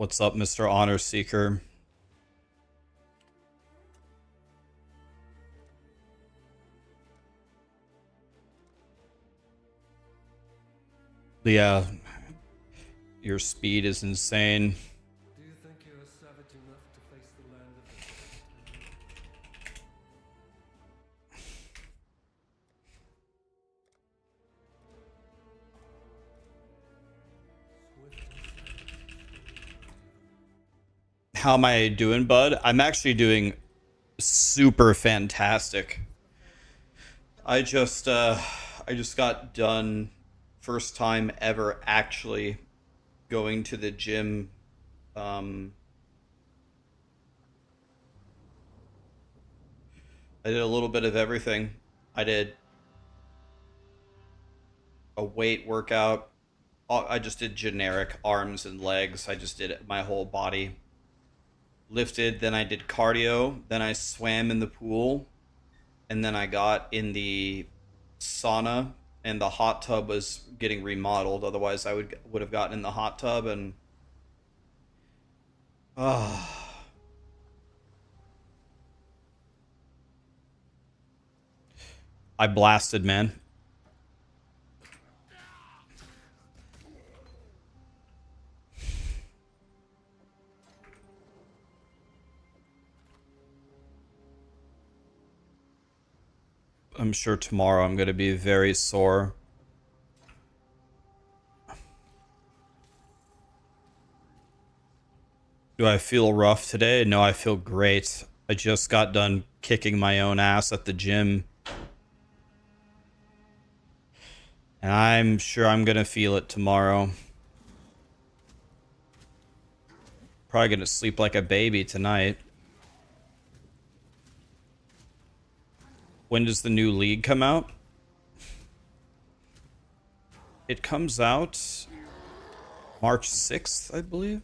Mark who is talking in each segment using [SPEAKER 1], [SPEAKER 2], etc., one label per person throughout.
[SPEAKER 1] What's up, Mr. Honor Seeker? Yeah, your speed is insane.
[SPEAKER 2] Do you think you are savage enough to face the land of the
[SPEAKER 1] How am I doing, bud? I'm actually doing super fantastic. I just got done first time ever actually going to the gym. I did a little bit of everything. I did a weight workout. I just did generic arms and legs. I just did it, my whole body. Lifted, then I did cardio, then I swam in the pool, and then I got in the sauna, and the hot tub was getting remodeled. Otherwise, I would have gotten in the hot tub and I blasted, man. I'm sure tomorrow I'm going to be very sore. Do I feel rough today? No, I feel great. I just got done kicking my own ass at the gym. And I'm sure I'm going to feel it tomorrow. Probably going to sleep like a baby tonight. When does the new league come out? It comes out March 6th, I believe.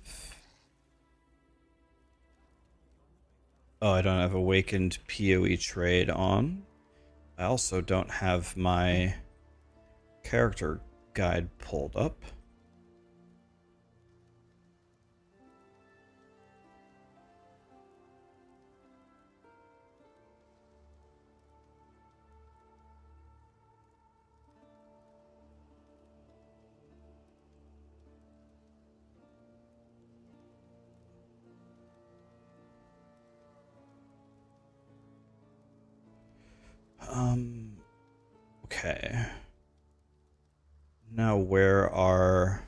[SPEAKER 1] Oh, I don't have Awakened POE trade on. I also don't have my character guide pulled up. Okay. Now where are...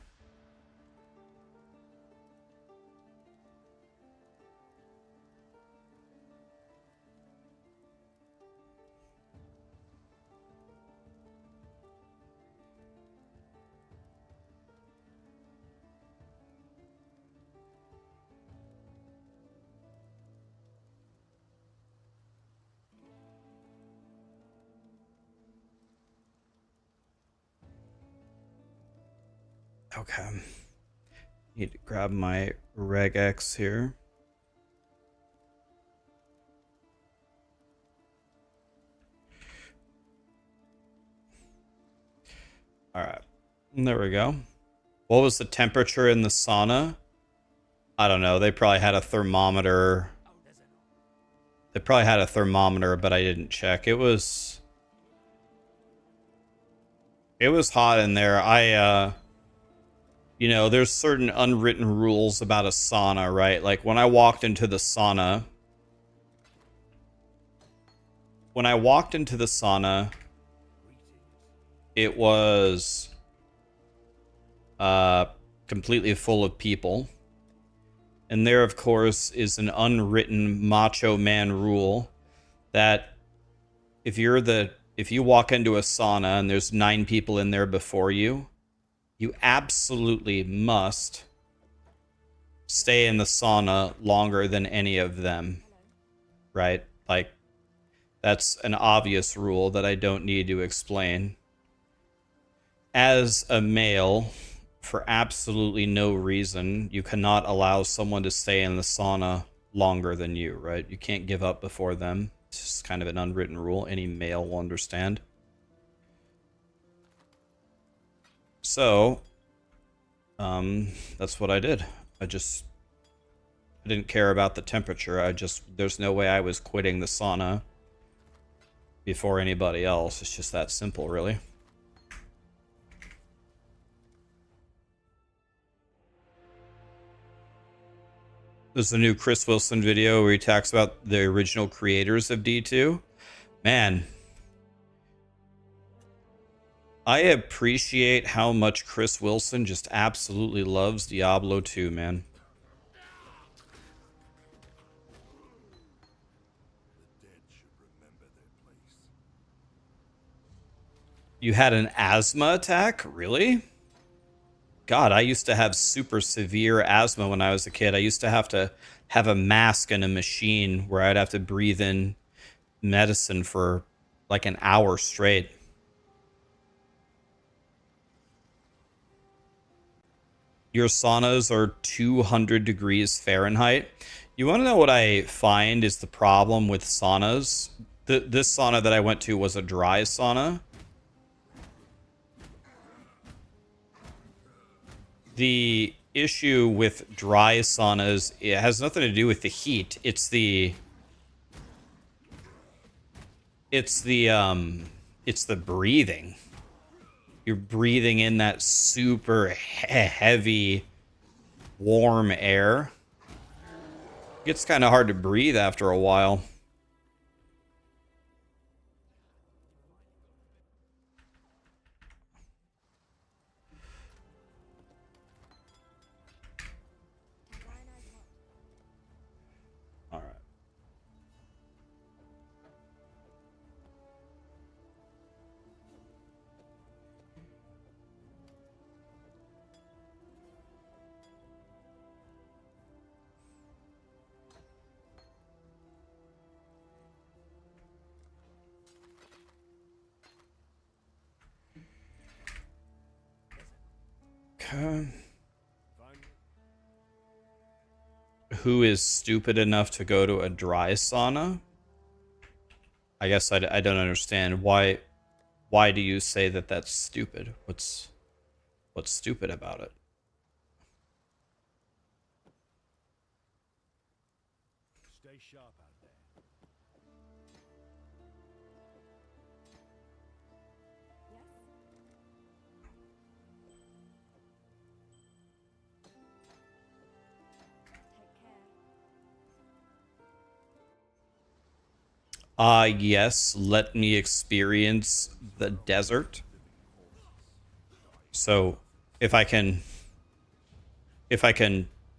[SPEAKER 1] Okay. Need to grab my regex here. Alright. There we go. What was the temperature in the sauna? I don't know. They probably had a thermometer. They probably had a thermometer, but I didn't check. It was hot in there. You know, there's certain unwritten rules about a sauna, right? Like when I walked into the sauna, it was completely full of people. And there, of course, is an unwritten macho man rule that if you walk into a sauna and there's 9 people in there before you, you absolutely must stay in the sauna longer than any of them, right? Like, that's an obvious rule that I don't need to explain. As a male, for absolutely no reason, you cannot allow someone to stay in the sauna longer than you, right? You can't give up before them. It's just kind of an unwritten rule. Any male will understand. So, that's what I did. I just didn't care about the temperature. There's no way I was quitting the sauna before anybody else. It's just that simple, really. There's a new Chris Wilson video where he talks about the original creators of D2. Man, I appreciate how much Chris Wilson just absolutely loves Diablo 2, man. You had an asthma attack? Really? God, I used to have super severe asthma when I was a kid. I used to have a mask and a machine where I'd have to breathe in medicine for like an hour straight. Your saunas are 200 degrees Fahrenheit. You want to know what I find is the problem with saunas? This sauna that I went to was a dry sauna. The issue with dry saunas, it has nothing to do with the heat. It's the breathing. You're breathing in that super heavy, warm air. It gets kind of hard to breathe after a while. All right. Okay. Who is stupid enough to go to a dry sauna? I guess I don't understand. Why do you say that that's stupid? What's stupid about it?
[SPEAKER 3] Stay sharp out there.
[SPEAKER 1] Yes, let me experience the desert. So, if I can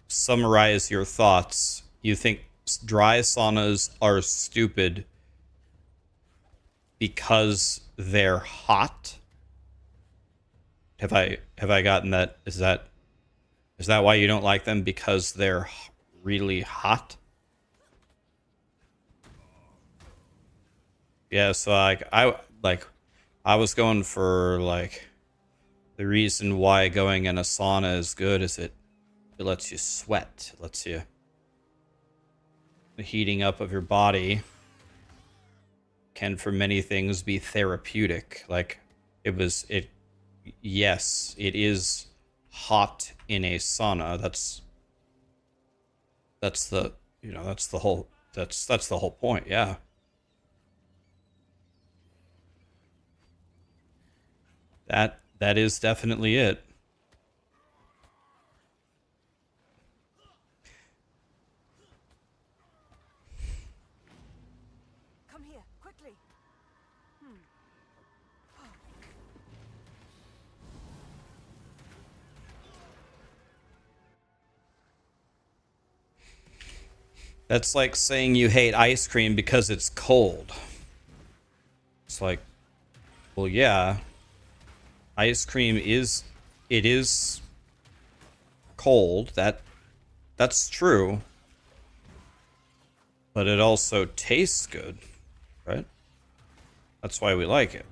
[SPEAKER 1] summarize your thoughts, you think dry saunas are stupid because they're hot? Have I gotten that? Is that why you don't like them? Because they're really hot? Yeah, so I was going for like the reason why going in a sauna is good is it lets you sweat, it lets you the heating up of your body can for many things be therapeutic. Like yes, it is hot in a sauna. That's the that's the whole point, yeah. That is definitely it.
[SPEAKER 4] Come here, quickly.
[SPEAKER 1] That's like saying you hate ice cream because it's cold. It's like, well, yeah, ice cream is cold. That's true. But it also tastes good, right? That's why we like it.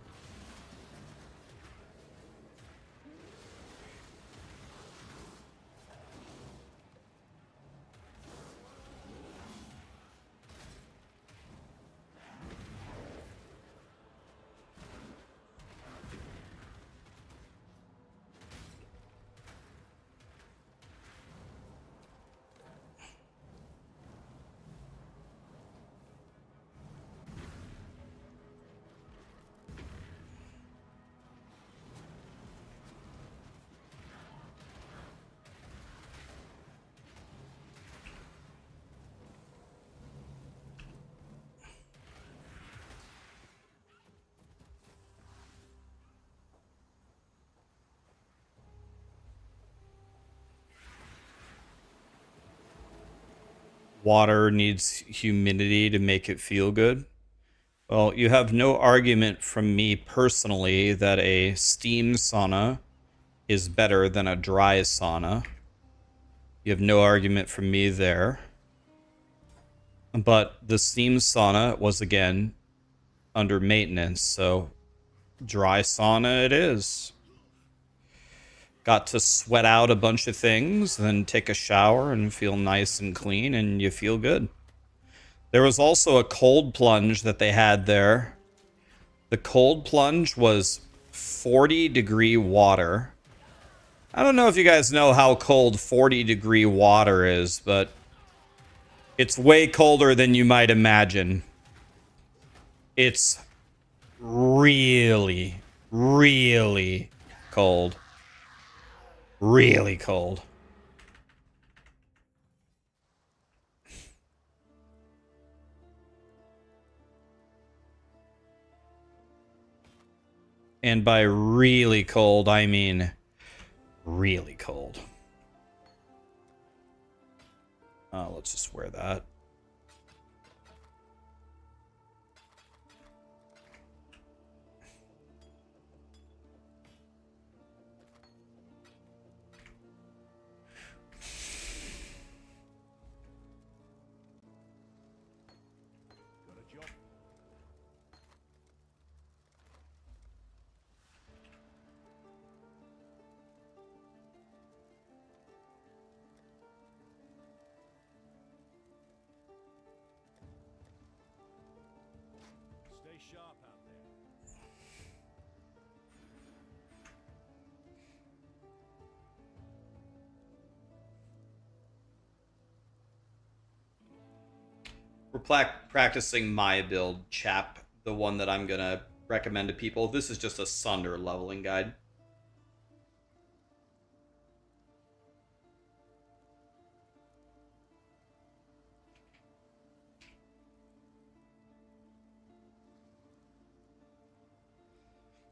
[SPEAKER 1] water needs humidity to make it feel good. Well, you have no argument from me personally that a steam sauna is better than a dry sauna. You have no argument from me there. But the steam sauna was, again, under maintenance, so dry sauna it is. Got to sweat out a bunch of things, then take a shower and feel nice and clean, and you feel good. There was also a cold plunge that they had there. The cold plunge was 40-degree water. I don't know if you guys know how cold 40-degree water is, but it's way colder than you might imagine. It's really, really cold. Really cold. And by really cold, I mean really cold. Let's just wear that.
[SPEAKER 3] Got a job? Stay sharp out there.
[SPEAKER 1] We're practicing my build, chap, the one that I'm gonna recommend to people. This is just a Sunder leveling guide.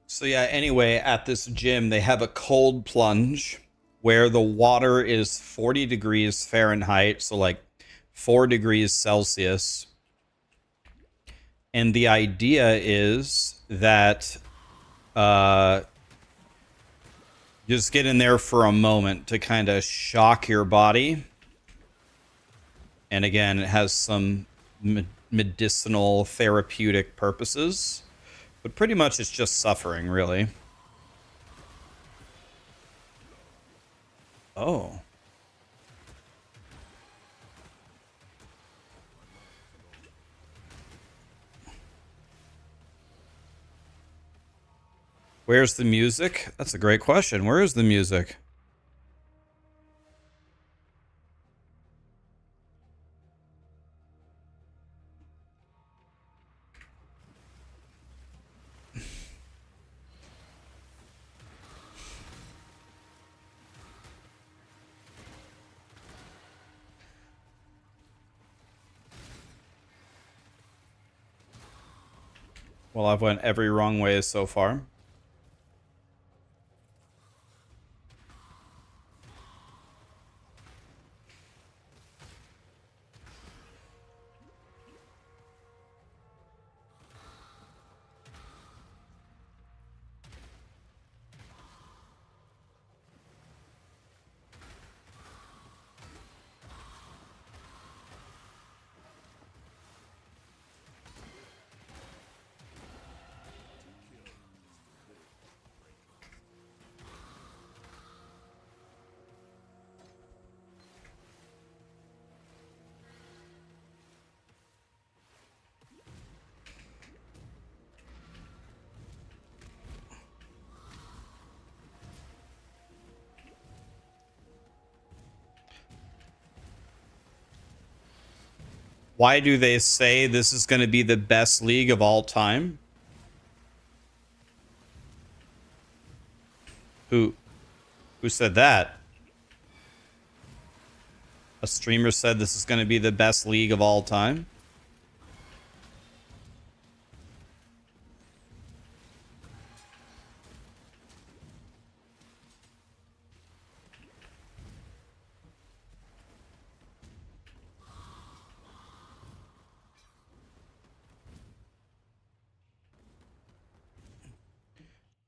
[SPEAKER 1] So yeah, anyway, at this gym, they have a cold plunge where the water is 40 degrees Fahrenheit, so like 4 degrees Celsius. And the idea is that just get in there for a moment to kind of shock your body. And again, it has some medicinal, therapeutic purposes. But pretty much it's just suffering, really. Oh. Where's the music? That's a great question. Where is the music? Well, I've went every wrong way so far. Why do they say this is going to be the best league of all time? Who said that? A streamer said this is going to be the best league of all time?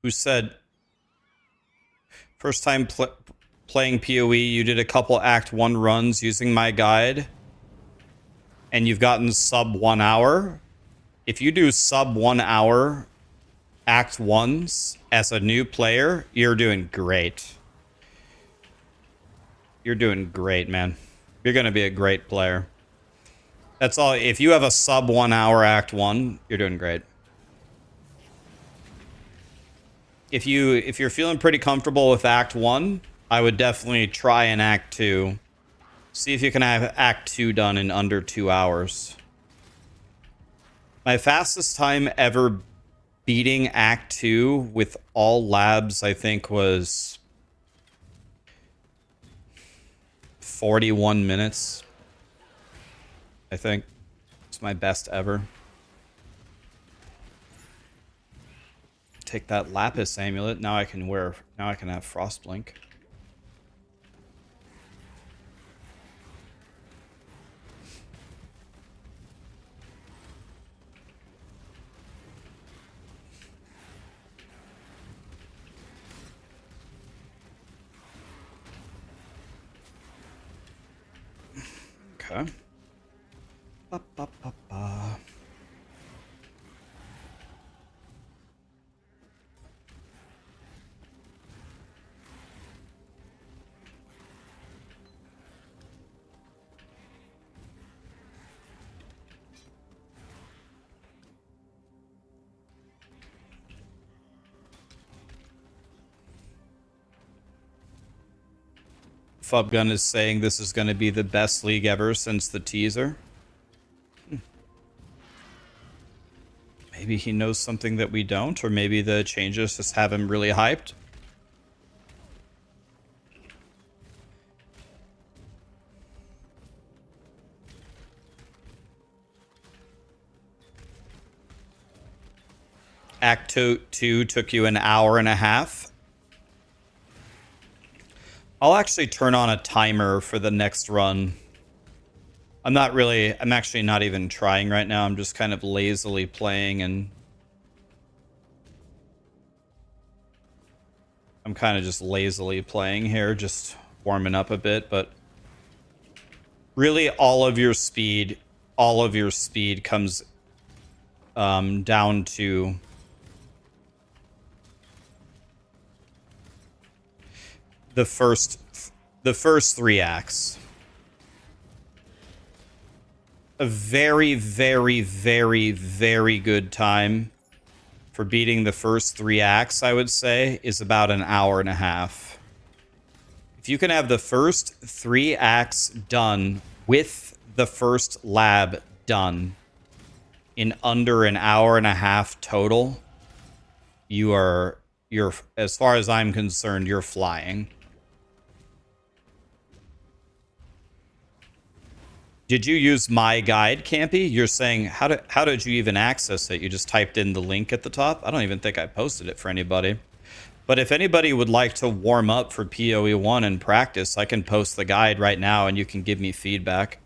[SPEAKER 1] who said, first time playing PoE, you did a couple Act 1 runs using my guide, and you've gotten sub 1 hour. If you do sub 1 hour Act 1s as a new player, you're doing great. You're doing great, man. You're going to be a great player. That's all. If you have a sub 1 hour Act 1, you're doing great. If you're feeling pretty comfortable with Act 1, I would definitely try an Act 2. See if you can have Act 2 done in under 2 hours. My fastest time ever beating Act 2 with all labs, I think, was 41 minutes. I think it's my best ever. Take that Lapis amulet. Now I can have Frostblink. Okay. Ba, ba, ba, ba. Fubgun is saying this is going to be the best league ever since the teaser. Maybe he knows something that we don't, or maybe the changes just have him really hyped. Act 2 took you an hour and a half. I'll actually turn on a timer for the next run. I'm actually not even trying right now. I'm just kind of lazily playing, and I'm kind of just lazily playing here, just warming up a bit, but really all of your speed comes down to the first 3 acts. A very, very, very, very good time for beating the first 3 acts, I would say, is about an hour and a half. If you can have the first 3 acts done with the first lab done in under an hour and a half total, you're, as far as I'm concerned, you're flying. Did you use my guide, Campy? You're saying, how did you even access it? You just typed in the link at the top? I don't even think I posted it for anybody. But if anybody would like to warm up for POE1 and practice, I can post the guide right now and you can give me feedback.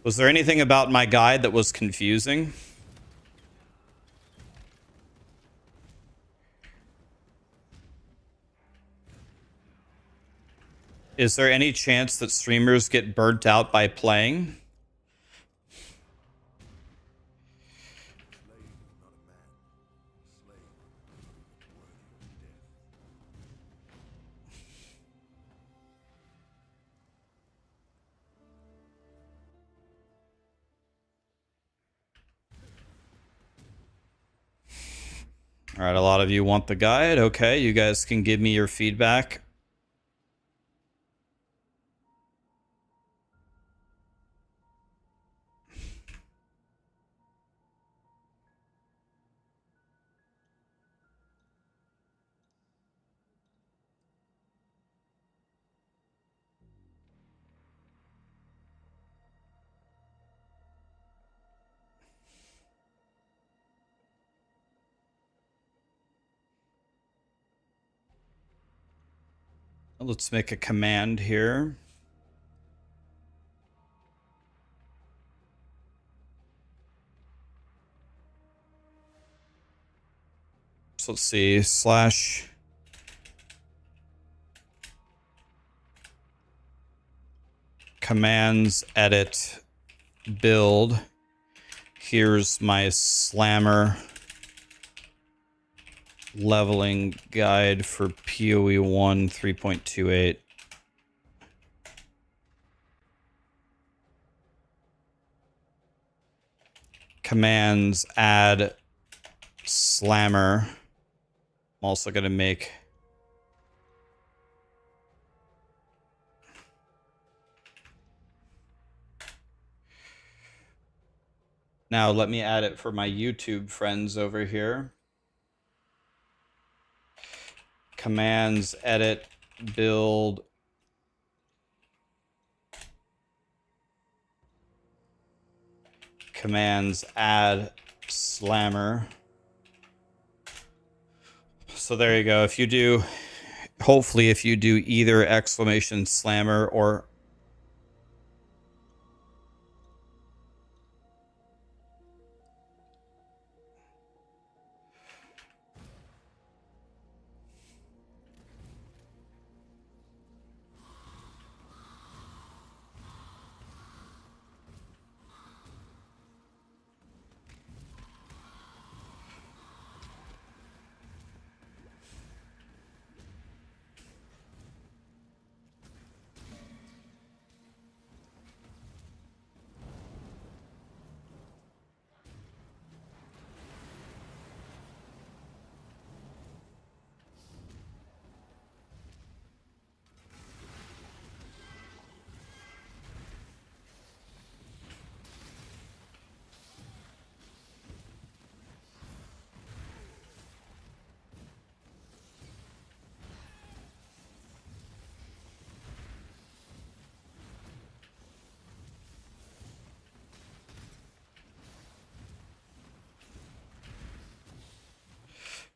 [SPEAKER 1] Was there anything about my guide that was confusing? Is there any chance that streamers get burnt out by playing? All right, a lot of you want the guide. Okay, you guys can give me your feedback. Let's make a command here. So let's see, slash commands edit build. Here's my slammer leveling guide for POE1 3.28. Commands add slammer. I'm also going to make now let me add it for my YouTube friends over here. Commands edit build commands add slammer. So there you go. If you do, hopefully if you do either exclamation slammer or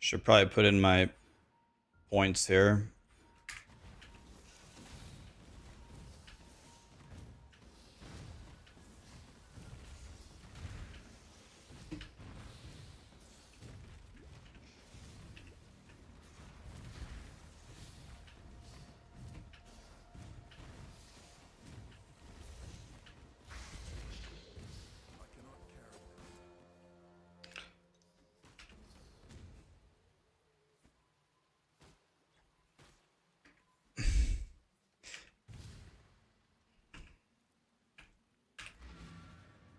[SPEAKER 1] should probably put in my points here.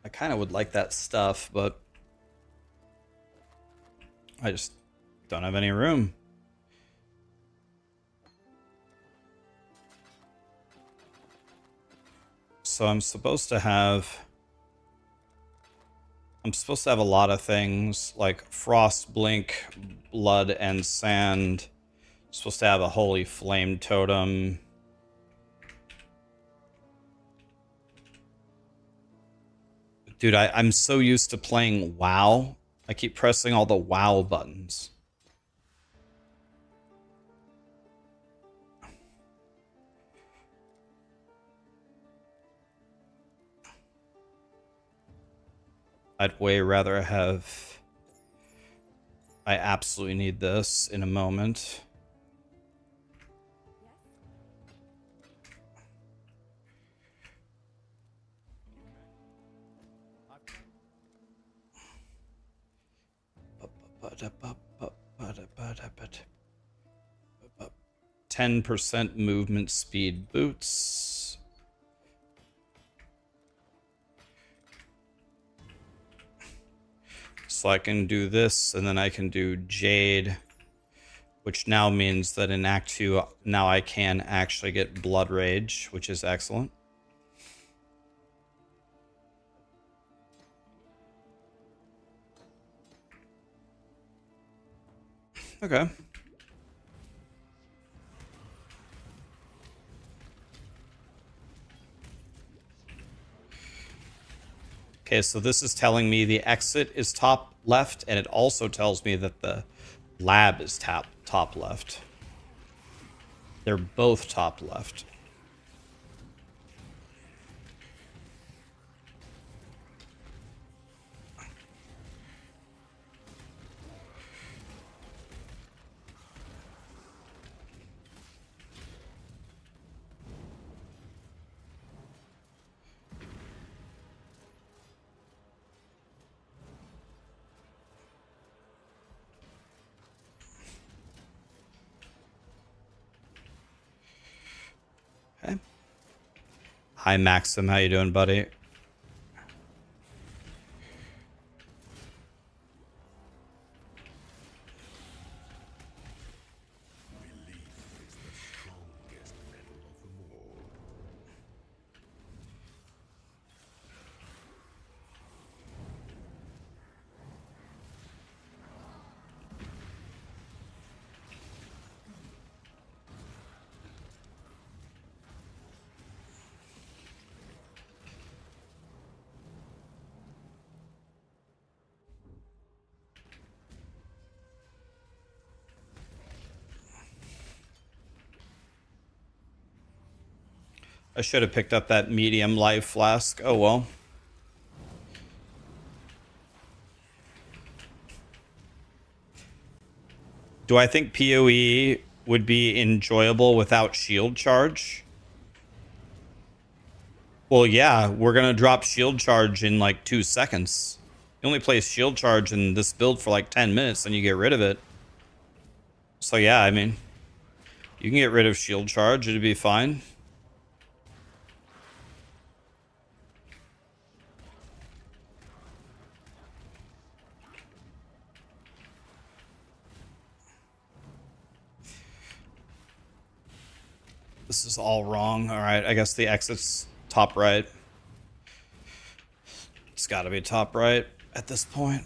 [SPEAKER 1] I kind of would like that stuff, but I just don't have any room. So I'm supposed to have a lot of things like frost, blink, blood, and sand. I'm supposed to have a holy flame totem. Dude, I'm so used to playing WoW. I keep pressing all the WoW buttons. I'd way rather have... I absolutely need this in a moment. Yes. 10% movement speed boots. So I can do this, and then I can do Jade, which now means that in Act 2, now I can actually get Blood Rage, which is excellent. Okay. Okay, so this is telling me the exit is top left, and it also tells me that the lab is top left. They're both top left. Hi Maxim, how you doing, buddy? I should have picked up that medium life flask. Oh well. Do I think PoE would be enjoyable without shield charge? Well, yeah, we're gonna drop shield charge in like 2 seconds. You only place shield charge in this build for like 10 minutes, then you get rid of it. So yeah, I mean, you can get rid of shield charge, it'd be fine. This is all wrong. All right, I guess the exit's top right. It's got to be top right at this point.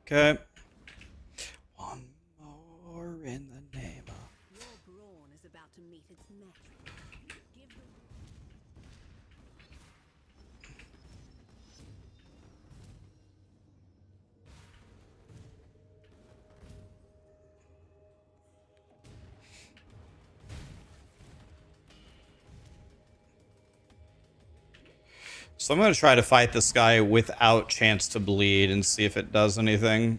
[SPEAKER 1] Okay. One more in the name of...
[SPEAKER 4] Your brawn is about to meet its match. Give them...
[SPEAKER 1] So I'm going to try to fight this guy without chance to bleed and see if it does anything.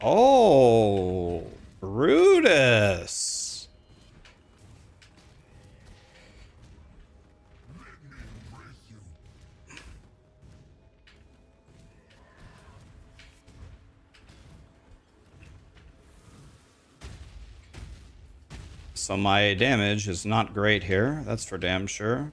[SPEAKER 1] Oh, Brutus. So my damage is not great here. That's for damn sure.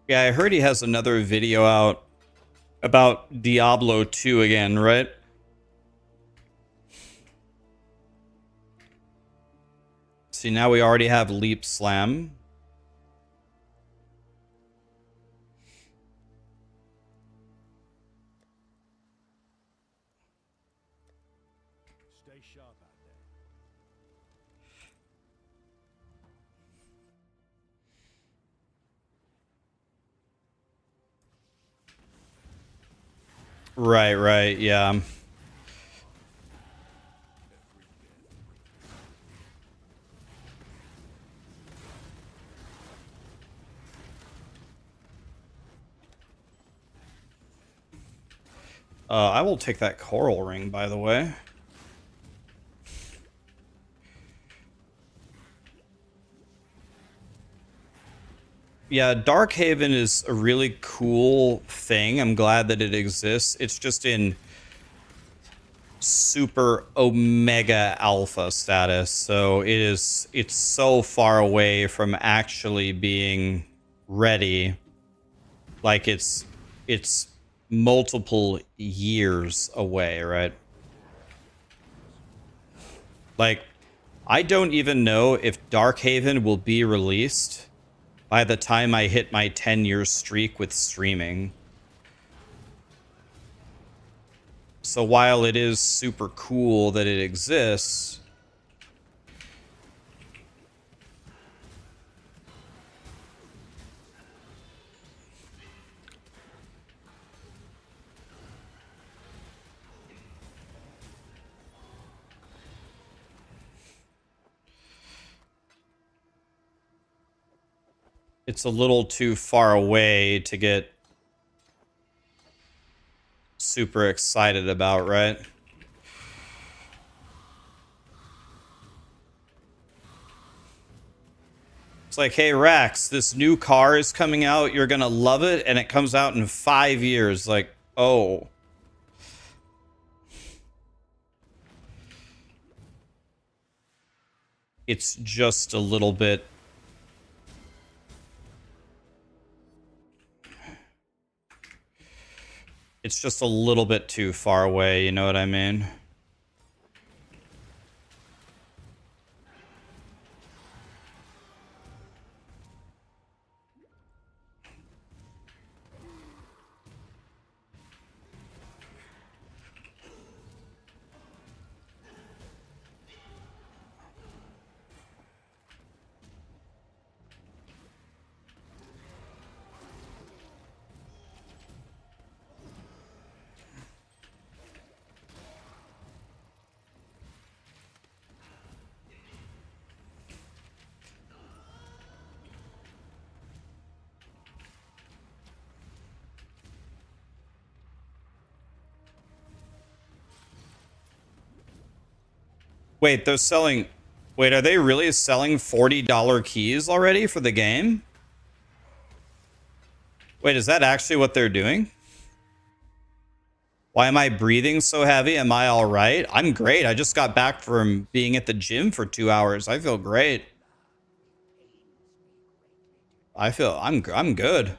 [SPEAKER 1] Yeah, I heard he has another video out about Diablo 2 again, right? See, now we already have Leap Slam.
[SPEAKER 3] Stay sharp out there.
[SPEAKER 1] Right, yeah. I will take that coral ring, by the way. Yeah, Darkhaven is a really cool thing. I'm glad that it exists. It's just in super omega alpha status, so it's so far away from actually being ready. Like it's multiple years away, right? Like, I don't even know if Darkhaven will be released by the time I hit my 10-year streak with streaming. So while it is super cool that it exists, it's a little too far away to get super excited about, right? It's like, hey, Rax, this new car is coming out. You're going to love it. And it comes out in 5 years. Like, oh. It's just a little bit. It's just a little bit too far away. You know what I mean? Wait, they're selling... Wait, are they really selling $40 keys already for the game? Wait, is that actually what they're doing? Why am I breathing so heavy? Am I all right? I'm great. I just got back from being at the gym for 2 hours. I feel great. I'm good.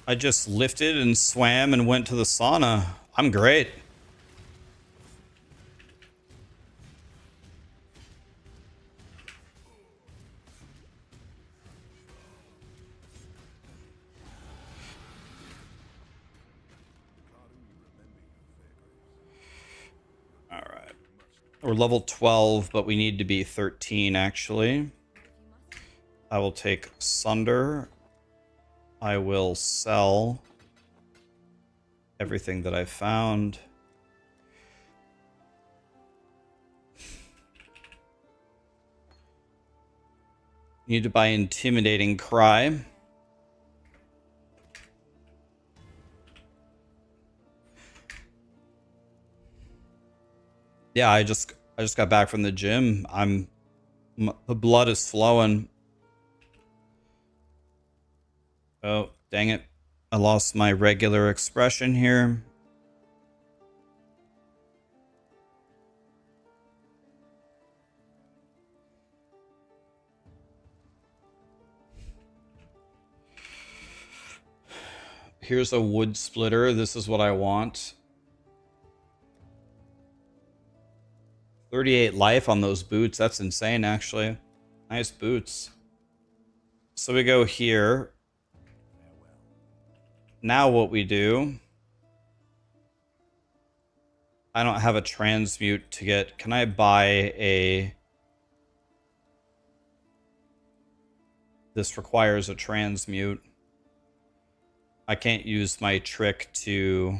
[SPEAKER 1] I just lifted and swam and went to the sauna. I'm great. All right. We're level 12, but we need to be 13 actually. I will take Sunder. I will sell everything that I found. Need to buy Intimidating Cry. Yeah, I just got back from the gym. The blood is flowing. Oh, dang it. I lost my regular expression here. Here's a wood splitter. This is what I want. 38 life on those boots. That's insane, actually. Nice boots. So we go here. Now what we do... I don't have a transmute to get... Can I buy a... This requires a transmute. I can't use my trick to...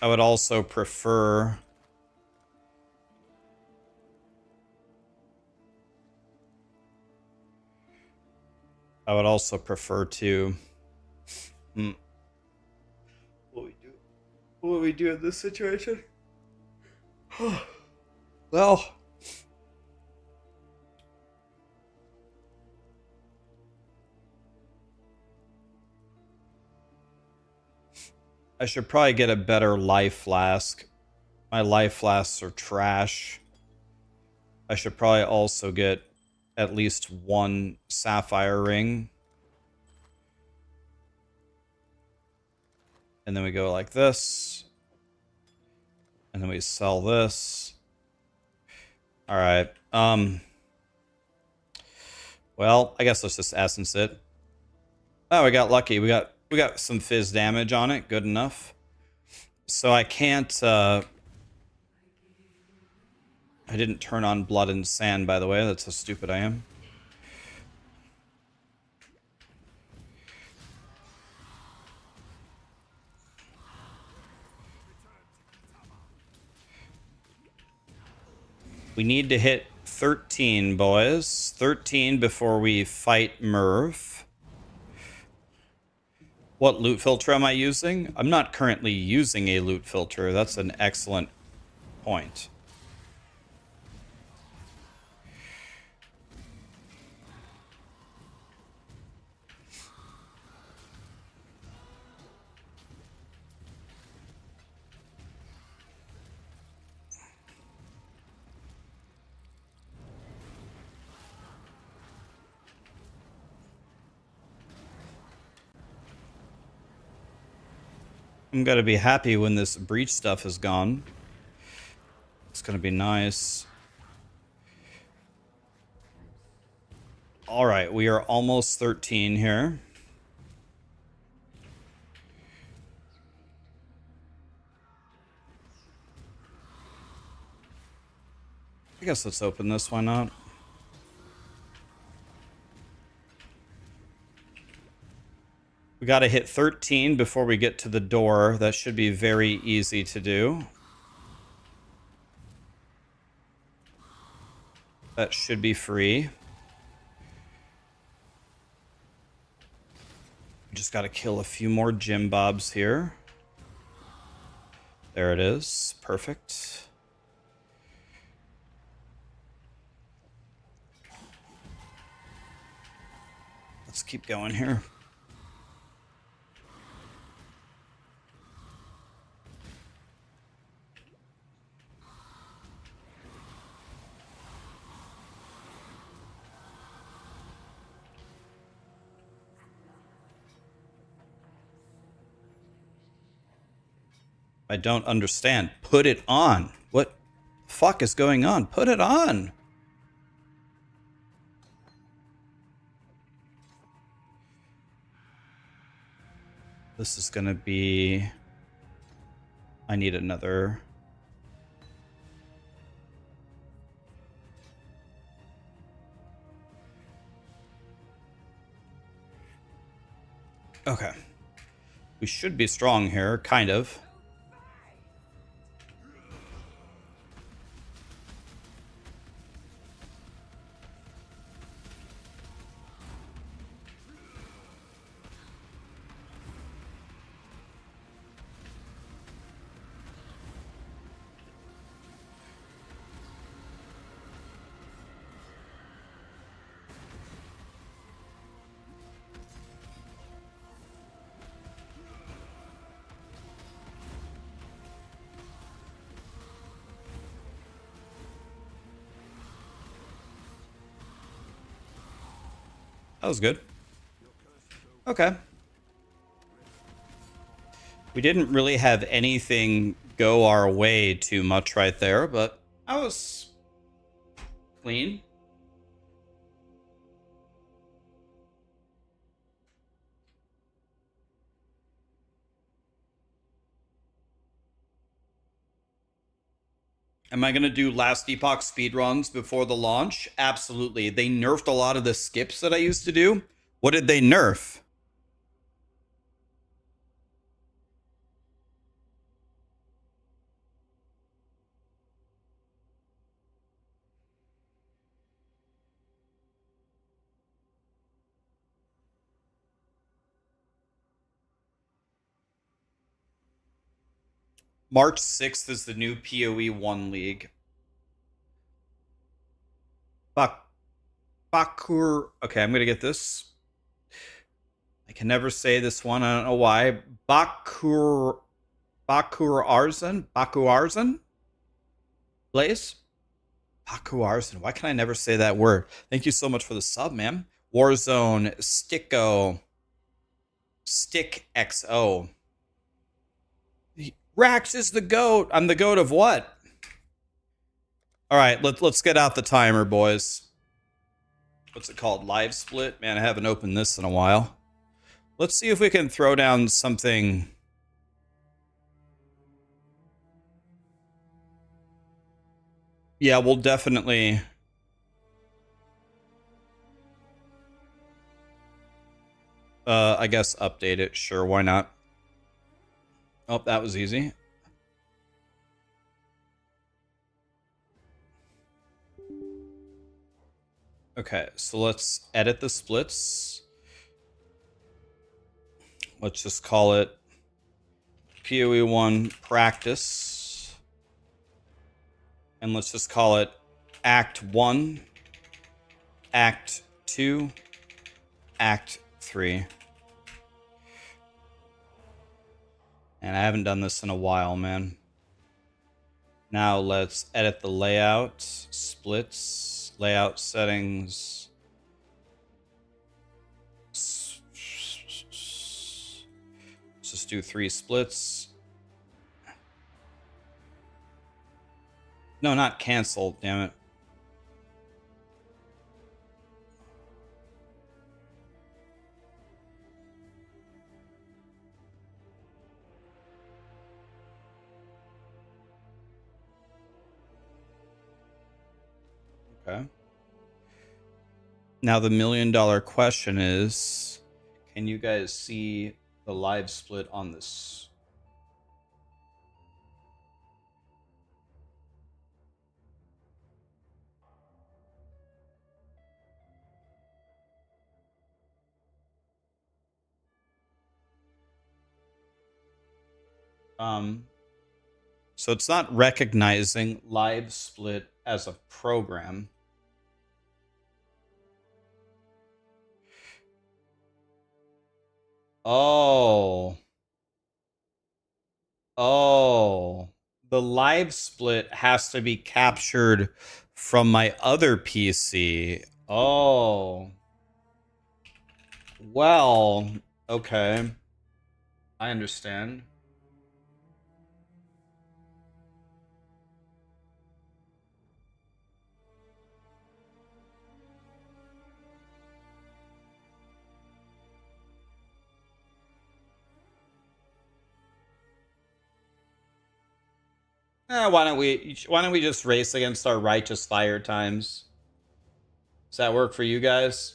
[SPEAKER 1] I would also prefer... I would also prefer to... What would we do in this situation? Well... I should probably get a better life flask. My life flasks are trash. I should probably also get at least one sapphire ring. And then we go like this. And then we sell this. All right. Well, I guess let's just essence it. Oh, we got lucky. We got some fizz damage on it. Good enough. So I can't I didn't turn on blood and sand, by the way. That's how stupid I am. We need to hit 13, boys. 13 before we fight Merv. What loot filter am I using? I'm not currently using a loot filter. That's an excellent point. I'm gonna be happy when this breach stuff is gone. It's gonna be nice. All right, we are almost 13 here. I guess let's open this, why not? We gotta hit 13 before we get to the door. That should be very easy to do. That should be free. We just gotta kill a few more Jim Bobs here. There it is. Perfect. Let's keep going here. I don't understand. Put it on. What the fuck is going on? Put it on. This is gonna be... I need another... Okay. We should be strong here, kind of. That was good. Okay. We didn't really have anything go our way too much right there, but that was clean. Am I going to do last Epoch speedruns before the launch? Absolutely. They nerfed a lot of the skips that I used to do. What did they nerf? March 6th is the new POE1 league. Bakur. Okay, I'm going to get this. I can never say this one. I don't know why. Baku Arzan? Blaze? Baku Arzan. Why can I never say that word? Thank you so much for the sub, man. Warzone, Sticko, Stick XO. Rax is the GOAT. I'm the GOAT of what? All right, let's get out the timer, boys. What's it called? Live split? Man, I haven't opened this in a while. Let's see if we can throw down something. Yeah, we'll definitely. I guess update it. Sure, why not? Oh, that was easy. Okay, so let's edit the splits. Let's just call it POE1 practice. And let's just call it Act 1, Act 2, Act 3. And I haven't done this in a while, man. Now let's edit the layout, splits, layout settings. Let's just do 3 splits. No, not cancel, damn it. Okay. Now the $1 million question is, can you guys see the live split on this? So it's not recognizing live split as a program. Oh. Oh. The live split has to be captured from my other PC. Oh. Well, okay. I understand. Why don't we just race against our righteous fire times? Does that work for you guys?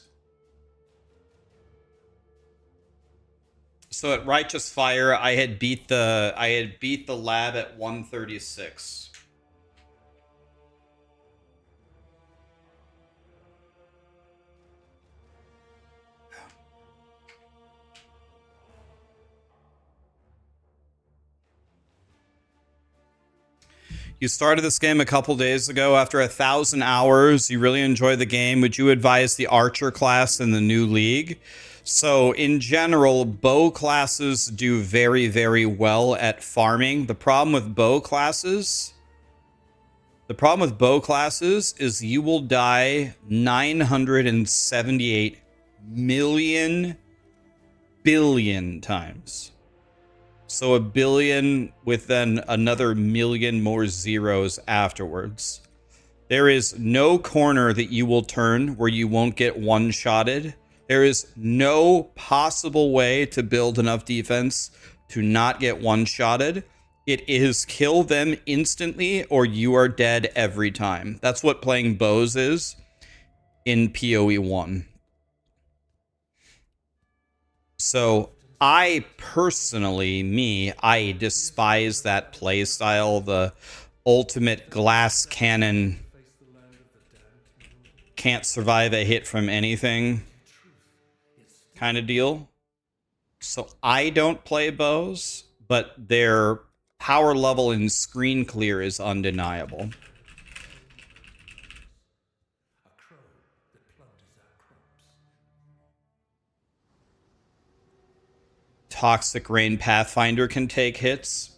[SPEAKER 1] So at righteous fire, I had beat the lab at 136. You started this game a couple days ago. After 1,000 hours, you really enjoy the game. Would you advise the archer class in the new league? So in general, bow classes do very, very well at farming. The problem with bow classes is you will die 978 million billion times. So 1 billion with then another million more zeros afterwards. There is no corner that you will turn where you won't get one-shotted. There is no possible way to build enough defense to not get one-shotted. It is kill them instantly or you are dead every time. That's what playing bows is in POE1. So I personally, I despise that playstyle, the ultimate glass cannon, can't survive a hit from anything kind of deal. So I don't play bows, but their power level in screen clear is undeniable. Toxic Rain Pathfinder can take hits.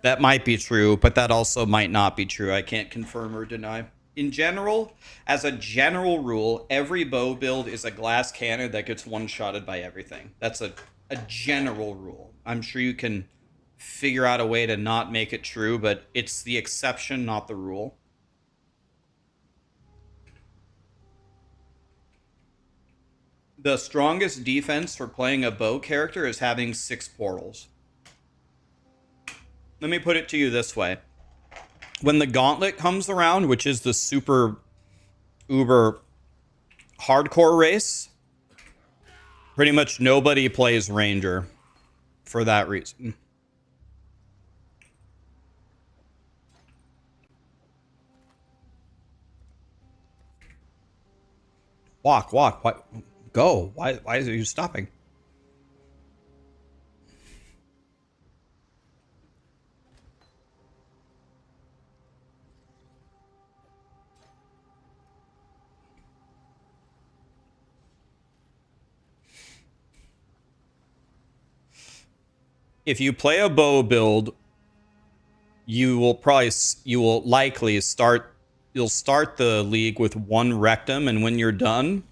[SPEAKER 1] That might be true, but that also might not be true. I can't confirm or deny. In general, as a general rule, every bow build is a glass cannon that gets one-shotted by everything. That's a general rule. I'm sure you can figure out a way to not make it true, but it's the exception, not the rule. The strongest defense for playing a bow character is having 6 portals. Let me put it to you this way. When the gauntlet comes around, which is the super uber hardcore race, pretty much nobody plays Ranger for that reason. Walk. What? Go. Why are you stopping? If you play a bow build, you'll likely start the league with 1 rectum, and when you're done,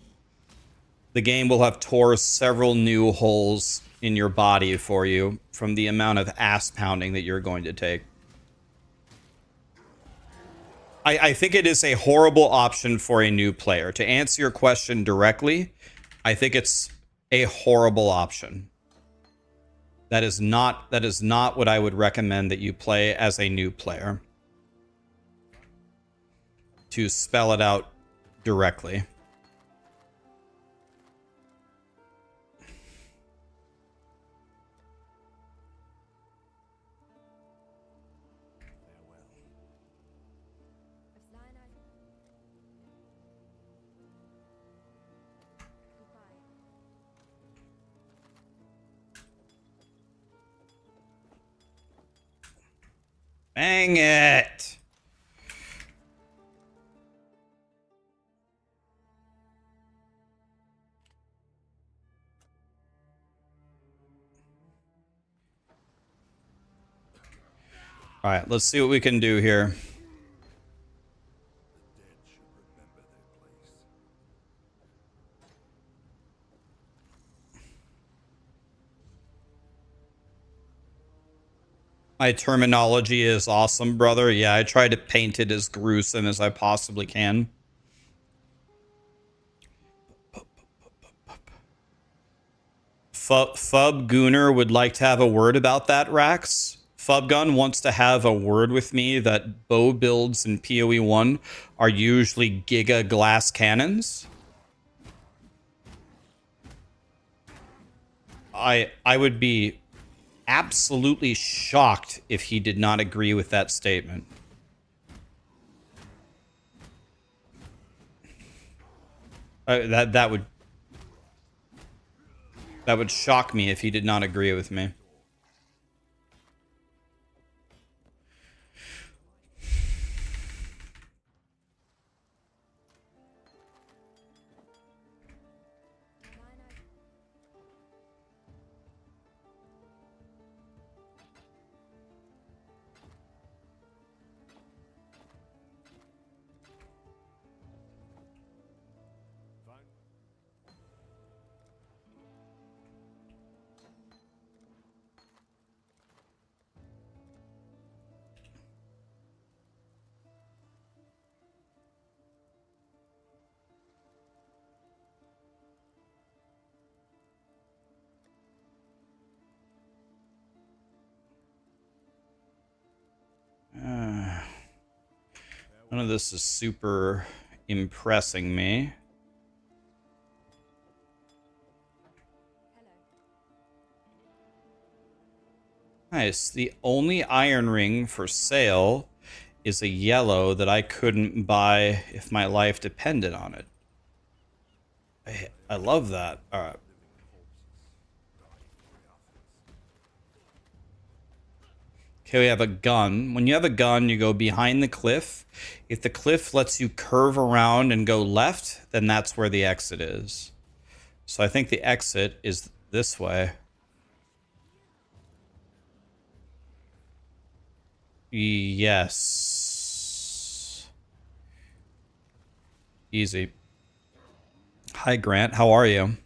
[SPEAKER 1] the game will have tore several new holes in your body for you from the amount of ass pounding that you're going to take. I think it is a horrible option for a new player. To answer your question directly, I think it's a horrible option. That is not what I would recommend that you play as a new player. To spell it out directly. Dang it. All right, let's see what we can do here. My terminology is awesome, brother. Yeah, I try to paint it as gruesome as I possibly can. Fub Gooner would like to have a word about that, Rax. Fubgun wants to have a word with me that bow builds in POE1 are usually giga glass cannons. I would be absolutely shocked if he did not agree with that statement. That would shock me if he did not agree with me. None of this is super impressing me. Nice. The only iron ring for sale is a yellow that I couldn't buy if my life depended on it. I love that. All right. Okay, we have a gun. When you have a gun, you go behind the cliff. If the cliff lets you curve around and go left, then that's where the exit is. So I think the exit is this way. Yes. Easy. Hi, Grant. How are you?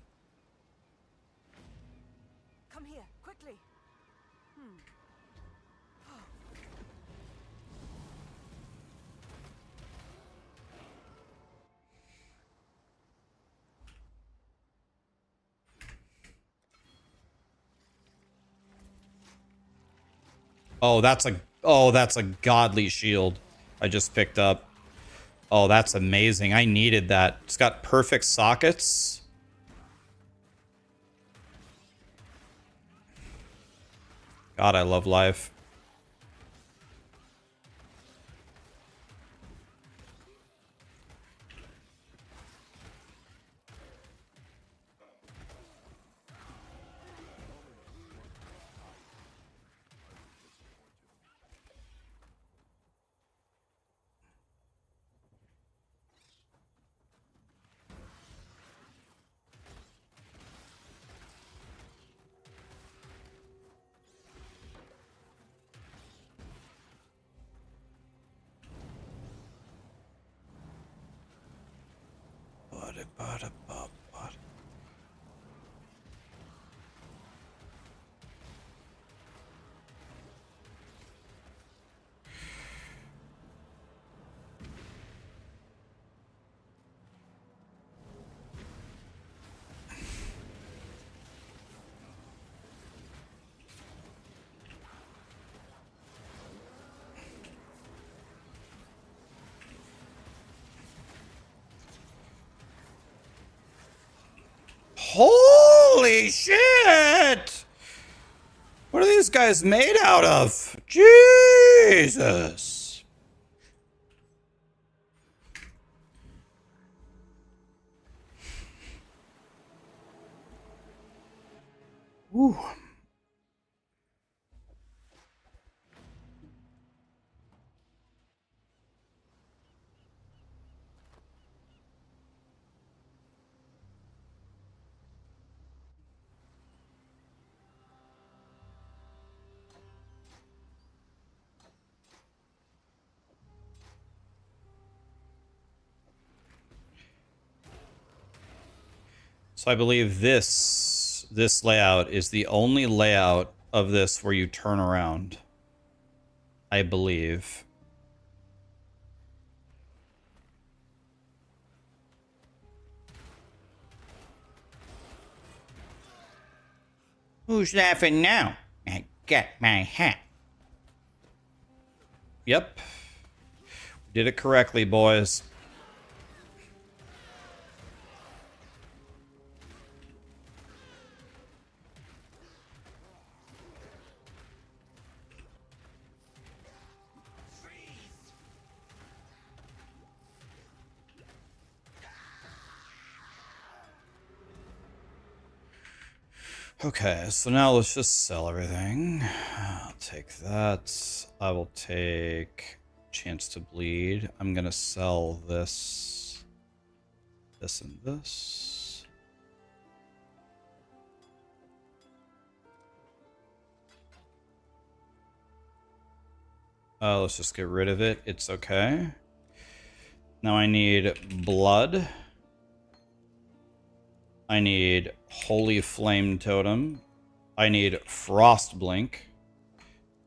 [SPEAKER 4] Come here, quickly.
[SPEAKER 1] Oh, that's a godly shield I just picked up. Oh, that's amazing. I needed that. It's got perfect sockets. God, I love life. Holy shit! What are these guys made out of? Jesus! Whew. So I believe this layout is the only layout of this where you turn around. I believe. Who's laughing now? I got my hat. Yep. Did it correctly, boys. Okay, so now let's just sell everything. I'll take that. I will take chance to bleed. I'm gonna sell this, this, and this. Let's just get rid of it. It's okay. Now I need blood. I need Holy Flame Totem. I need Frost Blink.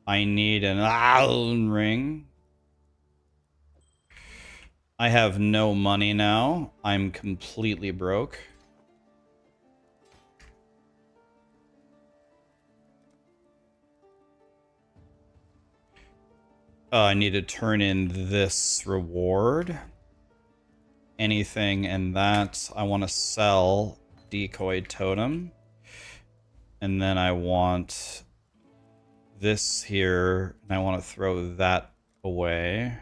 [SPEAKER 1] I need an Iron Ring. I have no money now. I'm completely broke. I need to turn in this reward. Anything and that. I want to sell Decoy Totem. And then I want this here. And I want to throw that away.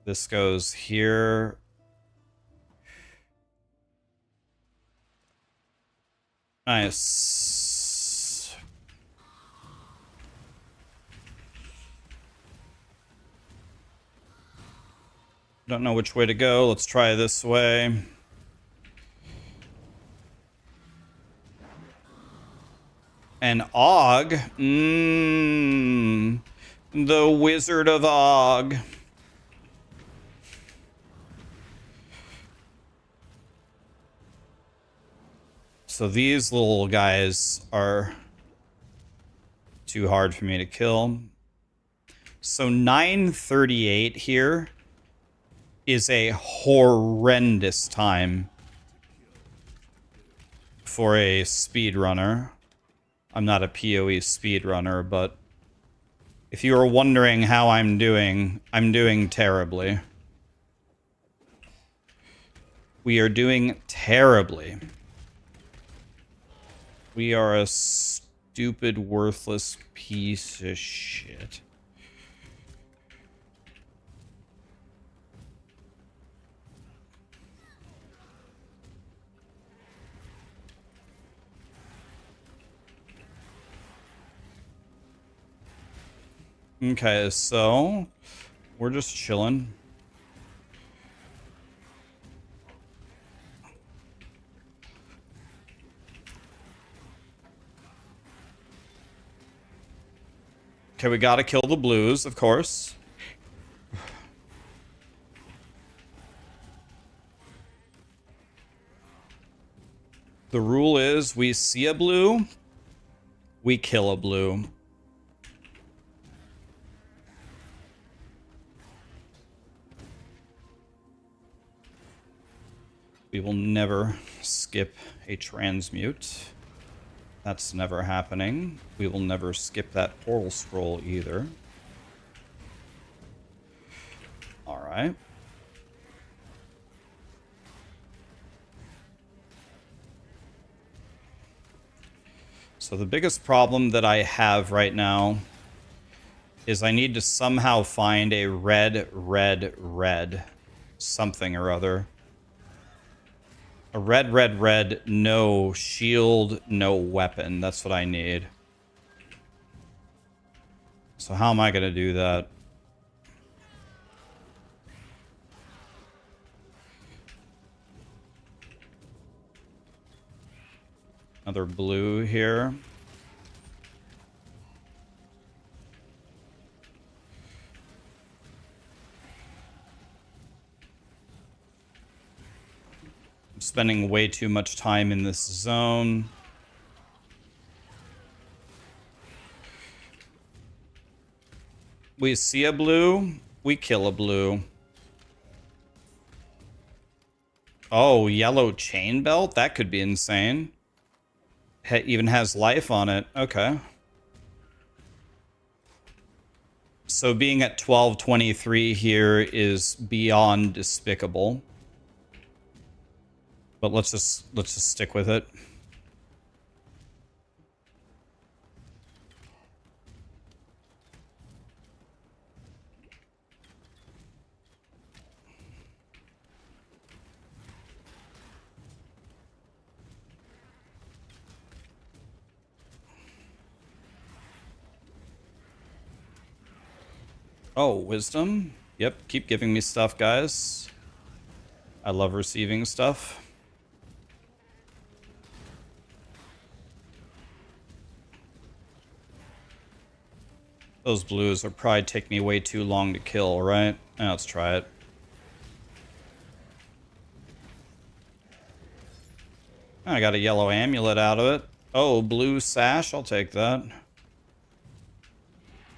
[SPEAKER 1] This goes here. Nice. Don't know which way to go. Let's try this way. An Og. The Wizard of Og. So these little guys are too hard for me to kill. So 9:38 here is a horrendous time for a speedrunner. I'm not a PoE speedrunner, but if you are wondering how I'm doing terribly. We are doing terribly. We are a stupid, worthless piece of shit. Okay, so we're just chilling. Okay, we gotta kill the blues, of course. The rule is we see a blue, we kill a blue. We will never skip a transmute. That's never happening. We will never skip that portal scroll either. All right. So the biggest problem that I have right now is I need to somehow find a red something or other. A red, no shield, no weapon. That's what I need. So how am I going to do that? Another blue here. I'm spending way too much time in this zone. We see a blue, we kill a blue. Oh, yellow chain belt? That could be insane. Even has life on it. Okay. So being at 1223 here is beyond despicable. But let's just stick with it. Oh, wisdom? Yep, keep giving me stuff, guys. I love receiving stuff. Those blues will probably take me way too long to kill, right? Let's try it. I got a yellow amulet out of it. Oh, blue sash. I'll take that.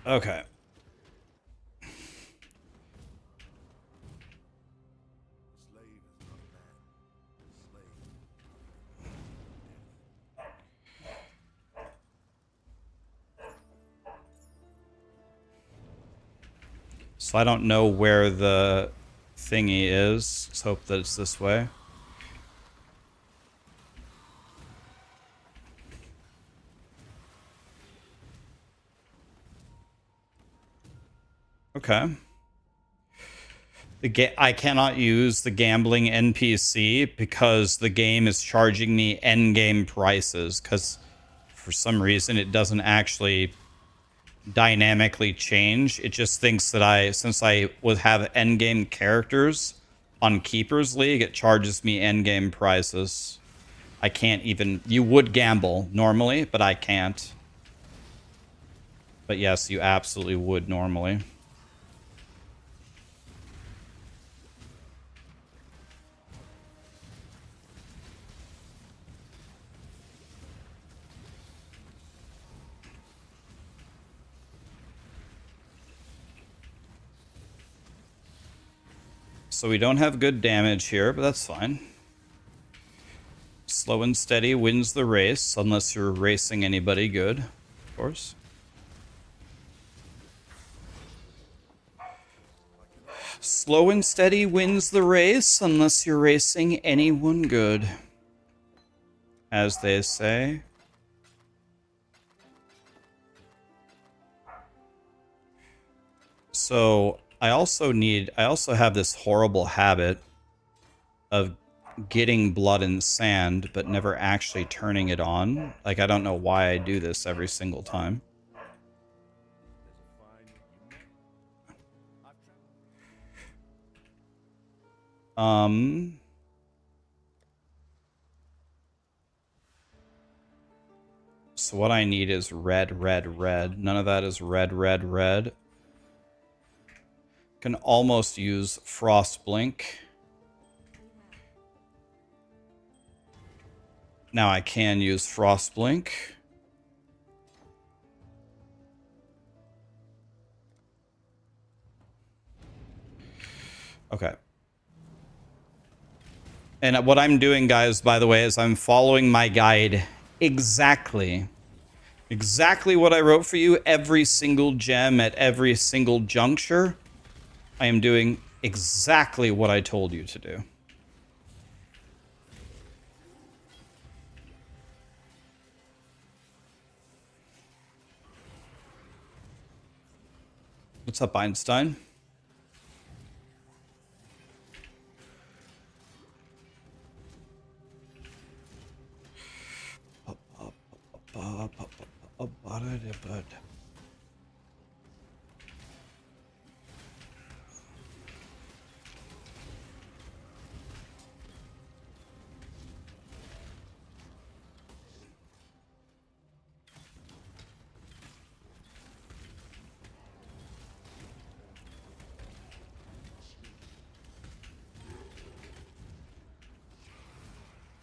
[SPEAKER 1] Okay. So I don't know where the thingy is. Let's hope that it's this way. Okay. I cannot use the gambling NPC because the game is charging me endgame prices, because for some reason it doesn't actually dynamically change. It just thinks that since I would have endgame characters on Keeper's League, it charges me endgame prices. I can't even... You would gamble normally, but I can't. But yes, you absolutely would normally. So we don't have good damage here, but that's fine. Slow and steady wins the race, unless you're racing anybody good, of course. Slow and steady wins the race, unless you're racing anyone good, as they say. So I also have this horrible habit of getting blood and sand, but never actually turning it on. Like, I don't know why I do this every single time. So what I need is red, red, red. None of that is red, red, red. Can almost use Frost Blink. Now I can use Frost Blink. Okay. And what I'm doing, guys, by the way, is I'm following my guide exactly. Exactly what I wrote for you. Every single gem at every single juncture. I am doing exactly what I told you to do. What's up, Einstein?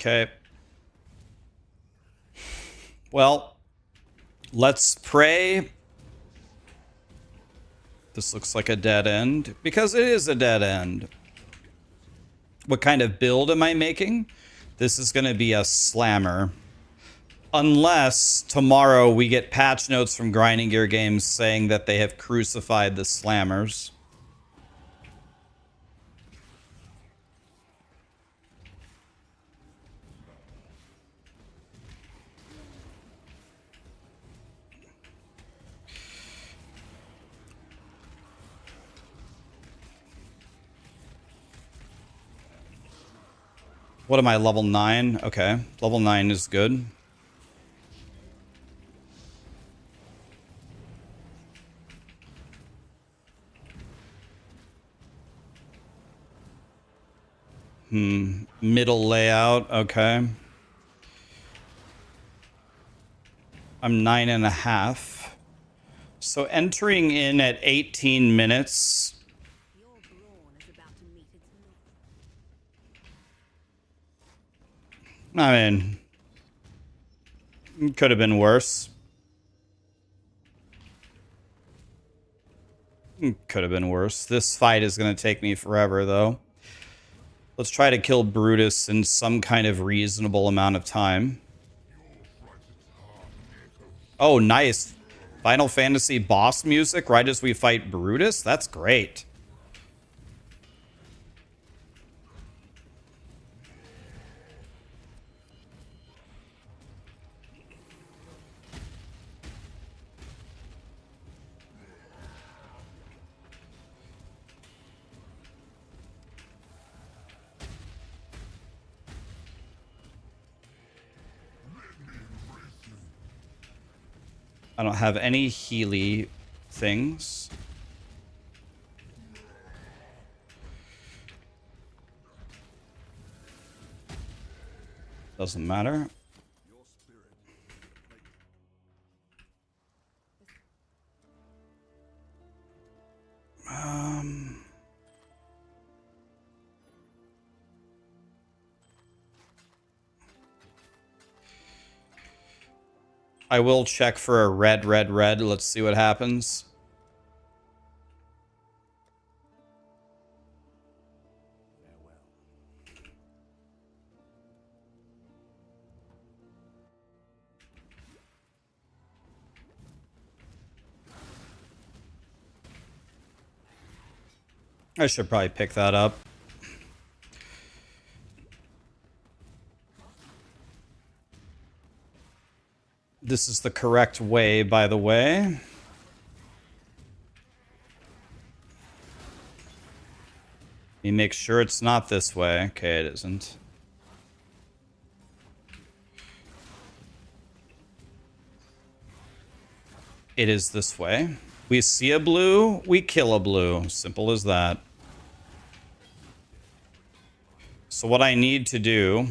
[SPEAKER 1] Okay. Well, let's pray. This looks like a dead end, because it is a dead end. What kind of build am I making? This is going to be a slammer. Unless tomorrow we get patch notes from Grinding Gear Games saying that they have crucified the slammers. What am I, level 9? Okay, level 9 is good. Middle layout, okay. I'm 9.5. So entering in at 18 minutes.
[SPEAKER 4] Your brawn is about to meet its match.
[SPEAKER 1] I mean, could have been worse. Could have been worse. This fight is going to take me forever, though. Let's try to kill Brutus in some kind of reasonable amount of time. Oh, nice. Final Fantasy boss music right as we fight Brutus? That's great. I don't have any Healy things. Doesn't matter. I will check for a red, red, red. Let's see what happens. I should probably pick that up. This is the correct way, by the way. Let me make sure it's not this way. Okay, it isn't. It is this way. We see a blue, we kill a blue. Simple as that. So what I need to do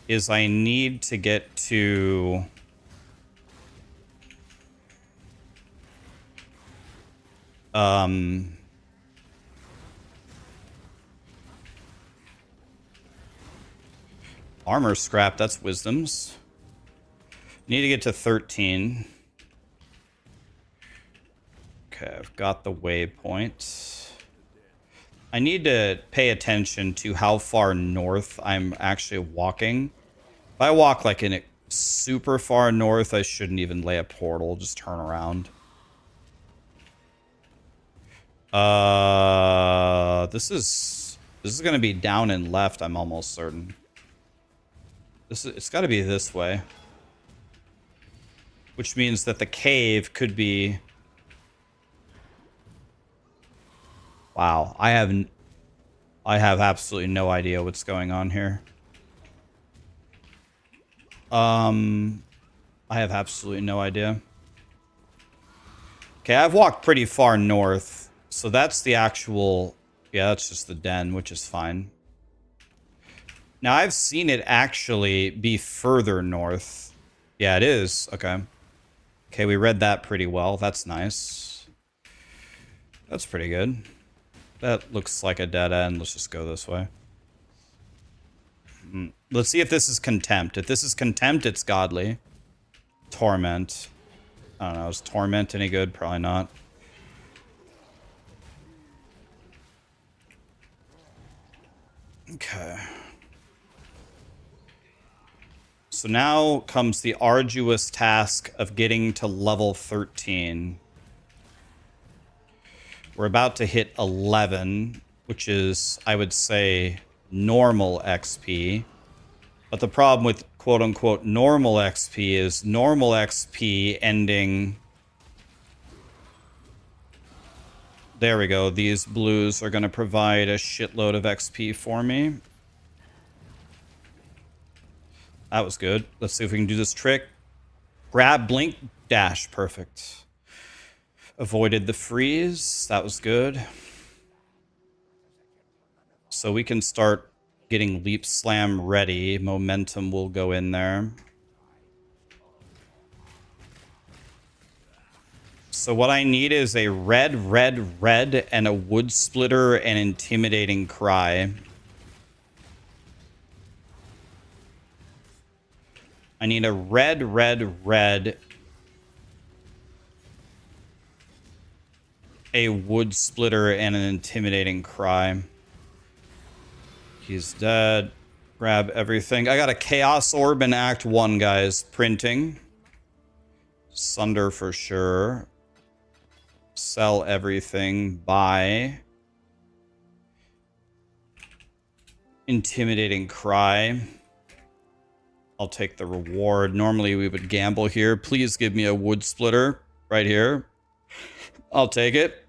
[SPEAKER 1] is I need to get to armor scrap. That's wisdoms. Need to get to 13. Okay, I've got the waypoint. I need to pay attention to how far north I'm actually walking. If I walk like in a super far north, I shouldn't even lay a portal. Just turn around. This is gonna be down and left. I'm almost certain. It's got to be this way, which means that the cave could be. Wow, I have absolutely no idea what's going on here. I have absolutely no idea. Okay, I've walked pretty far north, so that's the actual. Yeah, that's just the den, which is fine. Now I've seen it actually be further north. Yeah, it is. Okay. Okay, we read that pretty well. That's nice. That's pretty good. That looks like a dead end. Let's just go this way. Let's see if this is contempt. If this is contempt, it's godly. Torment. I don't know. Is torment any good? Probably not. Okay. So now comes the arduous task of getting to level 13. We're about to hit 11, which is, I would say, normal XP. But the problem with quote-unquote normal XP is normal XP ending... There we go. These blues are going to provide a shitload of XP for me. That was good. Let's see if we can do this trick. Grab, blink, dash. Perfect. Avoided the freeze. That was good. So we can start getting Leap Slam ready. Momentum will go in there. So what I need is a red, red, red, and a Wood Splitter and Intimidating Cry. I need a red, red, red, a Wood Splitter, and an Intimidating Cry. He's dead. Grab everything. I got a Chaos Orb in Act 1, guys. Printing. Sunder for sure. Sell everything. Buy. Intimidating Cry. I'll take the reward. Normally we would gamble here. Please give me a Wood Splitter right here. I'll take it.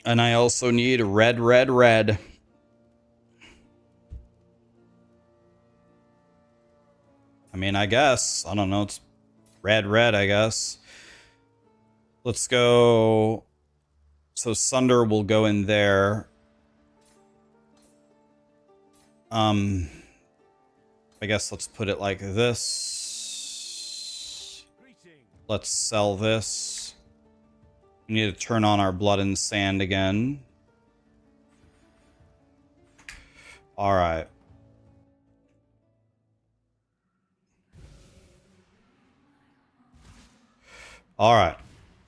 [SPEAKER 1] And I also need red, red, red. I mean, I guess. I don't know. It's red, red, I guess. Let's go. So Sunder will go in there. I guess let's put it like this. Let's sell this. We need to turn on our blood and sand again. All right. All right.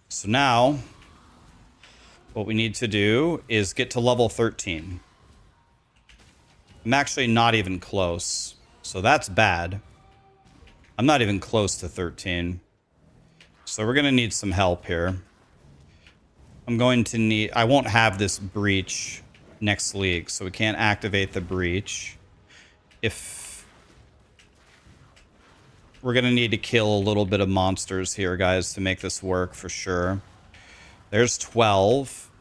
[SPEAKER 1] So now what we need to do is get to level 13. I'm actually not even close. So that's bad. I'm not even close to 13. So we're going to need some help here. I'm going to need... I won't have this breach next league, so we can't activate the breach. If... We're going to need to kill a little bit of monsters here, guys, to make this work for sure. There's 12.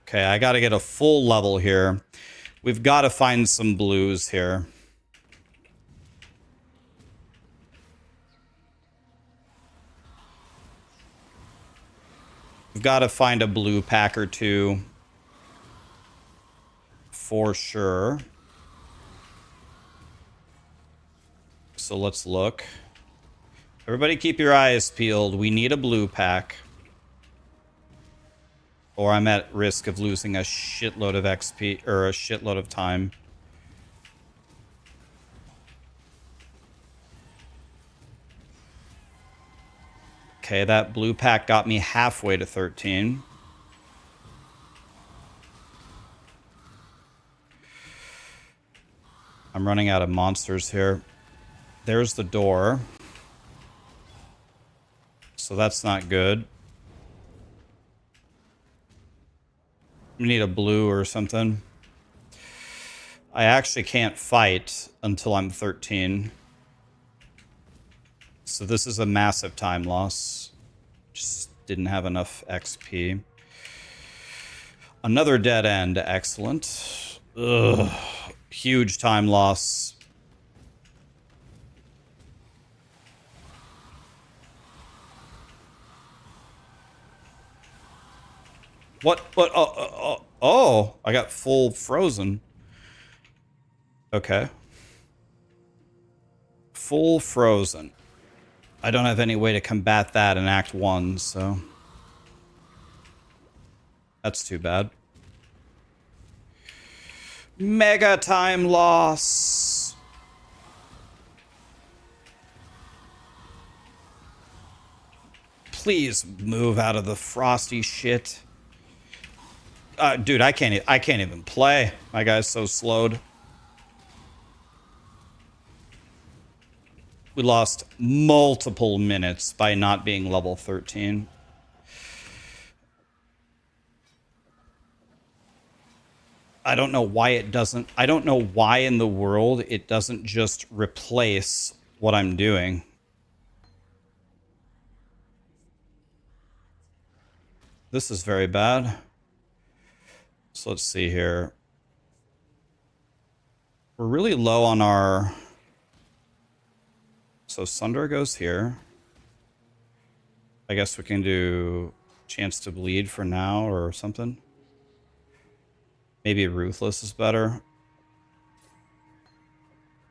[SPEAKER 1] Okay, I got to get a full level here. We've got to find some blues here. We've got to find a blue pack or two. For sure. So let's look. Everybody keep your eyes peeled. We need a blue pack. Or I'm at risk of losing a shitload of XP, or a shitload of time. Okay, that blue pack got me halfway to 13. I'm running out of monsters here. There's the door. So that's not good. We need a blue or something. I actually can't fight until I'm 13. So this is a massive time loss. Just didn't have enough XP. Another dead end. Excellent. Ugh. Huge time loss. What? Oh, I got full frozen. Okay. Full frozen. I don't have any way to combat that in Act 1, so... That's too bad. Mega time loss! Please move out of the frosty shit. Dude, I can't even play. My guy's so slowed. We lost multiple minutes by not being level 13. I don't know why it doesn't... I don't know why in the world it doesn't just replace what I'm doing. This is very bad. So let's see here. We're really low on our... So Sunder goes here. I guess we can do Chance to Bleed for now or something. Maybe Ruthless is better.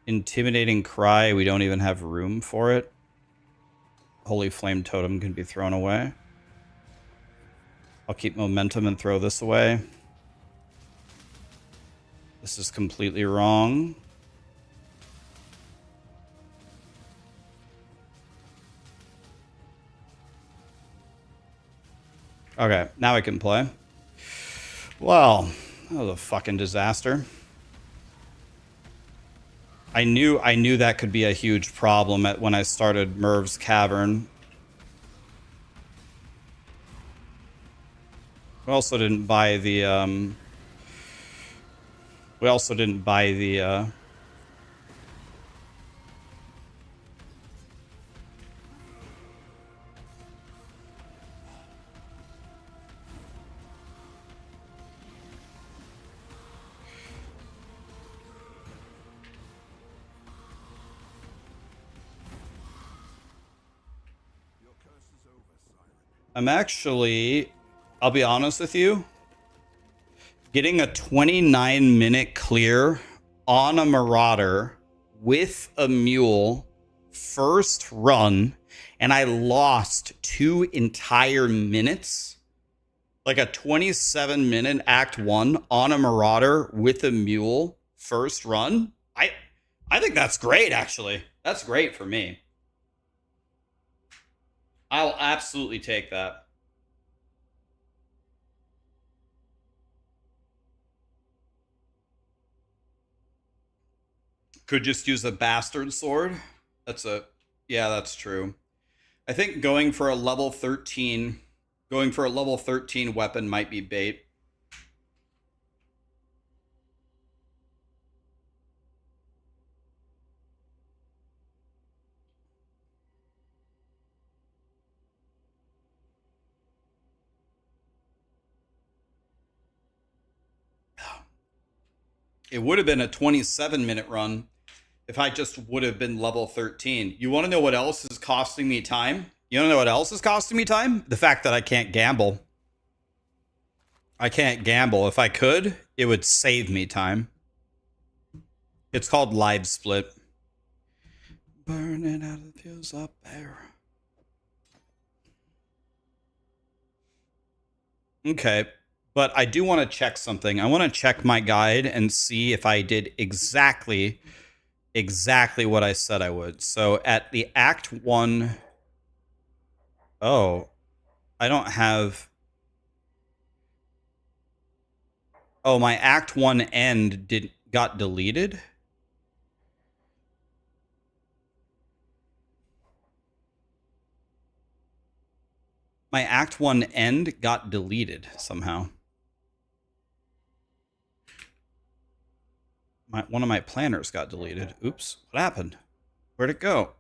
[SPEAKER 1] Intimidating Cry, we don't even have room for it. Holy Flame Totem can be thrown away. I'll keep Momentum and throw this away. This is completely wrong. Okay, now I can play. Well, that was a fucking disaster. I knew that could be a huge problem when I started Merv's Cavern. We also didn't buy the I'm actually, I'll be honest with you, getting a 29-minute clear on a Marauder with a mule first run, and I lost 2 entire minutes, like a 27-minute Act 1 on a Marauder with a mule first run. I think that's great, actually. That's great for me. I'll absolutely take that. Could just use a bastard sword. Yeah, that's true. I think going for a level 13 weapon might be bait. It would have been a 27-minute run if I just would have been level 13. You want to know what else is costing me time? You want to know what else is costing me time? The fact that I can't gamble. I can't gamble. If I could, it would save me time. It's called live split. Burning out of the fuse up there. Okay, but I do want to check something. I want to check my guide and see if I did exactly what I said I would. So at the Act 1... Oh, I don't have... Oh, my Act 1 end got deleted? My Act 1 end got deleted somehow. One of my planners got deleted. Oops, what happened? Where'd it go?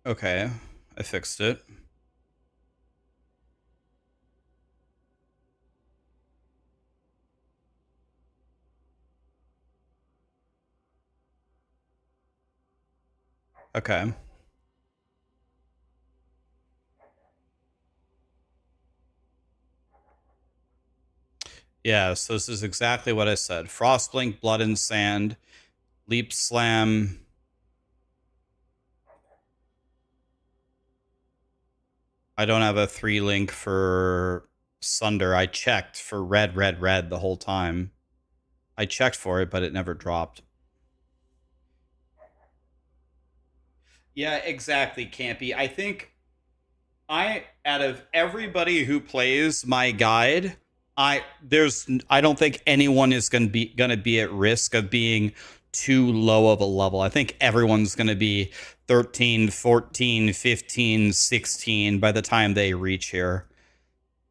[SPEAKER 1] Okay, I fixed it. Okay. Yeah, so this is exactly what I said. Frostblink, Blood and Sand, Leap Slam. I don't have a 3-link for Sunder. I checked for red the whole time. I checked for it, but it never dropped. Yeah, exactly, Campy. I think out of everybody who plays my guide, I don't think anyone is gonna be at risk of being too low of a level. I think everyone's gonna be 13, 14, 15, 16 by the time they reach here.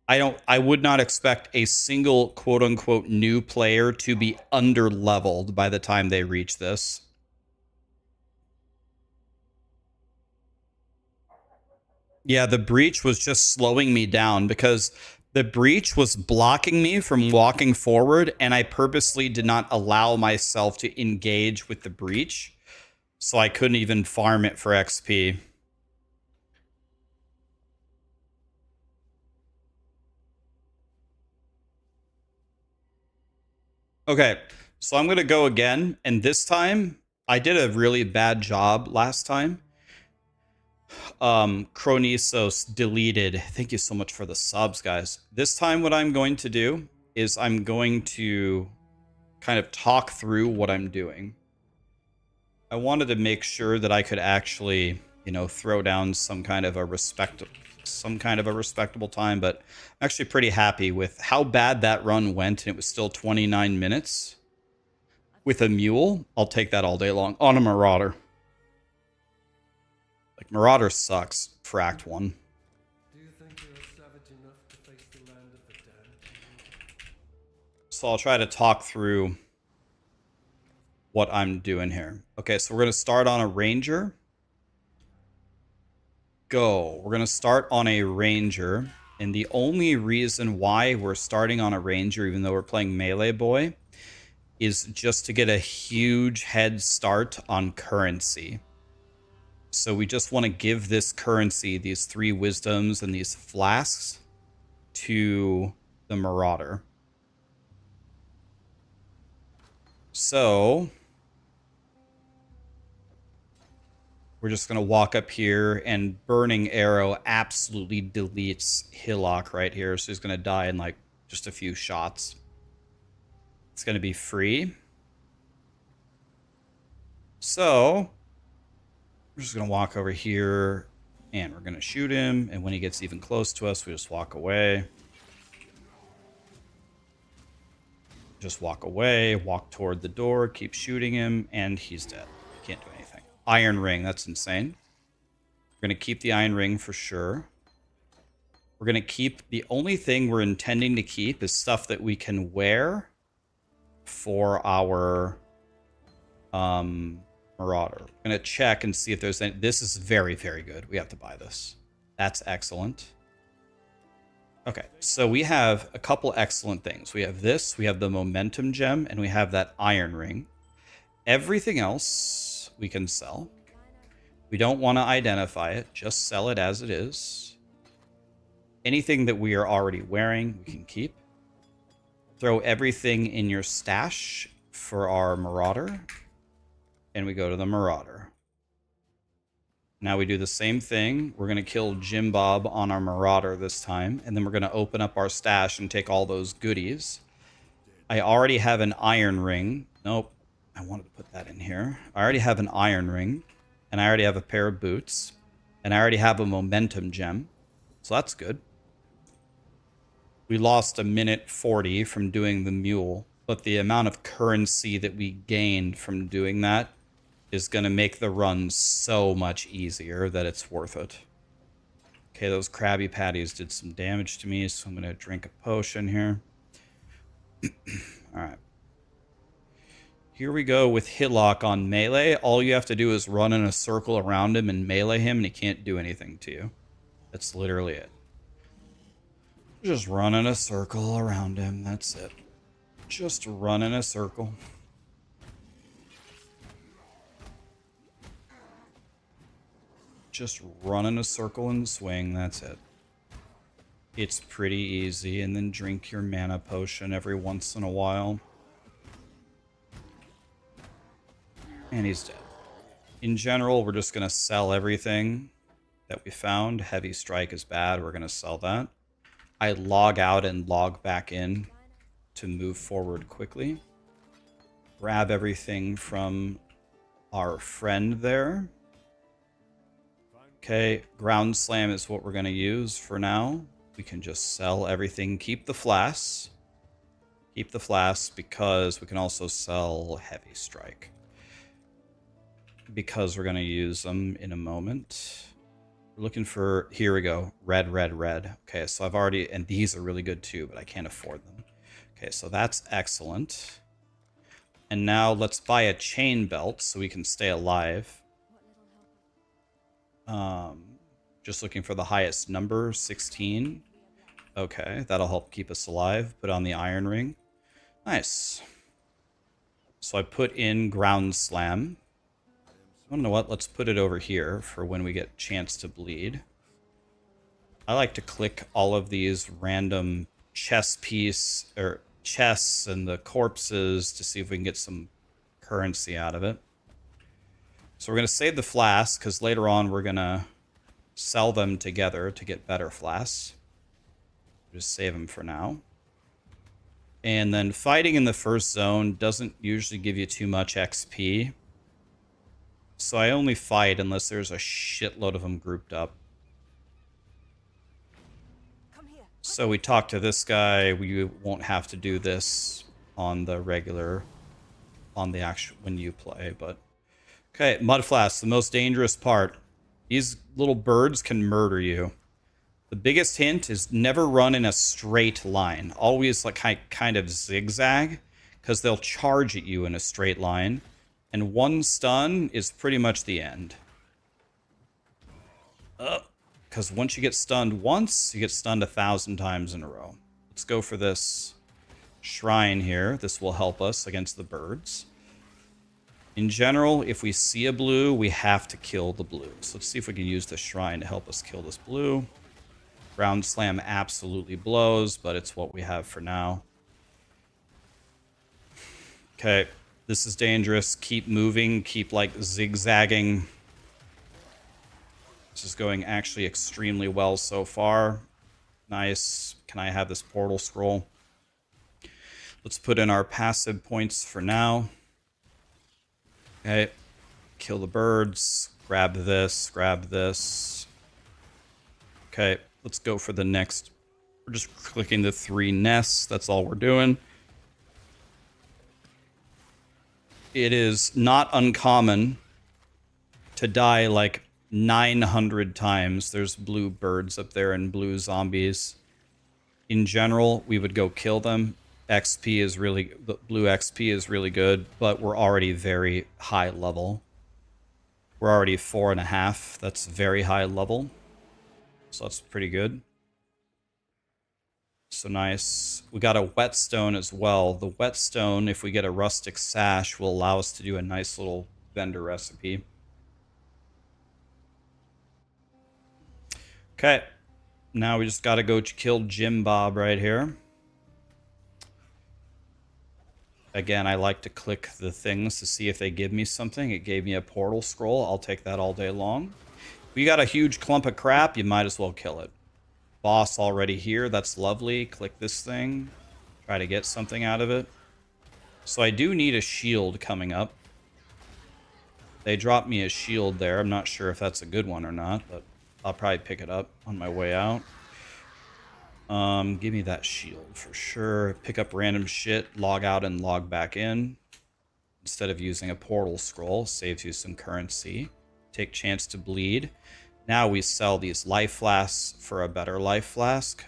[SPEAKER 1] I would not expect a single quote unquote new player to be under leveled by the time they reach this. Yeah, the breach was just slowing me down because the breach was blocking me from walking forward, and I purposely did not allow myself to engage with the breach, so I couldn't even farm it for XP. Okay, so I'm going to go again, and this time, I did a really bad job last time. Chronisos deleted. Thank you so much for the subs, guys. This time what I'm going to do is I'm going to kind of talk through what I'm doing. I wanted to make sure that I could actually, you know, throw down some kind of a respectable time, but I'm actually pretty happy with how bad that run went, and it was still 29 minutes. With a mule, I'll take that all day long. On a Marauder. Like, Marauder sucks for Act 1.
[SPEAKER 2] Do you think you're savage enough to face the land of the dead?
[SPEAKER 1] So I'll try to talk through what I'm doing here. Okay, so we're going to start on a Ranger. Go. We're going to start on a Ranger. And the only reason why we're starting on a Ranger, even though we're playing Melee Boy, is just to get a huge head start on currency. So we just want to give this currency, these 3 wisdoms and these flasks, to the Marauder. So we're just going to walk up here, and Burning Arrow absolutely deletes Hillock right here. So he's going to die in like just a few shots. It's going to be free. So we're just going to walk over here, and we're going to shoot him. And when he gets even close to us, we just walk away. Just walk away, walk toward the door, keep shooting him, and he's dead. Can't do anything. Iron Ring, that's insane. We're going to keep the Iron Ring for sure. We're going to keep... The only thing we're intending to keep is stuff that we can wear for our Marauder. I'm going to check and see if there's any... This is very, very good. We have to buy this. That's excellent. Okay, so we have a couple excellent things. We have this, we have the Momentum Gem, and we have that Iron Ring. Everything else we can sell. We don't want to identify it, just sell it as it is. Anything that we are already wearing, we can keep. Throw everything in your stash for our Marauder, and we go to the Marauder. Now we do the same thing. We're going to kill Jim Bob on our Marauder this time, and then we're going to open up our stash and take all those goodies. I already have an Iron Ring. Nope. I wanted to put that in here. I already have an Iron Ring, and I already have a pair of boots, and I already have a Momentum Gem. So that's good. We lost a minute 40 from doing the mule, but the amount of currency that we gained from doing that is going to make the run so much easier that it's worth it. Okay, those Krabby Patties did some damage to me, so I'm going to drink a potion here. Alright. Here we go with Hillock on melee. All you have to do is run in a circle around him and melee him, and he can't do anything to you. That's literally it. Just run in a circle around him, that's it. Just run in a circle. Just run in a circle and swing, that's it. It's pretty easy, and then drink your mana potion every once in a while. And he's dead. In general, we're just going to sell everything that we found. Heavy Strike is bad, we're going to sell that. I log out and log back in to move forward quickly. Grab everything from our friend there. Okay, Ground Slam is what we're going to use for now. We can just sell everything. Keep the flasks. Keep the flasks because we can also sell Heavy Strike. Because we're going to use them in a moment. We're looking for... Here we go. Red, red, red. Okay, so I've already... And these are really good too, but I can't afford them. Okay, so that's excellent. And now let's buy a chain belt so we can stay alive. Just looking for the highest number, 16. Okay, that'll help keep us alive. Put on the Iron Ring. Nice. So I put in Ground Slam. I don't know what, let's put it over here for when we get chance to bleed. I like to click all of these random chess piece, or chests and the corpses to see if we can get some currency out of it. So we're going to save the flasks, because later on we're going to sell them together to get better flasks. Just save them for now. And then fighting in the first zone doesn't usually give you too much XP. So I only fight unless there's a shitload of them grouped up. So we talk to this guy. We won't have to do this on the regular, on the actual, when you play, but... Okay, Mud Flask, the most dangerous part. These little birds can murder you. The biggest hint is never run in a straight line. Always like kind of zigzag, because they'll charge at you in a straight line. And one stun is pretty much the end. Because once you get stunned once, you get stunned 1,000 times in a row. Let's go for this shrine here. This will help us against the birds. In general, if we see a blue, we have to kill the blue. So let's see if we can use the shrine to help us kill this blue. Ground slam absolutely blows, but it's what we have for now. Okay, this is dangerous. Keep moving, keep like zigzagging. This is going actually extremely well so far. Nice. Can I have this portal scroll? Let's put in our passive points for now. Okay, kill the birds, grab this, grab this. Okay, let's go for the next. We're just clicking the 3 nests, that's all we're doing. It is not uncommon to die like 900 times. There's blue birds up there and blue zombies. In general, we would go kill them. XP is really, the blue XP is really good, but we're already very high level. We're already 4.5. That's very high level. So that's pretty good. So nice. We got a whetstone as well. The whetstone, if we get a rustic sash, will allow us to do a nice little vendor recipe. Okay. Now we just got to go kill Jim Bob right here. Again, I like to click the things to see if they give me something. It gave me a portal scroll. I'll take that all day long. If you got a huge clump of crap, you might as well kill it. Boss already here. That's lovely. Click this thing. Try to get something out of it. So I do need a shield coming up. They dropped me a shield there. I'm not sure if that's a good one or not, but I'll probably pick it up on my way out. Give me that shield for sure. Pick up random shit, log out and log back in. Instead of using a portal scroll, saves you some currency. Take chance to bleed. Now we sell these life flasks for a better life flask.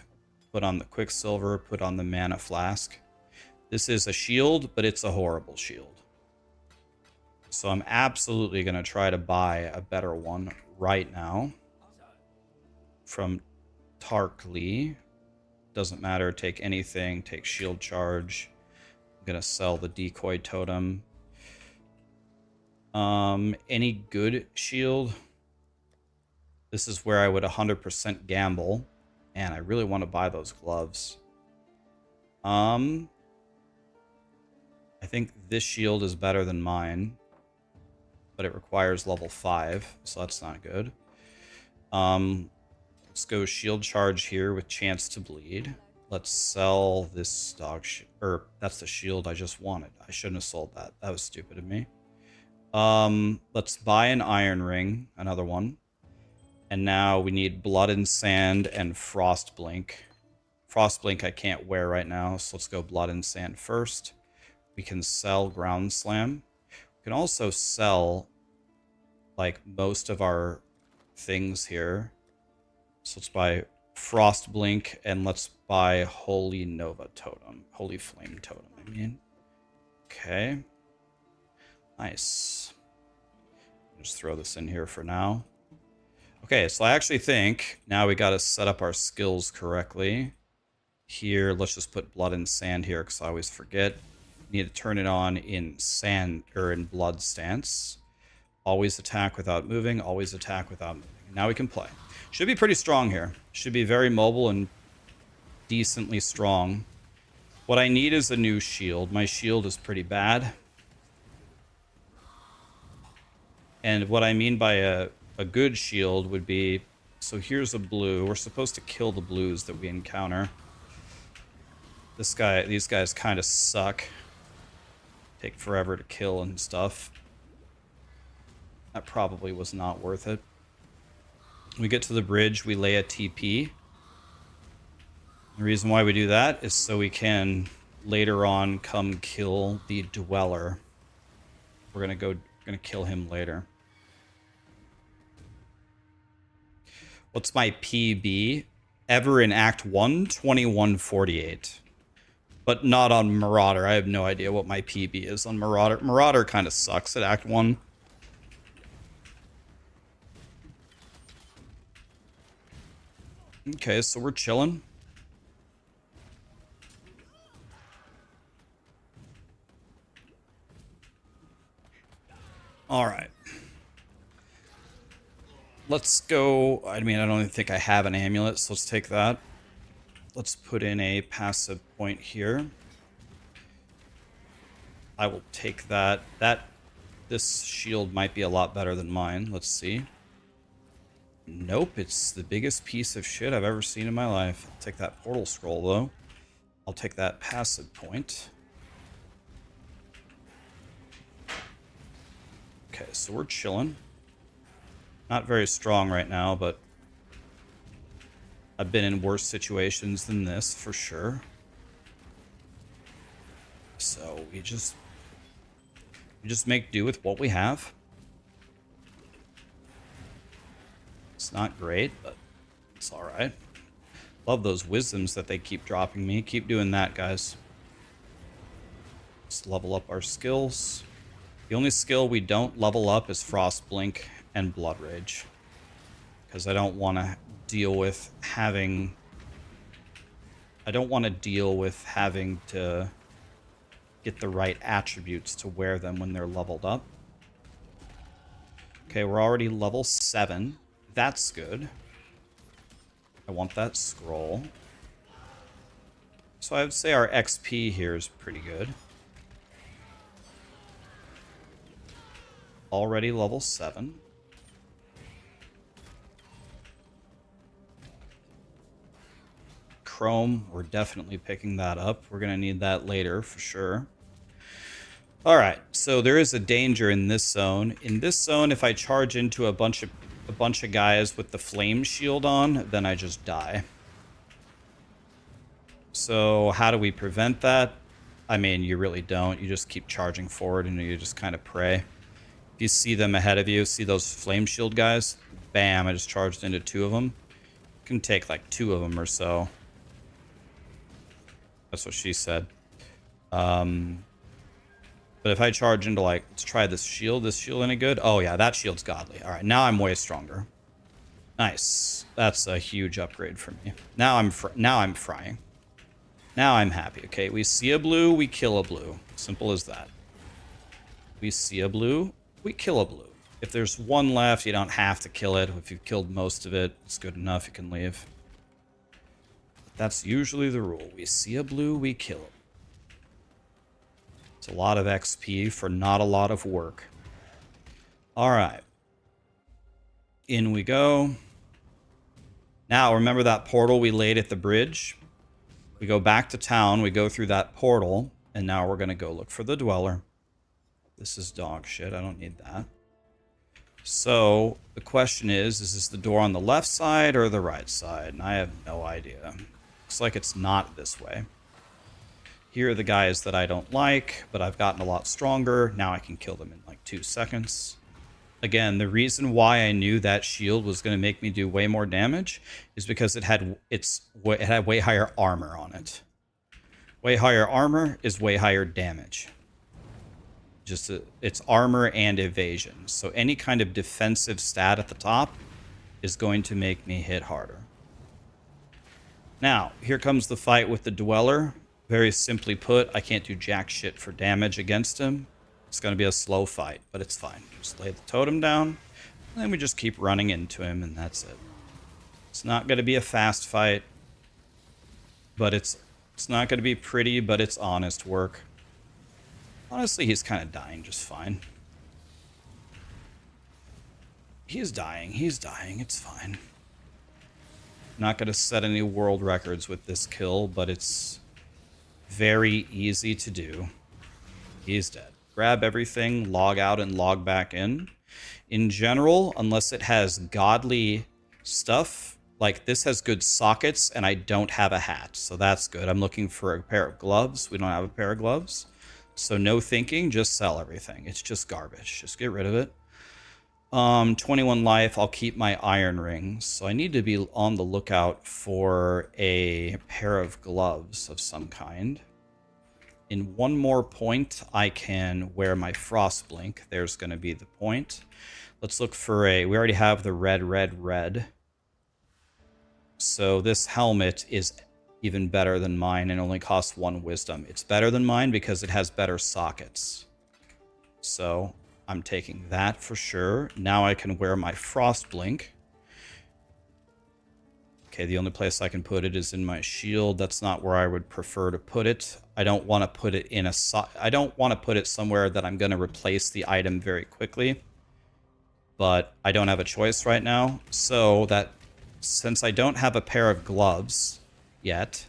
[SPEAKER 1] Put on the quicksilver, put on the mana flask. This is a shield, but it's a horrible shield. So I'm absolutely going to try to buy a better one right now. From Tarklee. Doesn't matter, take anything, take shield charge. I'm gonna sell the decoy totem. Any good shield? This is where I would 100% gamble. And I really want to buy those gloves. I think this shield is better than mine. But it requires level 5, so that's not good. Let's go shield charge here with chance to bleed. Let's sell this dog or that's the shield I just wanted. I shouldn't have sold that. That was stupid of me. Let's buy an iron ring, another one. And now we need blood and sand and frost blink. Frost blink I can't wear right now, so let's go blood and sand first. We can sell ground slam. We can also sell like most of our things here. So let's buy Frost Blink, and let's buy Holy Nova Totem. Holy Flame Totem, I mean. Okay. Nice. Just throw this in here for now. Okay, so I actually think now we got to set up our skills correctly. Here, let's just put Blood and Sand here, because I always forget. Need to turn it on in sand, or in blood stance. Always attack without moving, always attack without moving. Now we can play. Should be pretty strong here. Should be very mobile and decently strong. What I need is a new shield. My shield is pretty bad. And what I mean by a good shield would be... So here's a blue. We're supposed to kill the blues that we encounter. These guys kind of suck. Take forever to kill and stuff. That probably was not worth it. We get to the bridge, we lay a TP. The reason why we do that is so we can later on come kill the Dweller. We're gonna kill him later. What's my PB? Ever in Act 1, 2148. But not on Marauder. I have no idea what my PB is on Marauder. Marauder kind of sucks at Act 1. Okay, so we're chilling. All right. Let's go. I mean, I don't even think I have an amulet, so let's take that. Let's put in a passive point here. I will take that. This shield might be a lot better than mine. Let's see. Nope, it's the biggest piece of shit I've ever seen in my life. I'll take that portal scroll, though. I'll take that passive point. Okay, so we're chilling. Not very strong right now, but I've been in worse situations than this, for sure. So we just make do with what we have. It's not great, but it's alright. Love those wisdoms that they keep dropping me. Keep doing that, guys. Let's level up our skills. The only skill we don't level up is Frost Blink and Blood Rage. Because I don't want to deal with having... I don't want to deal with having to get the right attributes to wear them when they're leveled up. Okay, we're already level 7. That's good. I want that scroll. So I would say our XP here is pretty good. Already level 7. Chrome, we're definitely picking that up. We're going to need that later for sure. All right, so there is a danger in this zone. In this zone, if I charge into a bunch of guys with the flame shield on, then I just die. So how do we prevent that? I mean, you really don't. You just keep charging forward and you just kind of pray. If you see them ahead of you, see those flame shield guys? Bam, I just charged into 2 of them. You can take like 2 of them or so. That's what she said. But if I charge into, like, let's try this shield. This shield any good? Oh, yeah, that shield's godly. All right, now I'm way stronger. Nice. That's a huge upgrade for me. Now I'm frying. Now I'm happy. Okay, we see a blue, we kill a blue. Simple as that. We see a blue, we kill a blue. If there's one left, you don't have to kill it. If you've killed most of it, it's good enough. You can leave. But that's usually the rule. We see a blue, we kill it. It's a lot of XP for not a lot of work. All right. In we go. Now, remember that portal we laid at the bridge? We go back to town, we go through that portal, and now we're going to go look for the Dweller. This is dog shit. I don't need that. So, the question is this the door on the left side or the right side? And I have no idea. Looks like it's not this way. Here are the guys that I don't like, but I've gotten a lot stronger. Now I can kill them in like 2 seconds. Again, the reason why I knew that shield was going to make me do way more damage is because it had way higher armor on it. Way higher armor is way higher damage. It's armor and evasion. So any kind of defensive stat at the top is going to make me hit harder. Now, here comes the fight with the Dweller. Very simply put, I can't do jack shit for damage against him. It's going to be a slow fight, but it's fine. Just lay the totem down, and then we just keep running into him, and that's it. It's not going to be a fast fight, but it's not going to be pretty, but it's honest work. Honestly, he's kind of dying just fine. He's dying, it's fine. Not going to set any world records with this kill, but it's very easy to do. He's dead. Grab everything, log out and log back in. In general, unless it has godly stuff, like this has good sockets and I don't have a hat, so that's good. I'm looking for a pair of gloves. We don't have a pair of gloves. So no thinking, just sell everything. It's just garbage. Just get rid of it. 21 life, I'll keep my iron rings. So I need to be on the lookout for a pair of gloves of some kind. In one more point, I can wear my frost blink. There's going to be the point. Let's look for we already have the red. So this helmet is even better than mine and only costs 1 wisdom. It's better than mine because it has better sockets. So I'm taking that for sure. Now I can wear my Frost Blink. Okay, the only place I can put it is in my shield. That's not where I would prefer to put it. I don't want to put it in a... I don't want to put it somewhere that I'm going to replace the item very quickly. But I don't have a choice right now. So that since I don't have a pair of gloves yet,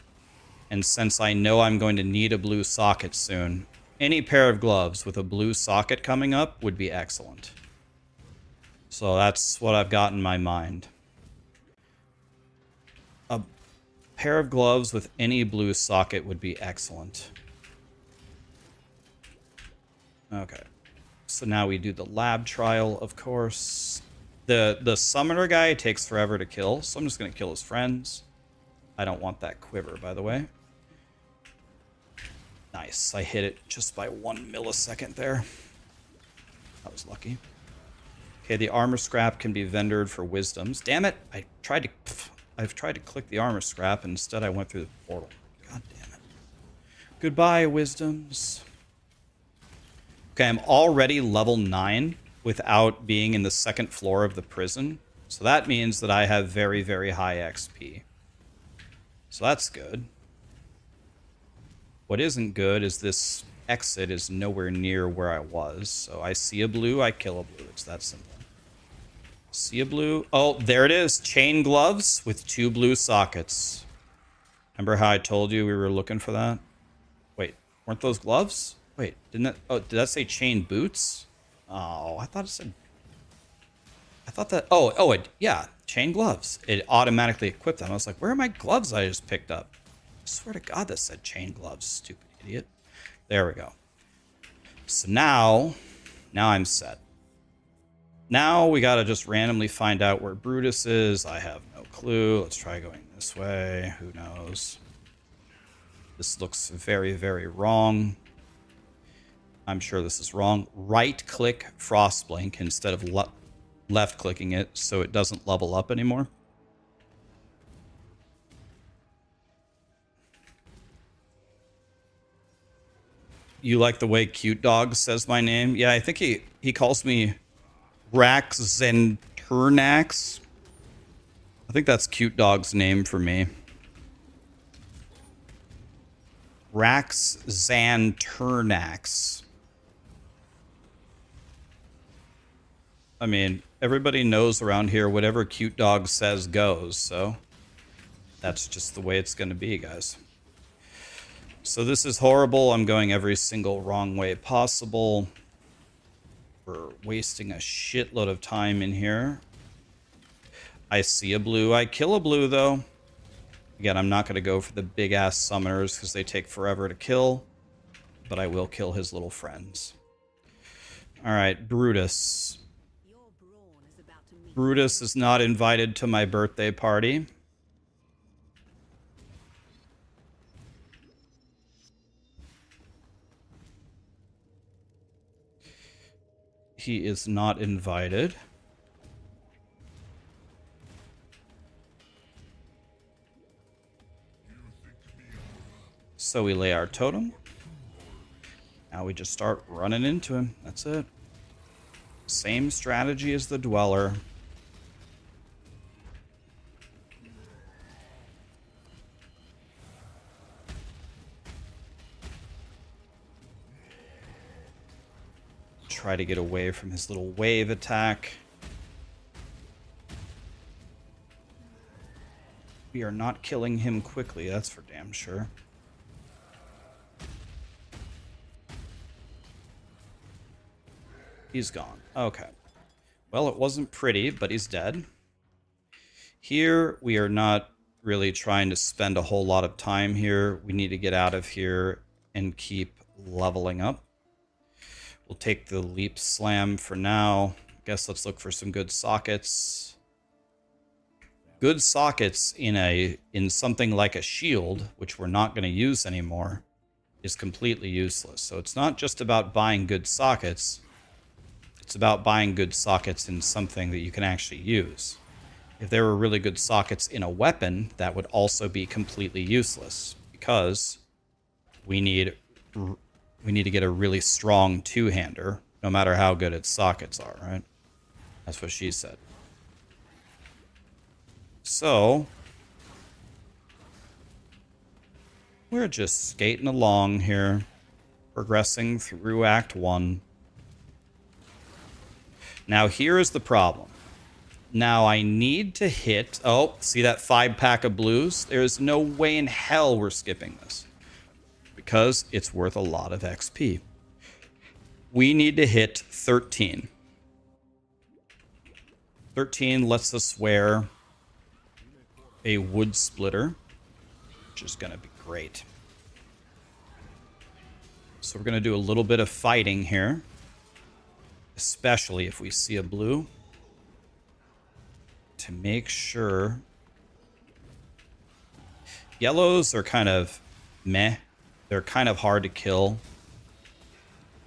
[SPEAKER 1] and since I know I'm going to need a blue socket soon, any pair of gloves with a blue socket coming up would be excellent. So that's what I've got in my mind. A pair of gloves with any blue socket would be excellent. Okay. So now we do the lab trial, of course. The summoner guy takes forever to kill, so I'm just going to kill his friends. I don't want that quiver, by the way. Nice. I hit it just by 1 millisecond there. That was lucky. Okay, the armor scrap can be vendored for wisdoms. Damn it! I've tried to click the armor scrap, and instead I went through the portal. God damn it. Goodbye, wisdoms. Okay, I'm already level 9 without being in the second floor of the prison. So that means that I have very, very high XP. So that's good. What isn't good is this exit is nowhere near where I was. So I see a blue, I kill a blue. It's that simple. See a blue. Oh, there it is. Chain gloves with 2 blue sockets. Remember how I told you we were looking for that? Wait, weren't those gloves? Wait, didn't that... Oh, did that say chain boots? Oh, I thought it said... I thought that... Oh, yeah, chain gloves. It automatically equipped them. I was like, where are my gloves I just picked up? I swear to God that said chain gloves, stupid idiot. There we go. So now I'm set. Now we gotta just randomly find out where Brutus is. I have no clue. Let's try going this way. Who knows? This looks very, very wrong. I'm sure this is wrong. Right-click Frostblink instead of left-clicking it so it doesn't level up anymore. You like the way Cute Dog says my name? Yeah, I think he calls me Raxxanterax. I think that's Cute Dog's name for me. Raxxanterax. I mean, everybody knows around here whatever Cute Dog says goes, so that's just the way it's going to be, guys. So this is horrible. I'm going every single wrong way possible. We're wasting a shitload of time in here. I see a blue. I kill a blue, though. Again, I'm not going to go for the big-ass summoners because they take forever to kill. But I will kill his little friends. Alright, Brutus.
[SPEAKER 4] Your brawn is about to meet
[SPEAKER 1] Brutus is not invited to my birthday party. He is not invited. So we lay our totem. Now we just start running into him. That's it. Same strategy as the Dweller. Try to get away from his little wave attack. We are not killing him quickly, that's for damn sure. He's gone. Okay. Well, it wasn't pretty, but he's dead. Here, we are not really trying to spend a whole lot of time here. We need to get out of here and keep leveling up. We'll take the leap slam for now. Guess let's look for some good sockets. Good sockets in something like a shield, which we're not going to use anymore, is completely useless. So it's not just about buying good sockets. It's about buying good sockets in something that you can actually use. If there were really good sockets in a weapon, that would also be completely useless because we need to get a really strong two-hander, No matter how good its sockets are, right? That's what she said. So, we're just skating along here, progressing through Act 1. Now, here is the problem. Now, I need to hit... Oh, see that 5-pack of blues? There's no way in hell we're skipping this. Because it's worth a lot of XP. We need to hit 13. 13 lets us wear a wood splitter, which is going to be great. So we're going to do a little bit of fighting here, especially if we see a blue, to make sure. Yellows are kind of meh. They're kind of hard to kill,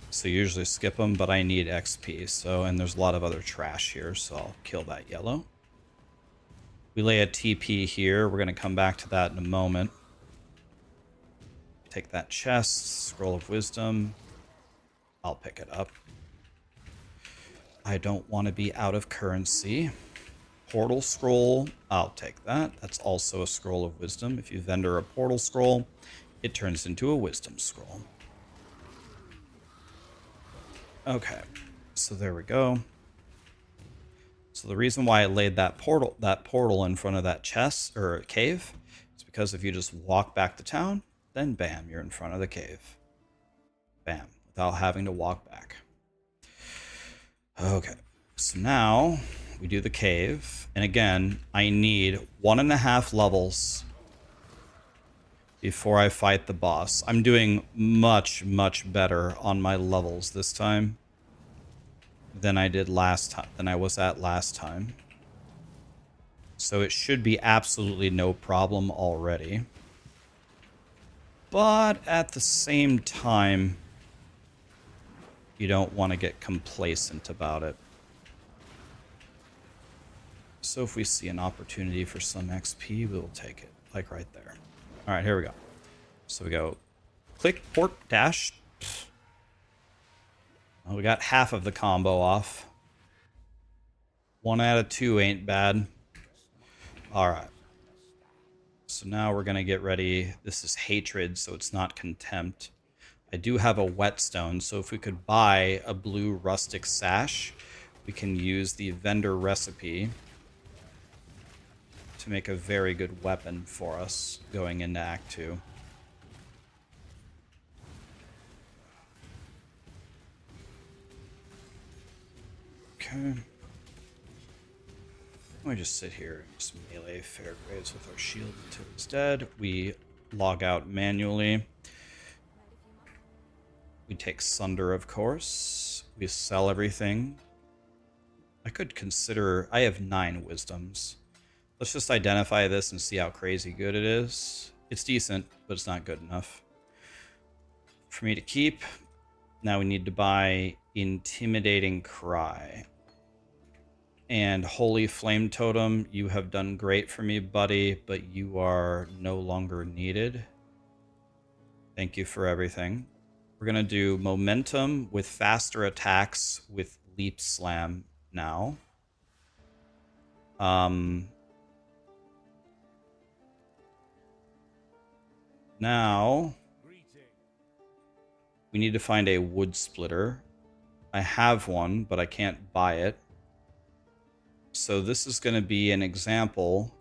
[SPEAKER 1] so usually skip them, but I need XP. So, and there's a lot of other trash here, so I'll kill that yellow. We lay a TP here. We're going to come back to that in a moment. Take that chest, scroll of wisdom. I'll pick it up. I don't want to be out of currency. Portal scroll, I'll take that. That's also a scroll of wisdom. If you vendor a portal scroll, it turns into a wisdom scroll. Okay, so there we go. So the reason why I laid that portal in front of that chest or cave is because if you just walk back to town, then bam, you're in front of the cave. Bam, without having to walk back. Okay, so now we do the cave, and again, I need 1.5 levels before I fight the boss. I'm doing much, much better on my levels this time than I did last time, than I was at last time. So it should be absolutely no problem already. But at the same time, you don't want to get complacent about it. So if we see an opportunity for some XP, we'll take it. Like right there. All right, here we go. So we go click, port, dash. Well, we got half of the combo off. 1 out of 2 ain't bad. All right. So now we're going to get ready. This is hatred, so it's not contempt. I do have a whetstone, so if we could buy a blue rustic sash, we can use the vendor recipe to make a very good weapon for us going into Act 2. Okay. We just sit here and just melee fair grades with our shield until it's dead. We log out manually. We take Sunder, of course. We sell everything. I could consider... I have 9 wisdoms. Let's just identify this and see how crazy good it is. It's decent, but it's not good enough for me to keep. Now we need to buy Intimidating Cry. And Holy Flame Totem, you have done great for me, buddy, but you are no longer needed. Thank you for everything. We're going to do Momentum with faster attacks with Leap Slam now. Now, we need to find a wood splitter. I have one, but I can't buy it. So this is going to be an example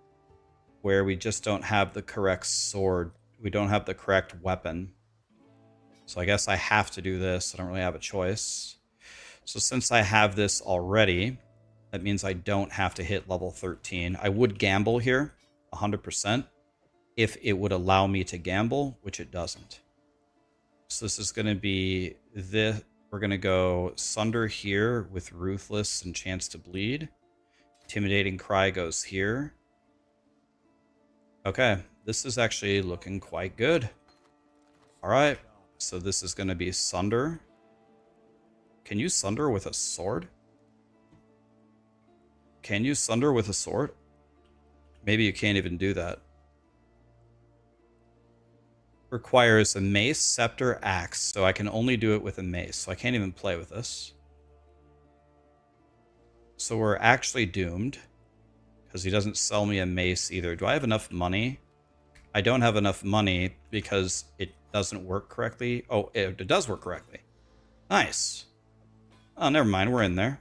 [SPEAKER 1] where we just don't have the correct sword. We don't have the correct weapon. So I guess I have to do this. I don't really have a choice. So since I have this already, that means I don't have to hit level 13. I would gamble here, 100%, if it would allow me to gamble, which it doesn't. So this is going to be this. We're going to go Sunder here with Ruthless and Chance to Bleed. Intimidating Cry goes here. Okay, this is actually looking quite good. All right, so this is going to be Sunder. Can you Sunder with a sword? Can you Sunder with a sword? Maybe you can't even do that. Requires a mace, scepter, axe, so I can only do it with a mace, so I can't even play with this. So we're actually doomed. Because he doesn't sell me a mace either. Do I have enough money? I don't have enough money because it doesn't work correctly. Oh, it does work correctly. Nice. Oh, never mind. We're in there.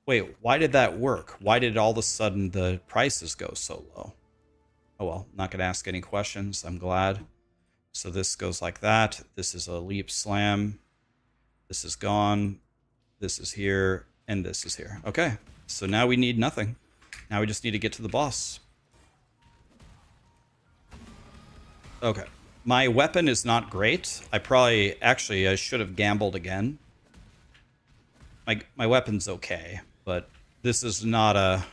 [SPEAKER 1] Wait, why did that work? Why did all of a sudden the prices go so low? Oh well, not going to ask any questions. I'm glad. So this goes like that. This is a leap slam. This is gone. This is here. And this is here. Okay. So now we need nothing. Now we just need to get to the boss. Okay. My weapon is not great. I should have gambled again. My weapon's okay, but this is not a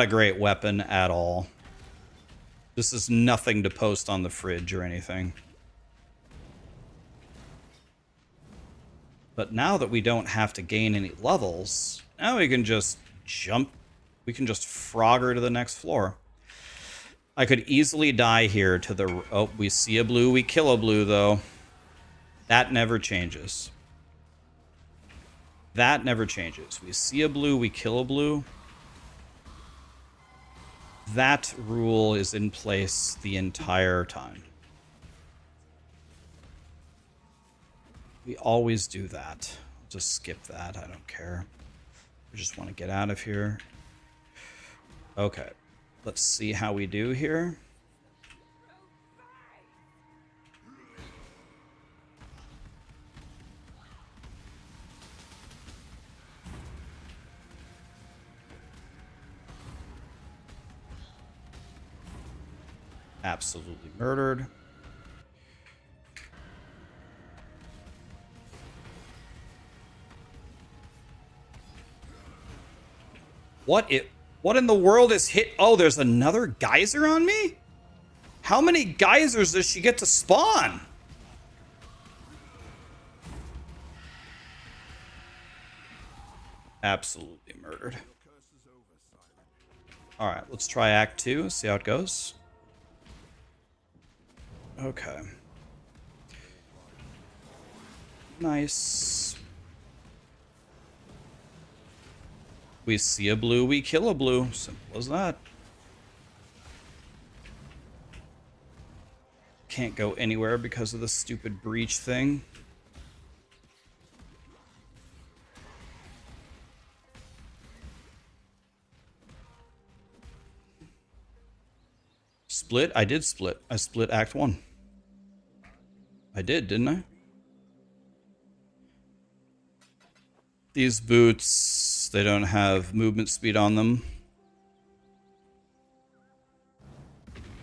[SPEAKER 1] great weapon at all. This is nothing to post on the fridge or anything. But now that we don't have to gain any levels, now we can just jump. We can just frogger to the next floor. I could easily die here to the... Oh, we see a blue, we kill a blue, though. That never changes. That never changes. We see a blue, we kill a blue. That rule is in place the entire time. We always do that. Just skip that. I don't care. I just want to get out of here. Okay. Let's see how we do here. Absolutely murdered. What in the world is hit? Oh, there's another geyser on me? How many geysers does she get to spawn? Absolutely murdered. All right, let's try Act 2, see how it goes. Okay. Nice. We see a blue, we kill a blue. Simple as that. Can't go anywhere because of the stupid breach thing. Split? I did split. I split Act 1. I did, didn't I? These boots, they don't have movement speed on them.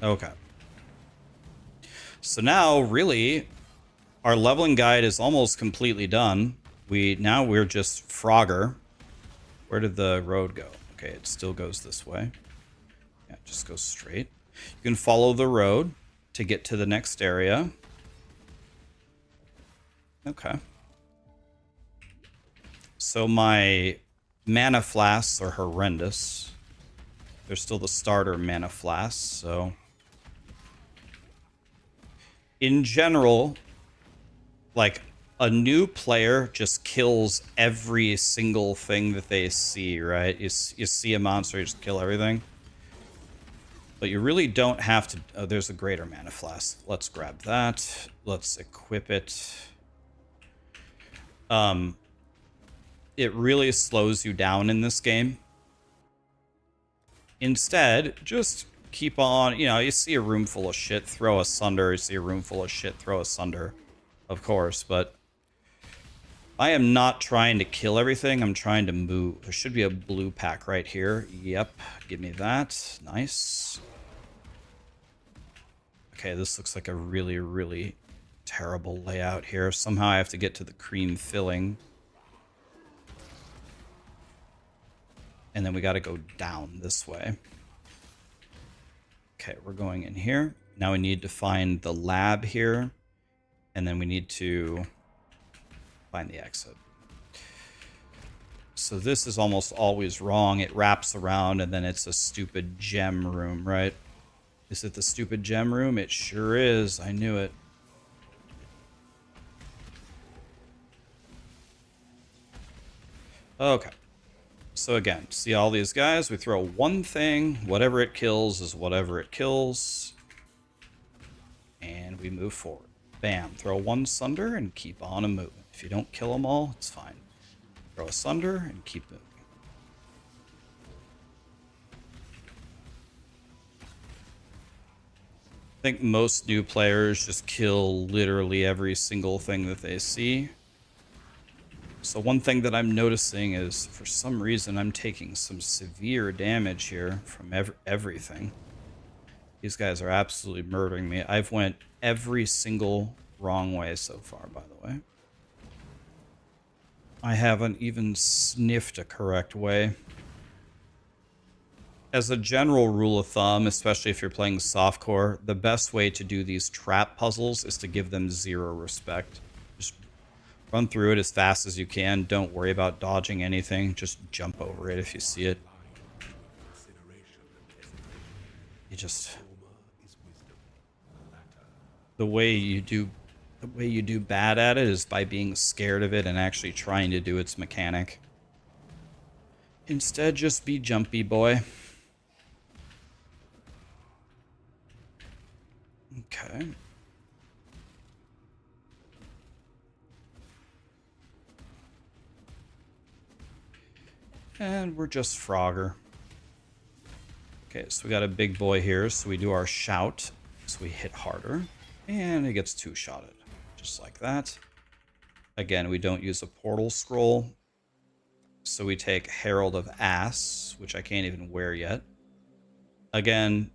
[SPEAKER 1] Okay. So now, really, our leveling guide is almost completely done. Now we're just Frogger. Where did the road go? Okay, it still goes this way. Yeah, it just goes straight. You can follow the road to get to the next area. Okay. So my mana flasks are horrendous. They're still the starter mana flasks, so... In general, like, a new player just kills every single thing that they see, right? You see a monster, you just kill everything. But you really don't have to... Oh, there's a greater mana flask. Let's grab that. Let's equip it. It really slows you down in this game. Instead, just keep on... You know, you see a room full of shit, throw asunder. You see a room full of shit, throw asunder. Of course, but... I am not trying to kill everything. I'm trying to move. There should be a blue pack right here. Yep. Give me that. Nice. Okay, this looks like a really, really terrible layout here. Somehow I have to get to the cream filling. And then we got to go down this way. Okay, we're going in here. Now we need to find the lab here. And then we need to find the exit. So this is almost always wrong. It wraps around and then it's a stupid gem room, right? Is it the stupid gem room? It sure is. I knew it. Okay. So again, see all these guys? We throw one thing. Whatever it kills is whatever it kills. And we move forward. Bam. Throw one sunder and keep on a moving. If you don't kill them all, it's fine. Throw a sunder and keep moving. I think most new players just kill literally every single thing that they see. So one thing that I'm noticing is, for some reason, I'm taking some severe damage here from everything. These guys are absolutely murdering me. I've went every single wrong way so far, by the way. I haven't even sniffed a correct way. As a general rule of thumb, especially if you're playing softcore, the best way to do these trap puzzles is to give them zero respect. Just run through it as fast as you can. Don't worry about dodging anything. Just jump over it if you see it. You just... The way you do bad at it is by being scared of it and actually trying to do its mechanic. Instead, just be jumpy, boy. Okay. And we're just Frogger. Okay, so we got a big boy here, so we do our shout. So we hit harder. And it gets two-shotted. Just like that. Again, we don't use a portal scroll. So we take Herald of Ass, which I can't even wear yet. Again,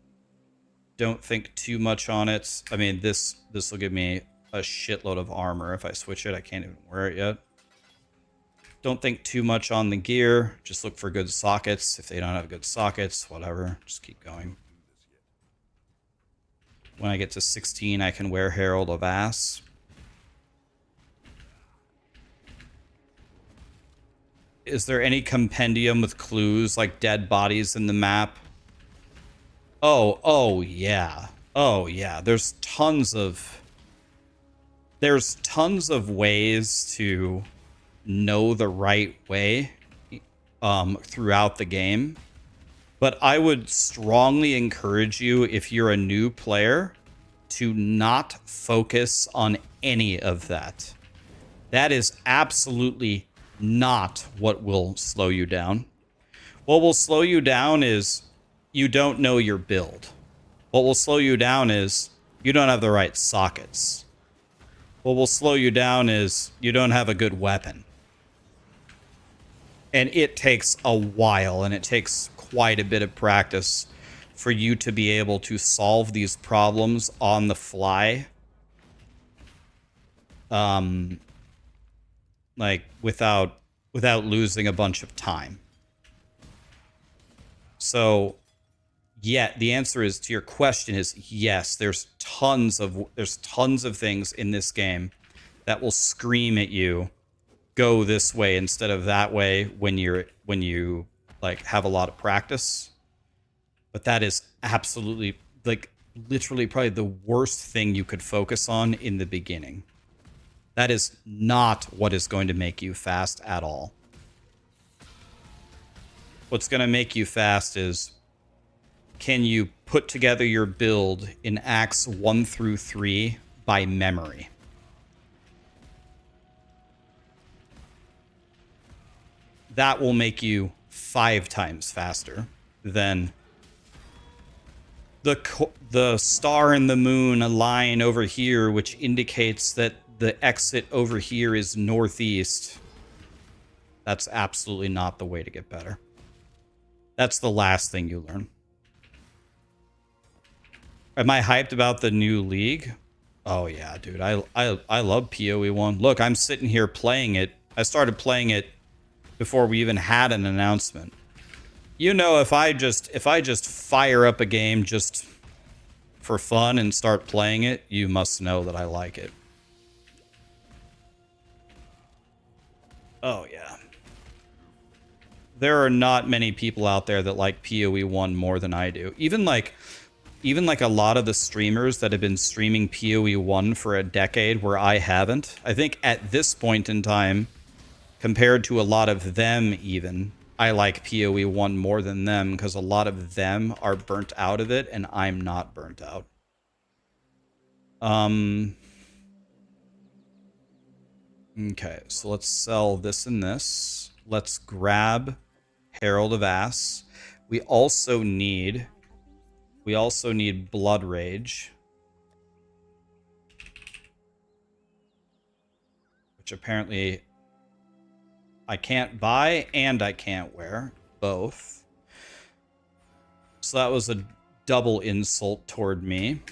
[SPEAKER 1] don't think too much on it. I mean, this will give me a shitload of armor if I switch it. I can't even wear it yet. Don't think too much on the gear. Just look for good sockets. If they don't have good sockets, whatever. Just keep going. When I get to 16, I can wear Herald of Ass. Is there any compendium with clues like dead bodies in the map? Oh yeah. Oh yeah. There's tons of ways to know the right way throughout the game. But I would strongly encourage you, if you're a new player, to not focus on any of that. That is absolutely not what will slow you down. What will slow you down is you don't know your build. What will slow you down is you don't have the right sockets. What will slow you down is you don't have a good weapon. And it takes a while, and it takes quite a bit of practice for you to be able to solve these problems on the fly. Like without losing a bunch of time. So, yeah, the answer is to your question is yes. There's tons of things in this game that will scream at you, go this way instead of that way when you like have a lot of practice. But that is absolutely, like, literally probably the worst thing you could focus on in the beginning. That is not what is going to make you fast at all. What's going to make you fast is, can you put together your build in acts 1 through 3 by memory? That will make you 5 times faster than the star and the moon align over here, which indicates that the exit over here is northeast. That's absolutely not the way to get better. That's the last thing you learn. Am I hyped about the new league? Oh yeah, dude. I love POE1. Look, I'm sitting here playing it. I started playing it before we even had an announcement. You know, if I just fire up a game just for fun and start playing it, you must know that I like it. Oh yeah. There are not many people out there that like POE1 more than I do. Even like a lot of the streamers that have been streaming POE1 for a decade where I haven't. I think at this point in time, compared to a lot of them even. I like POE1 more than them because a lot of them are burnt out of it and I'm not burnt out. Okay, so let's sell this and this. Let's grab Herald of Ass. We also need Blood Rage, which apparently I can't buy and I can't wear both. So that was a double insult toward me.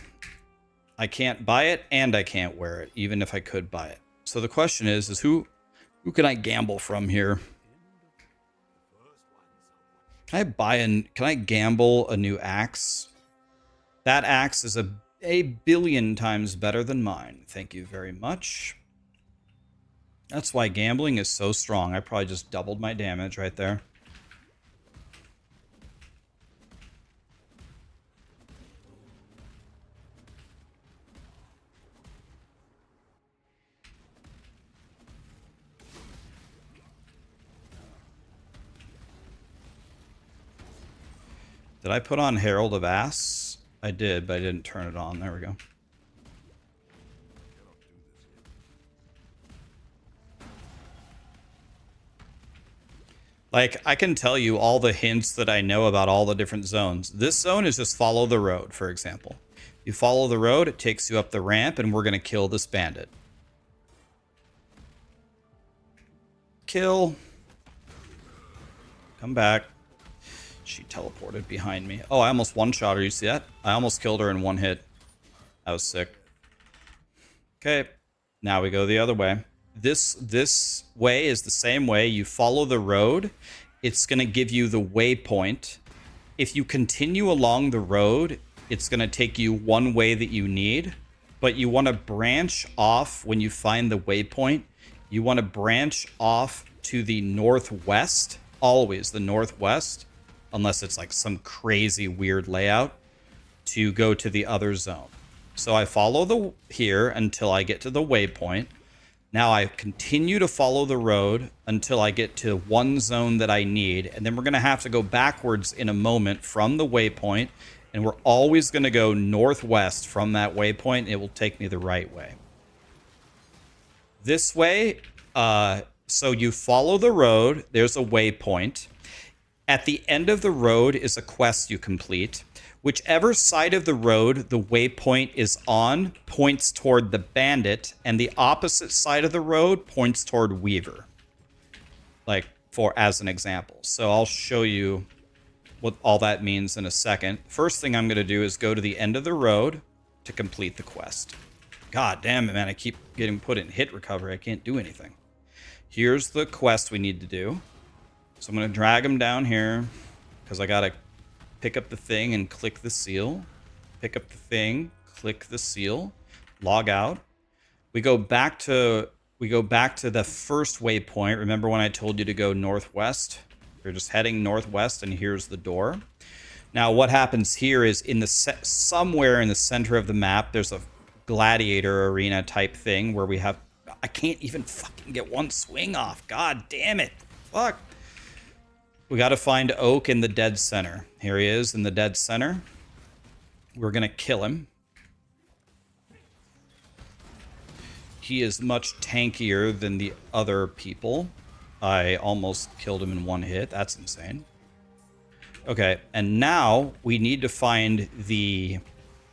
[SPEAKER 1] I can't buy it and I can't wear it, even if I could buy it. So the question is who can I gamble from here? Can I gamble a new axe? That axe is a billion times better than mine. Thank you very much. That's why gambling is so strong. I probably just doubled my damage right there. Did I put on Herald of Ass? I did, but I didn't turn it on. There we go. Like, I can tell you all the hints that I know about all the different zones. This zone is just follow the road, for example. You follow the road, it takes you up the ramp, and we're going to kill this bandit. Kill. Come back. She teleported behind me. Oh, I almost one-shot her. You see that? I almost killed her in one hit. That was sick. Okay. Now we go the other way. This way is the same way. You follow the road. It's going to give you the waypoint. If you continue along the road, it's going to take you one way that you need. But you want to branch off when you find the waypoint. You want to branch off to the northwest. Always the northwest. Unless it's like some crazy weird layout, to go to the other zone. So I follow here until I get to the waypoint. Now I continue to follow the road until I get to one zone that I need. And then we're going to have to go backwards in a moment from the waypoint. And we're always going to go northwest from that waypoint. It will take me the right way. This way, so you follow the road. There's a waypoint. At the end of the road is a quest you complete. Whichever side of the road the waypoint is on points toward the bandit, and the opposite side of the road points toward Weaver. Like, as an example. So I'll show you what all that means in a second. First thing I'm going to do is go to the end of the road to complete the quest. God damn it, man. I keep getting put in hit recovery. I can't do anything. Here's the quest we need to do. So I'm going to drag him down here because I got to pick up the thing and click the seal. Pick up the thing, click the seal, log out. We go back to the first waypoint. Remember when I told you to go northwest? You're just heading northwest and here's the door. Now what happens here is somewhere in the center of the map there's a gladiator arena type thing where I can't even fucking get one swing off. God damn it. Fuck. We got to find Oak in the dead center. Here he is in the dead center. We're going to kill him. He is much tankier than the other people. I almost killed him in one hit. That's insane. Okay, and now we need to find the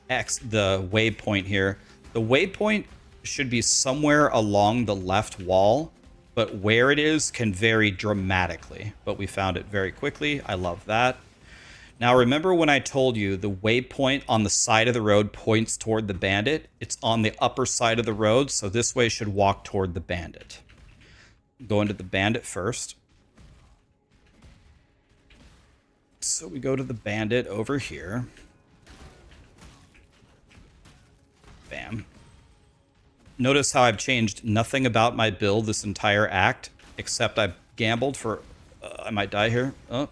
[SPEAKER 1] waypoint here. The waypoint should be somewhere along the left wall. But where it is can vary dramatically. But we found it very quickly. I love that. Now remember when I told you the waypoint on the side of the road points toward the bandit? It's on the upper side of the road, so this way should walk toward the bandit. Go into the bandit first. So we go to the bandit over here. Bam. Notice how I've changed nothing about my build this entire act, except I gambled for... I might die here. Oh.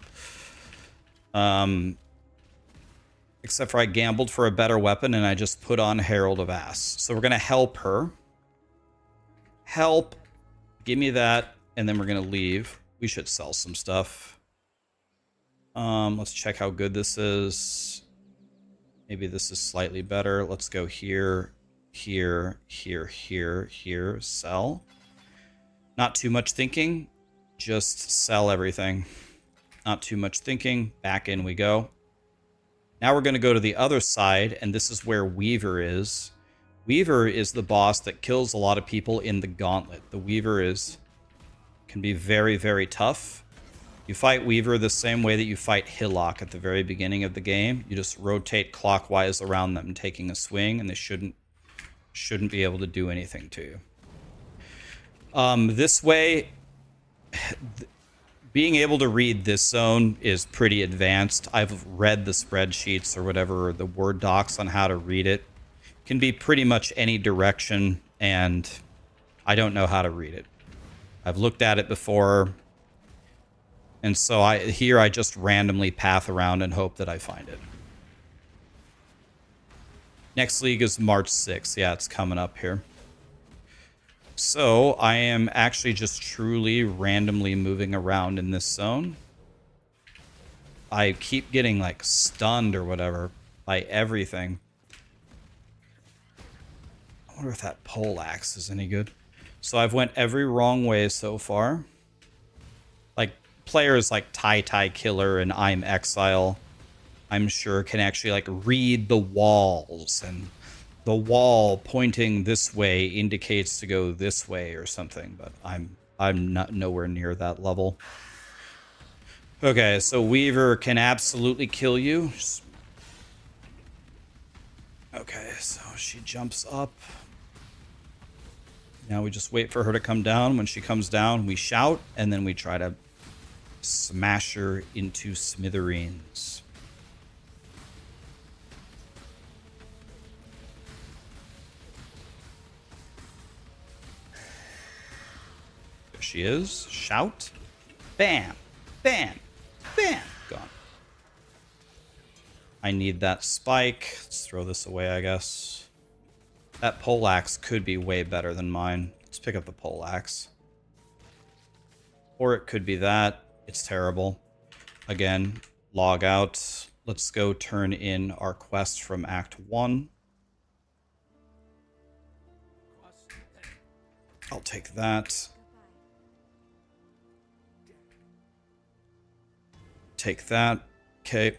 [SPEAKER 1] Except for I gambled for a better weapon, and I just put on Herald of Ass. So we're going to help her. Help. Give me that. and then we're gonna leave. We should sell some stuff. Let's check how good this is. Maybe this is slightly better. Let's go here, here, here, here, here, sell. Not too much thinking, just sell everything. Not too much thinking, back in we go. Now we're gonna go to the other side, and this is where Weaver is. Weaver is the boss that kills a lot of people in the gauntlet. The Weaver can be very, very tough. You fight Weaver the same way that you fight Hillock at the very beginning of the game. You just rotate clockwise around them, taking a swing, and they shouldn't be able to do anything to you. This way, being able to read this zone is pretty advanced. I've read the spreadsheets or whatever, or the Word docs on how to read it. It can be pretty much any direction, and I don't know how to read it. I've looked at it before. And so I just randomly path around and hope that I find it. Next league is March 6th. Yeah, it's coming up here. So I am actually just truly randomly moving around in this zone. I keep getting like stunned or whatever by everything. I wonder if that pole axe is any good. So I've went every wrong way so far. Like players like Tai Killer and I'm Exile, I'm sure can actually like read the walls, and the wall pointing this way indicates to go this way or something, but I'm not nowhere near that level. Okay, so Weaver can absolutely kill you. Okay, so she jumps up. Now we just wait for her to come down. When she comes down, we shout, and then we try to smash her into smithereens. There she is. Shout. Bam. Bam. Bam. Gone. I need that spike. Let's throw this away, I guess. That poleaxe could be way better than mine. Let's pick up the poleaxe. Or it could be that. It's terrible. Again, log out. Let's go turn in our quest from Act 1. I'll take that. Take that. Okay.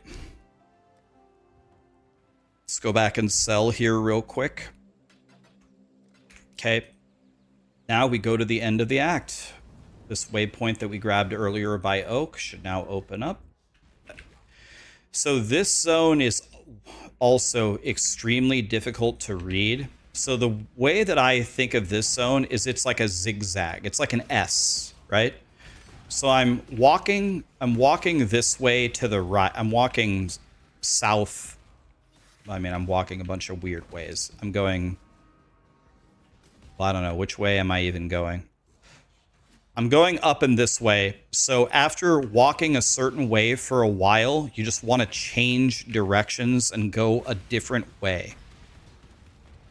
[SPEAKER 1] Let's go back and sell here real quick. Okay. Now we go to the end of the act. This waypoint that we grabbed earlier by Oak should now open up. So this zone is also extremely difficult to read. So the way that I think of this zone is it's like a zigzag. It's like an S, right? So I'm walking this way to the right. I'm walking south. I mean, I'm walking a bunch of weird ways. I'm going, well, I don't know, which way am I even going? I'm going up in this way. So after walking a certain way for a while, you just want to change directions and go a different way.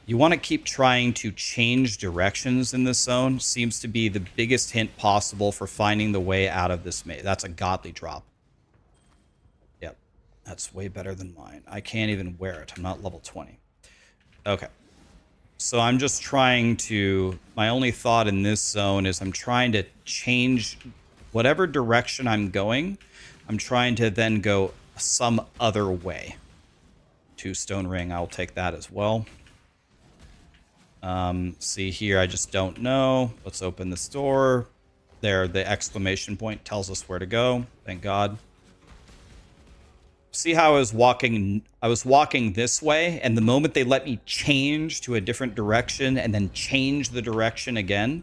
[SPEAKER 1] You want to keep trying to change directions in this zone. Seems to be the biggest hint possible for finding the way out of this maze. That's a godly drop. Yep. That's way better than mine. I can't even wear it. I'm not level 20. Okay. So I'm just trying to... My only thought in this zone is I'm trying to change whatever direction I'm going. I'm trying to then go some other way. 2 stone ring. I'll take that as well. See here, I just don't know. Let's open this door. There, the exclamation point tells us where to go. Thank God. See how I was walking this way, and the moment they let me change to a different direction and then change the direction again,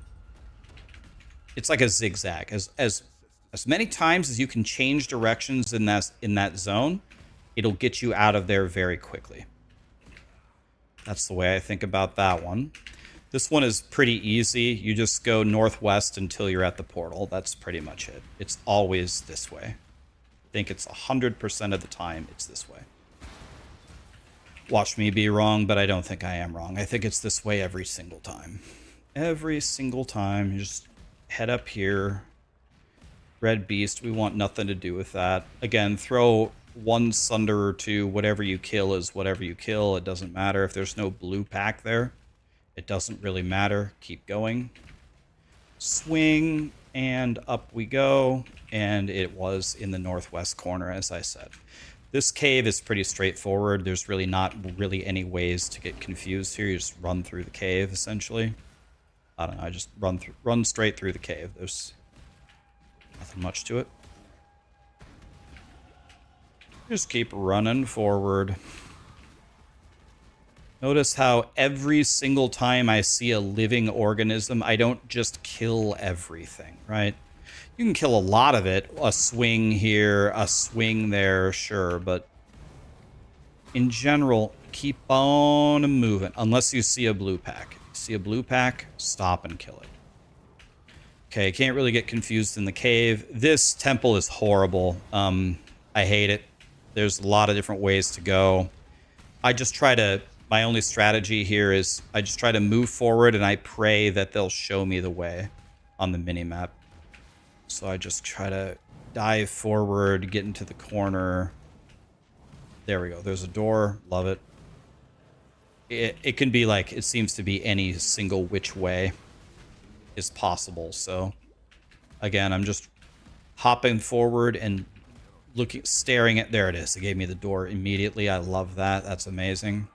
[SPEAKER 1] it's like a zigzag. As many times as you can change directions in that zone, it'll get you out of there very quickly. That's the way I think about that one. This one is pretty easy. You just go northwest until you're at the portal. That's pretty much it. It's always this way. I think it's 100% of the time it's this way. Watch me be wrong, but I don't think I am wrong. I think it's this way every single time. Every single time. You just head up here. Red Beast, we want nothing to do with that. Again, throw one Sunder or two. Whatever you kill is whatever you kill. It doesn't matter if there's no blue pack there. It doesn't really matter. Keep going. Swing, and up we go. And it was in the northwest corner, as I said. This cave is pretty straightforward. There's really not really any ways to get confused here. You just run through the cave, essentially. I don't know. I just run straight through the cave. There's nothing much to it. Just keep running forward. Notice how every single time I see a living organism, I don't just kill everything, right? You can kill a lot of it. A swing here, a swing there, sure. But in general, keep on moving. Unless you see a blue pack. If you see a blue pack, stop and kill it. Okay, can't really get confused in the cave. This temple is horrible. I hate it. There's a lot of different ways to go. I just try to... My only strategy here is I just try to move forward and I pray that they'll show me the way on the minimap. So I just try to dive forward, get into the corner. There we go. There's a door. Love it. It can be like, it seems to be any single which way is possible. So again, I'm just hopping forward and looking, staring at, there it is. It gave me the door immediately. I love that. That's amazing.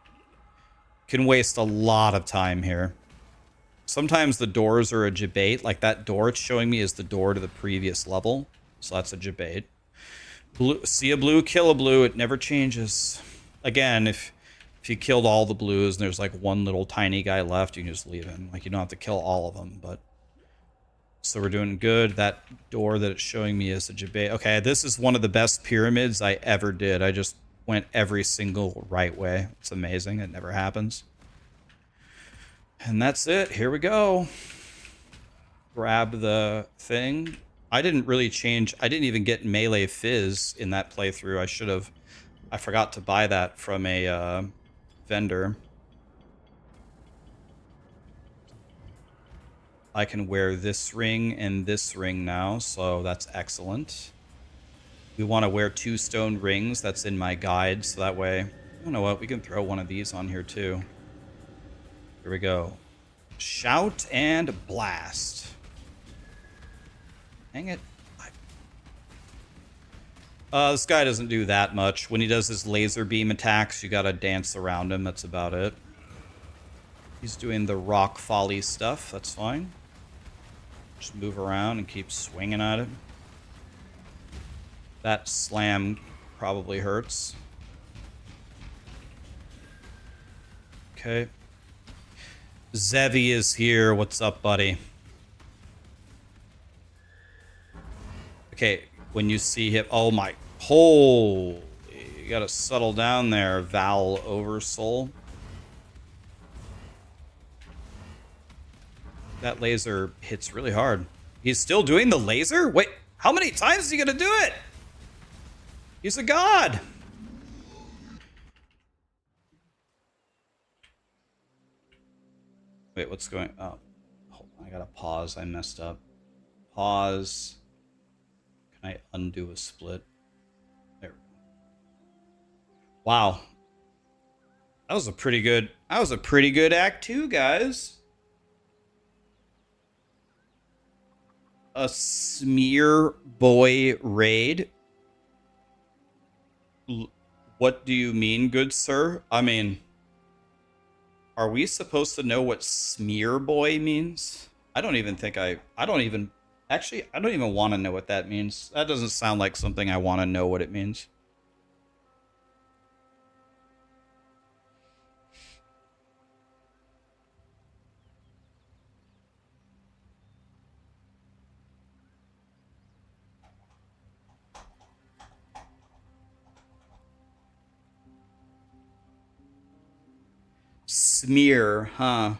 [SPEAKER 1] Can waste a lot of time here. Sometimes the doors are a debate. Like that door it's showing me is the door to the previous level. So that's a debate. Blue, see a blue, kill a blue. It never changes. Again, if you killed all the blues and there's like one little tiny guy left, you can just leave him. Like you don't have to kill all of them. But so we're doing good. That door that it's showing me is a debate. Okay, this is one of the best pyramids I ever did. I just went every single right way. It's amazing. It never happens. And that's it. Here we go. Grab the thing. I didn't really change. I didn't even get melee fizz in that playthrough. I should have. I forgot to buy that from a vendor. I can wear this ring and this ring now, so that's excellent. We want to wear 2 stone rings. That's in my guide, so that way... You know what? We can throw one of these on here, too. Here we go. Shout and blast. Dang it. This guy doesn't do that much. When he does his laser beam attacks, you gotta dance around him. That's about it. He's doing the rock folly stuff. That's fine. Just move around and keep swinging at it. That slam probably hurts. Okay. Zevi is here. What's up, buddy? Okay, when you see him... Oh, my... Holy... You gotta settle down there, Val Oversoul. That laser hits really hard. He's still doing the laser? Wait, how many times is he gonna do it? He's a god. Wait, what's going... Oh, hold on, I gotta pause. I messed up. Pause. Can I undo a split? There. Wow. That was a pretty good... That was a pretty good Act 2, guys. A smear boy raid. What do you mean, good sir? I mean, are we supposed to know what smear boy means? I don't even actually, I don't even want to know what that means. That doesn't sound like something I want to know what it means. Smear, huh?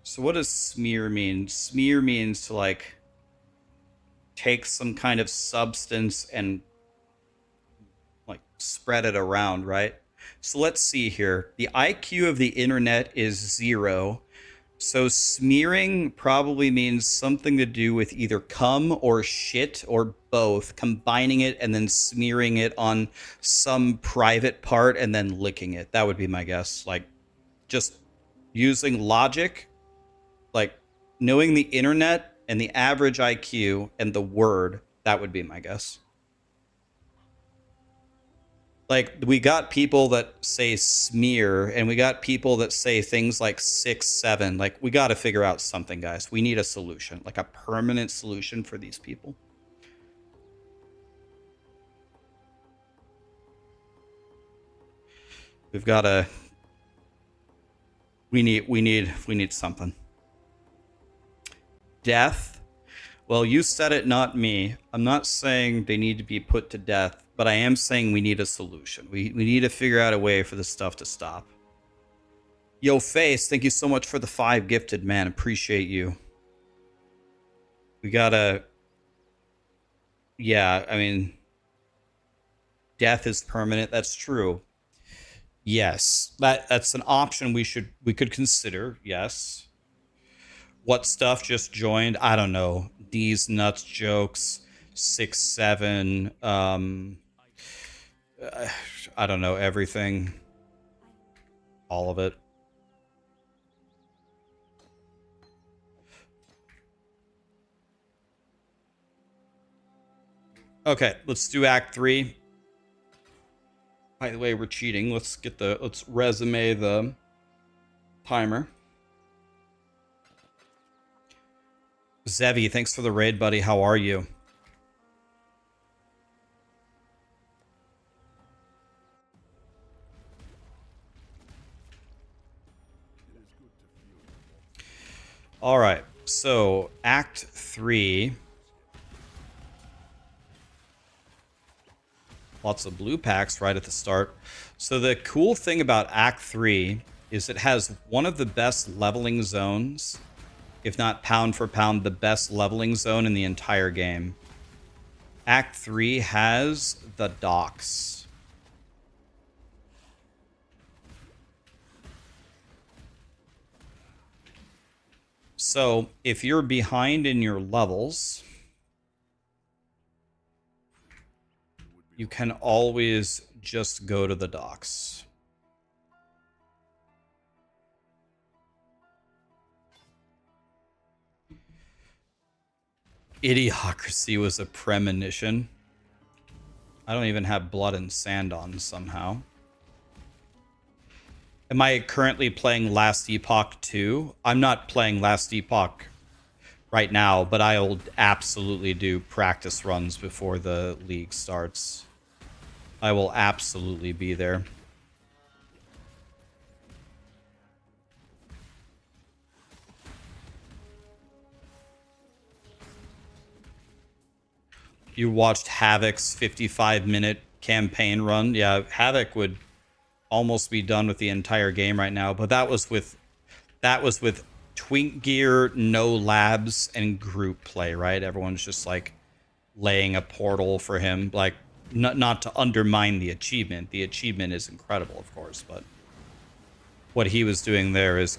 [SPEAKER 1] So what does smear mean? Smear means to, like, take some kind of substance and, like, spread it around, right? So let's see here. The IQ of the internet is 0. So smearing probably means something to do with either cum or shit or both, combining it and then smearing it on some private part and then licking it. That would be my guess. Like, just using logic, like knowing the internet and the average IQ and the word, that would be my guess. Like, we got people that say smear, and we got people that say things like 6, 7. Like, we got to figure out something, guys. We need a solution, like a permanent solution for these people. We've got to. We need something. Death. Well, you said it, not me. I'm not saying they need to be put to death, but I am saying we need a solution. We need to figure out a way for this stuff to stop. Yo, Face, thank you so much for the 5 gifted, man. Appreciate you. We gotta... Yeah, I mean... Death is permanent. That's true. Yes. That's an option we could consider. Yes. What stuff just joined? I don't know. These nuts jokes, 6, 7. I don't know, everything. All of it. Okay, let's do Act 3. By the way, we're cheating. Let's resume the timer. Zevi, thanks for the raid, buddy. How are you? All right, so Act 3. Lots of blue packs right at the start. So the cool thing about Act 3 is it has one of the best leveling zones, if not pound for pound, the best leveling zone in the entire game. Act 3 has the docks. So if you're behind in your levels, you can always just go to the docks. Idiocracy was a premonition. I don't even have blood and sand on somehow. Am I currently playing Last Epoch 2? I'm not playing Last Epoch right now, but I'll absolutely do practice runs before the league starts. I will absolutely be there. You watched Havoc's 55-minute campaign run. Yeah, Havoc would almost be done with the entire game right now, but that was with Twink Gear, no labs, and group play, right? Everyone's just like laying a portal for him, like not to undermine the achievement. The achievement is incredible, of course, but what he was doing there is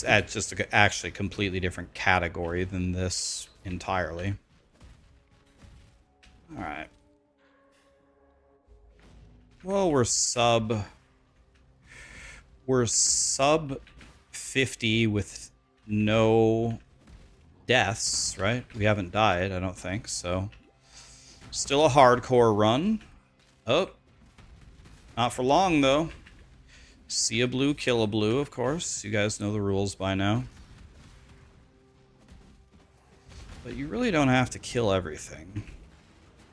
[SPEAKER 1] at just actually completely different category than this entirely. All right. Well, we're sub 50 with no deaths, right? We haven't died, I don't think, so still a hardcore run. Oh, not for long though. See a blue, kill a blue, of course. You guys know the rules by now. But you really don't have to kill everything.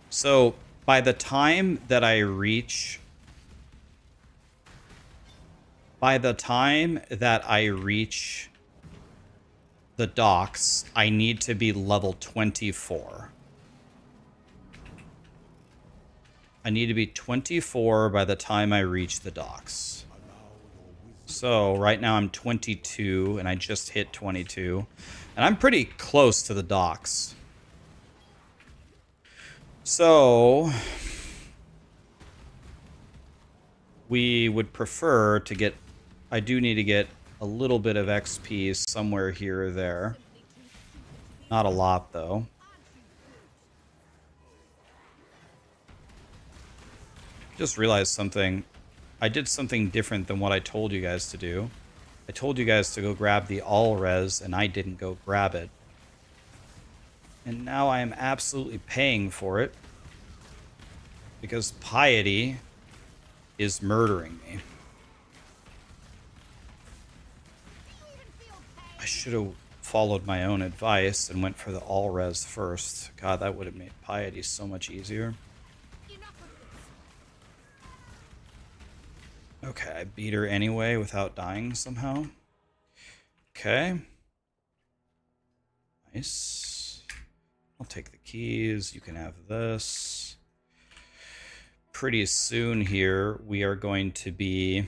[SPEAKER 1] So by the time that I reach the docks, I need to be level 24. I need to be 24 by the time I reach the docks. So right now I'm 22 and I just hit 22. And I'm pretty close to the docks. So we would prefer to get... I do need to get a little bit of XP somewhere here or there. Not a lot, though. Just realized something. I did something different than what I told you guys to do. I told you guys to go grab the all-res, and I didn't go grab it. And now I am absolutely paying for it. Because piety is murdering me. I should have followed my own advice and went for the all-res first. God, that would have made piety so much easier. Okay, I beat her anyway without dying somehow. Okay. Nice. I'll take the keys. You can have this. Pretty soon here, we are going to be...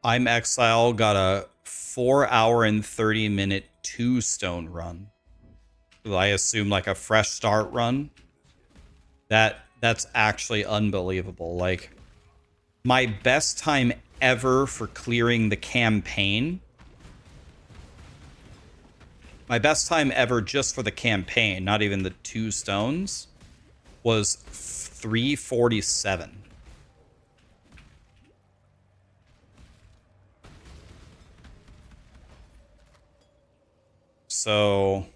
[SPEAKER 1] I'm Exile got a 4-hour and 30-minute 2-stone run. I assume like a fresh start run. That's actually unbelievable. Like, my best time ever for clearing the campaign. My best time ever just for the campaign, not even the 2 stones, was 3:47. So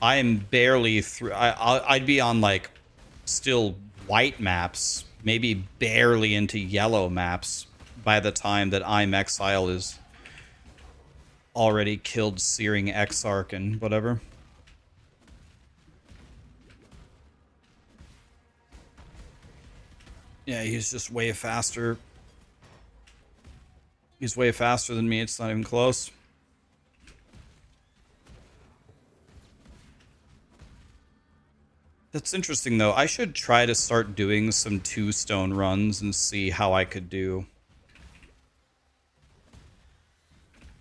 [SPEAKER 1] I am barely through. I'd be on like still white maps, maybe barely into yellow maps by the time that I'm Exile is already killed Searing Exarch and whatever. Yeah, he's just way faster. He's way faster than me. It's not even close. That's interesting, though. I should try to start doing some 2-stone runs and see how I could do.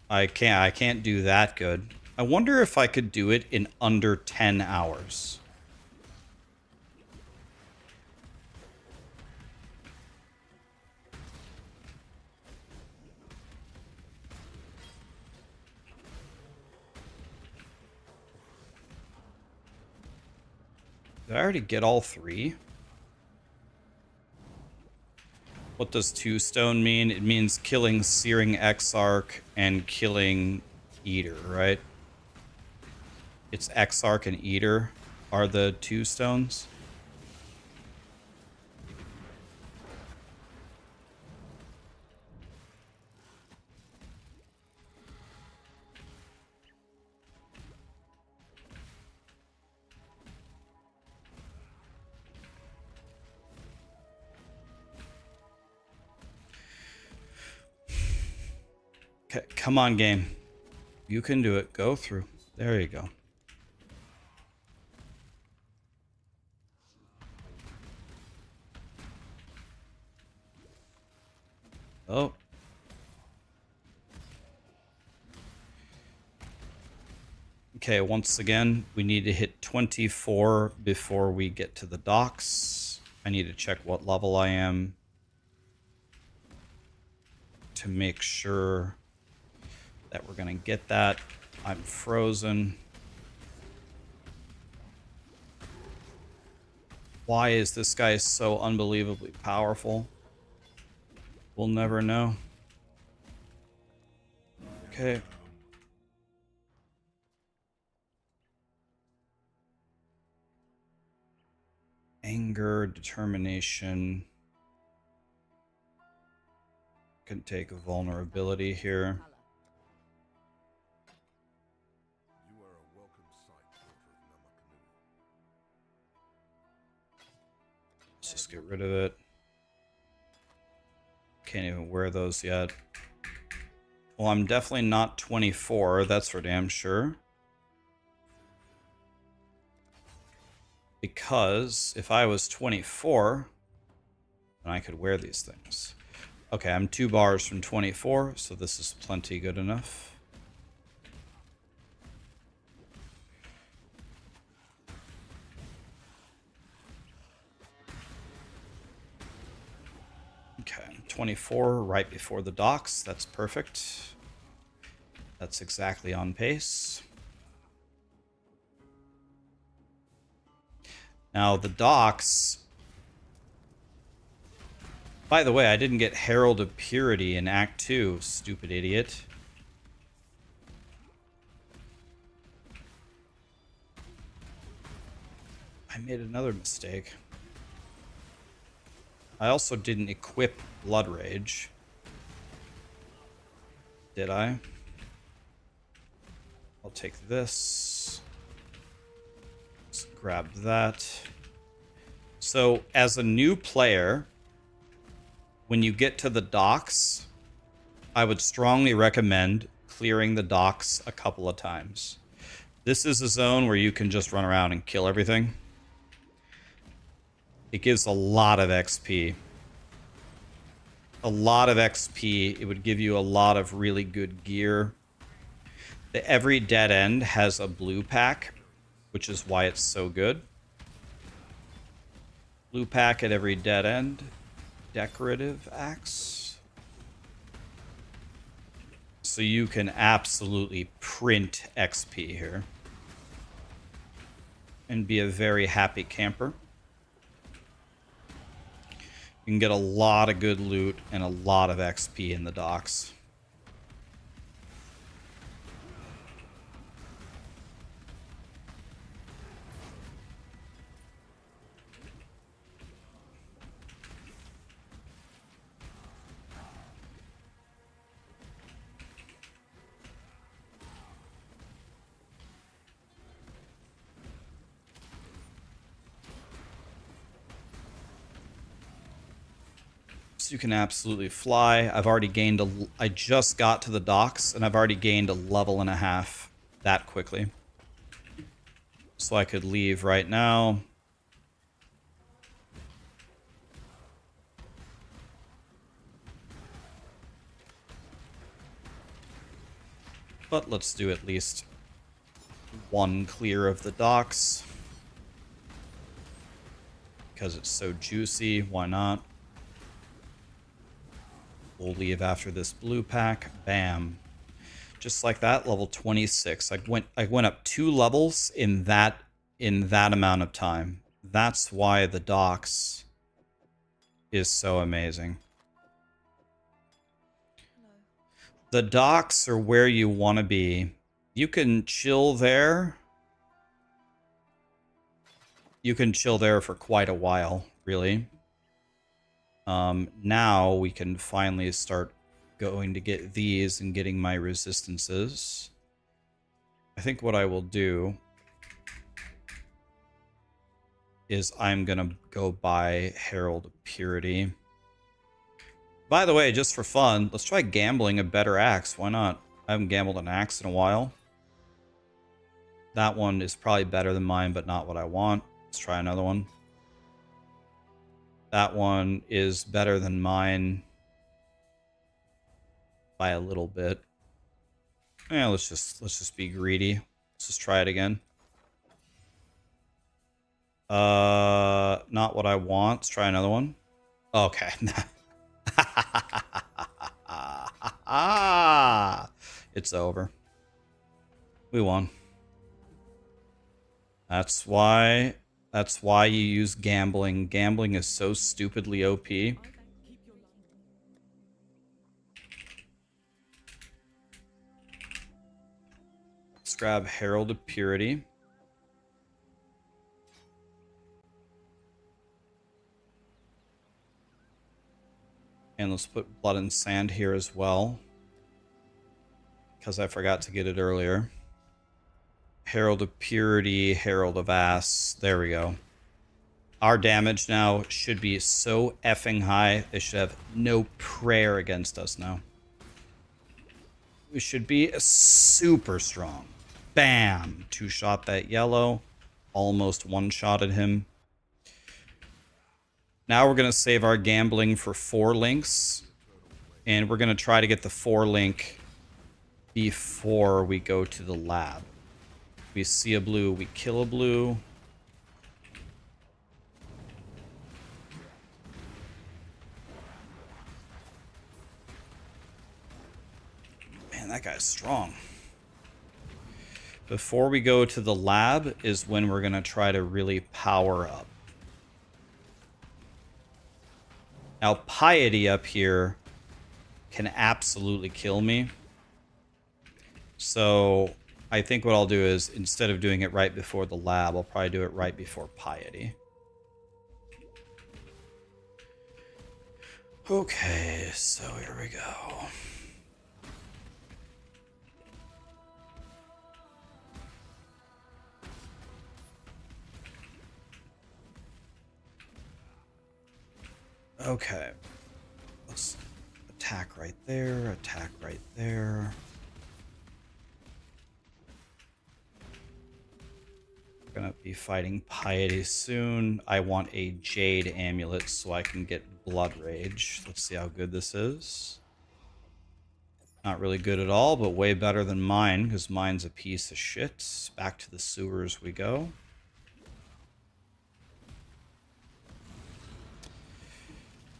[SPEAKER 1] I can't do that good. I wonder if I could do it in under 10 hours. Did I already get all 3? What does 2-stone mean? It means killing Searing Exarch and killing Eater, right? It's Exarch and Eater are the 2 stones. Okay, come on, game. You can do it. Go through. There you go. Oh. Okay, once again, we need to hit 24 before we get to the docks. I need to check what level I am to make sure that we're gonna get that. I'm frozen. Why is this guy so unbelievably powerful? We'll never know. Okay. Anger, determination. Can take a vulnerability here.
[SPEAKER 2] You are a welcome sight, daughter of Namakanu.
[SPEAKER 1] Let's just get rid of it. Can't even wear those yet. Well, I'm definitely not 24, that's for damn sure. Because if I was 24, then I could wear these things. Okay, I'm 2 bars from 24, so this is plenty good enough. Okay, 24 right before the docks. That's perfect. That's exactly on pace. Now the docks... By the way, I didn't get Herald of Purity in Act 2, stupid idiot. I made another mistake. I also didn't equip Blood Rage. Did I? I'll take this. Let's grab that. So, as a new player, when you get to the docks, I would strongly recommend clearing the docks a couple of times. This is a zone where you can just run around and kill everything. It gives a lot of XP. A lot of XP. It would give you a lot of really good gear. Every dead end has a blue pack, which is why it's so good. Blue pack at every dead end. Decorative axe. So you can absolutely print XP here. And be a very happy camper. You can get a lot of good loot and a lot of XP in the docks. You can absolutely fly. I've already gained I just got to the docks and I've already gained a level and a half that quickly. So I could leave right now. But let's do at least one clear of the docks. Because it's so juicy, why not? We'll leave after this blue pack. Bam. Just like that, level 26. I went up 2 levels in that amount of time. That's why the docks is so amazing. The docks are where you want to be. You can chill there. You can chill there for quite a while, really. Now we can finally start going to get these and getting my resistances. I think what I will do is I'm gonna go buy Herald of Purity. By the way, just for fun, let's try gambling a better axe. Why not? I haven't gambled an axe in a while. That one is probably better than mine, but not what I want. Let's try another one. That one is better than mine by a little bit. Yeah, let's just be greedy. Let's just try it again. Not what I want. Let's try another one. Okay. It's over. We won. That's why you use gambling. Gambling is so stupidly OP. Let's grab Herald of Purity. And let's put Blood and Sand here as well. Because I forgot to get it earlier. Herald of Purity, Herald of Ass. There we go. Our damage now should be so effing high. They should have no prayer against us now. We should be super strong. Bam! 2-shot that yellow. Almost 1-shotted him. Now we're going to save our gambling for 4 links. And we're going to try to get the 4 link before we go to the lab. We see a blue, we kill a blue. that guy's strong. Before we go to the lab is when we're going to try to really power up. Now, Piety up here can absolutely kill me. So I think what I'll do is, instead of doing it right before the lab, I'll probably do it right before Piety. Okay, so here we go. Okay. Let's attack right there, attack right there. We're gonna be fighting Piety soon. I want a Jade Amulet so I can get Blood Rage. Let's see how good this is. Not really good at all, but way better than mine, because mine's a piece of shit. Back to the sewers we go.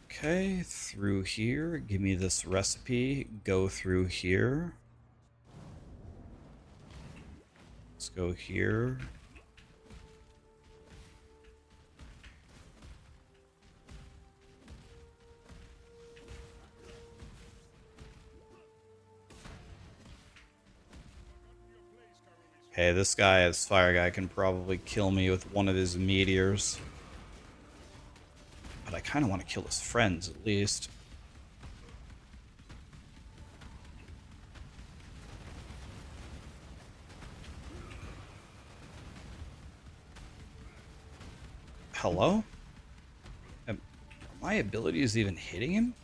[SPEAKER 1] Okay, through here. Give me this recipe. Go through here. Let's go here. Okay, this guy, this fire guy, can probably kill me with one of his meteors. But I kind of want to kill his friends, at least. Hello? Are my abilities even hitting him?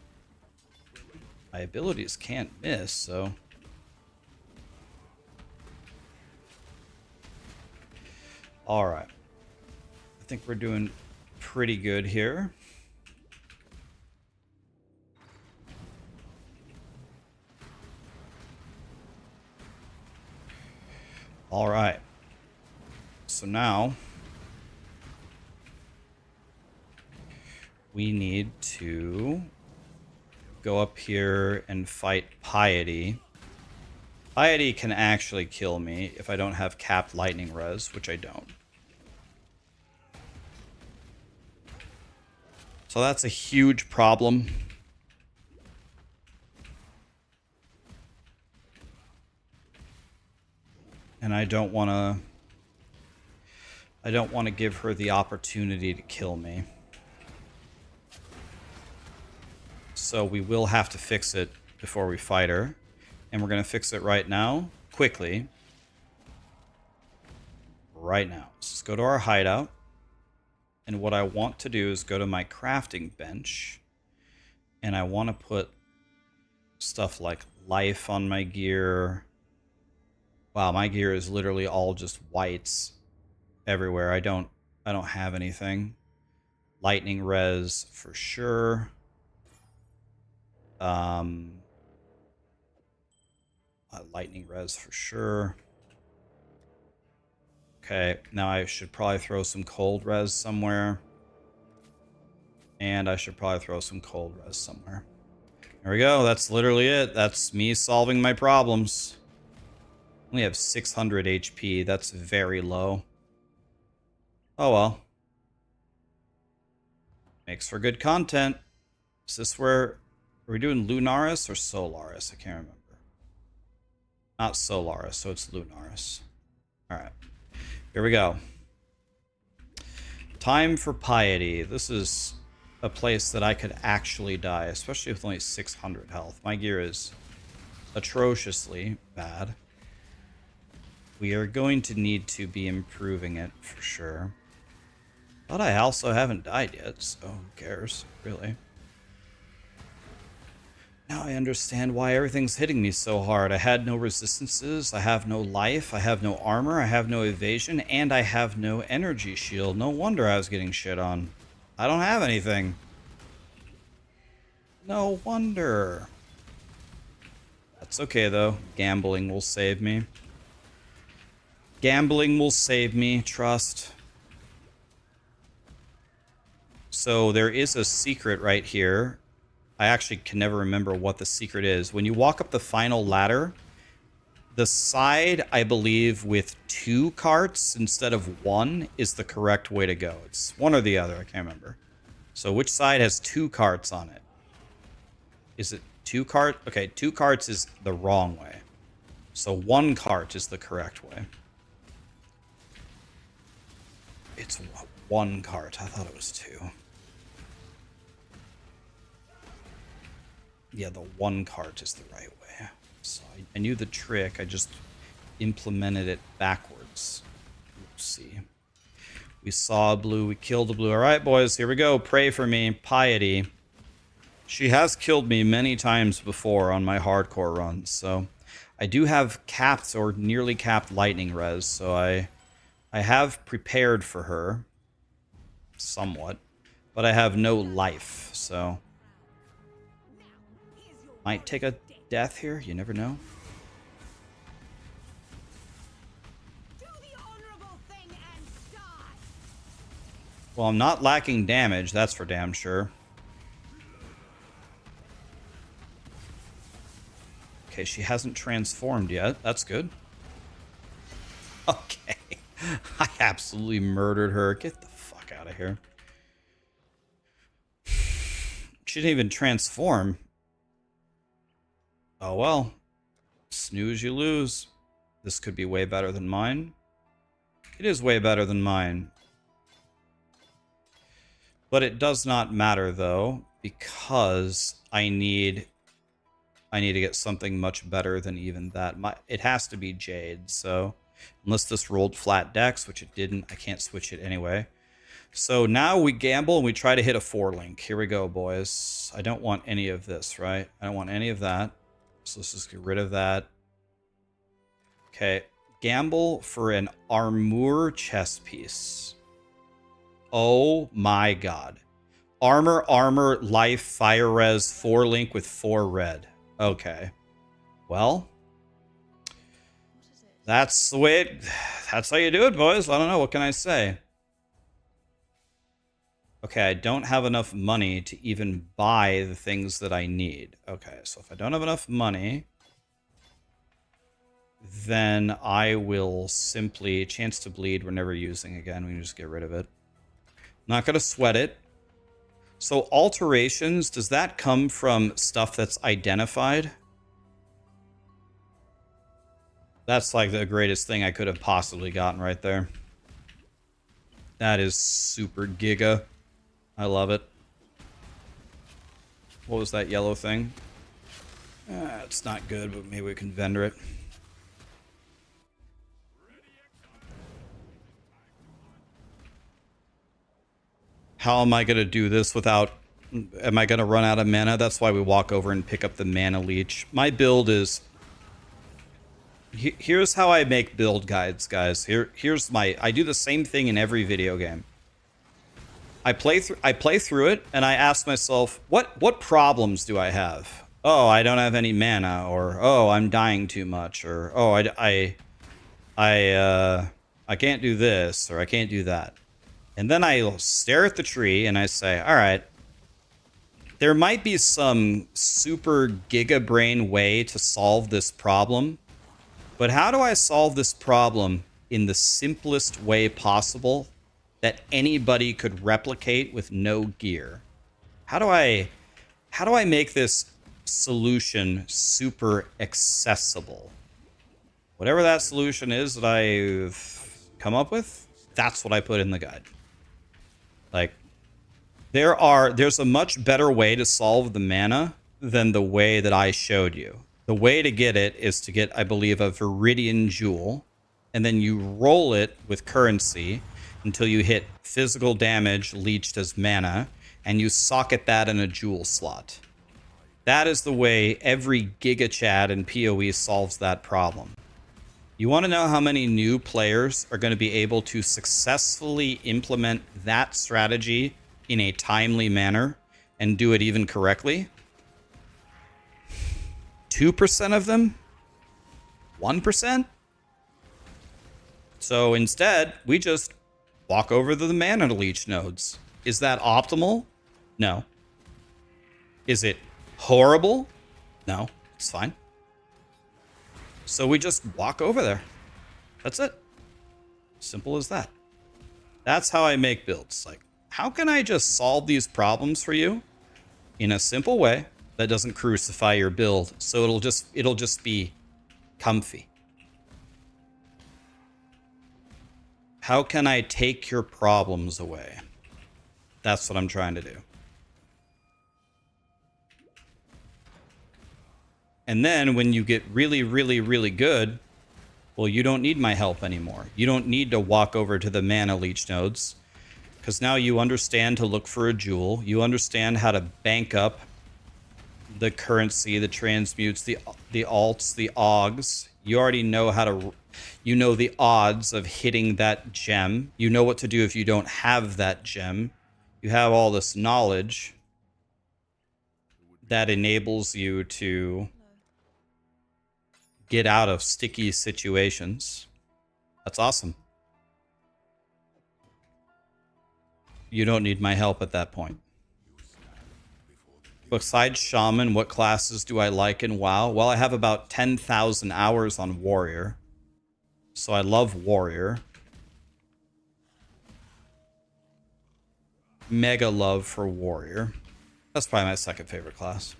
[SPEAKER 1] My abilities can't miss, so... Alright. I think we're doing pretty good here. Alright. So now... we need to go up here and fight Piety. Piety can actually kill me if I don't have capped lightning res, which I don't. So that's a huge problem. And I don't want to give her the opportunity to kill me. So we will have to fix it before we fight her. And we're going to fix it right now, quickly. Right now. So let's go to our hideout. And what I want to do is go to my crafting bench. And I want to put stuff like life on my gear. Wow, my gear is literally all just whites everywhere. I don't have anything. Lightning res for sure. Lightning res for sure. Okay, now I should probably throw some cold res somewhere. And I should probably throw some cold res somewhere. There we go, that's literally it. That's me solving my problems. Only have 600 HP, that's very low. Oh well. Makes for good content. Is this where... Are we doing Lunaris or Solaris? I can't remember. Not Solaris, so it's Lunaris. Alright. Here we go. Time for Piety. This is a place that I could actually die, especially with only 600 health. My gear is atrociously bad. We are going to need to be improving it for sure. But I also haven't died yet, so who cares, really? Now I understand why everything's hitting me so hard. I had no resistances, I have no life, I have no armor, I have no evasion, and I have no energy shield. No wonder I was getting shit on. I don't have anything. No wonder. That's okay though. Gambling will save me. Gambling will save me, trust. So there is a secret right here. I actually can never remember what the secret is. When you walk up the final ladder, The side, I believe, with 2 carts instead of 1 is the correct way to go. It's one or the other, I can't remember. So which side has 2 carts on it? Is it 2 cart? Okay, 2 carts is the wrong way. So 1 cart is the correct way. It's 1 cart. I thought it was 2. Yeah, the 1 cart is the right way. So I knew the trick. I just implemented it backwards. Oopsie. We saw a blue. We killed a blue. All right, boys. Here we go. Pray for me. Piety. She has killed me many times before on my hardcore runs. So I do have capped or nearly capped lightning res. So I have prepared for her. Somewhat. But I have no life. So might take a death here. You never know. Well, I'm not lacking damage. That's for damn sure. Okay, she hasn't transformed yet. That's good. Okay. I absolutely murdered her. Get the fuck out of here. She didn't even transform. Oh well. Snooze, you lose. This could be way better than mine. It is way better than mine. But it does not matter though, because I need to get something much better than even that. It has to be Jade, so unless this rolled flat dex, which it didn't, I can't switch it anyway. So now we gamble and we try to hit a 4-link. Here we go, boys. I don't want any of this, right? I don't want any of that. So let's just get rid of that. Okay. Gamble for an armor chest piece. Oh my god. Armor, life, fire res, 4-link with 4 red. Okay. Well, that's the way that's how you do it, boys. I don't know. What can I say? Okay, I don't have enough money to even buy the things that I need. Okay, so if I don't have enough money, then I will simply... Chance to bleed we're never using again. We can just get rid of it. Not going to sweat it. So alterations, does that come from stuff that's identified? That's like the greatest thing I could have possibly gotten right there. That is super giga. I love it. What was that yellow thing? It's not good, but maybe we can vendor it. How am I going to do this without... Am I going to run out of mana? That's why we walk over and pick up the mana leech. My build is... Here's how I make build guides, guys. Here's my... I do the same thing in every video game. I play through it, and I ask myself, what problems do I have? Oh, I don't have any mana, or oh, I'm dying too much, or oh, I can't do this, or I can't do that. And then I stare at the tree and I say, all right, there might be some super giga brain way to solve this problem, but how do I solve this problem in the simplest way possible that anybody could replicate with no gear? How do I make this solution super accessible? Whatever that solution is that I've come up with, that's what I put in the guide. Like, there's a much better way to solve the mana than the way that I showed you. The way to get it is to get, I believe, a Viridian Jewel, and then you roll it with currency until you hit physical damage leached as mana, and you socket that in a jewel slot. That is the way every Giga Chad in PoE solves that problem. You want to know how many new players are going to be able to successfully implement that strategy in a timely manner and do it even correctly? 2% of them? 1%? So instead, we just walk over to the mana leech nodes. Is that optimal? No. Is it horrible? No, it's fine. So we just walk over there. That's it. Simple as that. That's how I make builds. Like, how can I just solve these problems for you in a simple way that doesn't crucify your build, so it'll just be comfy? How can I take your problems away? That's what I'm trying to do. And then when you get really, really, really good, well, you don't need my help anymore. You don't need to walk over to the mana leech nodes, because now you understand to look for a jewel. You understand how to bank up the currency, the transmutes, the alts, the augs. You already know how to, you know the odds of hitting that gem. You know what to do if you don't have that gem. You have all this knowledge that enables you to get out of sticky situations. That's awesome. You don't need my help at that point. Besides Shaman, what classes do I like in WoW? Well, I have about 10,000 hours on Warrior. So I love Warrior. Mega love for Warrior. That's probably my second favorite class.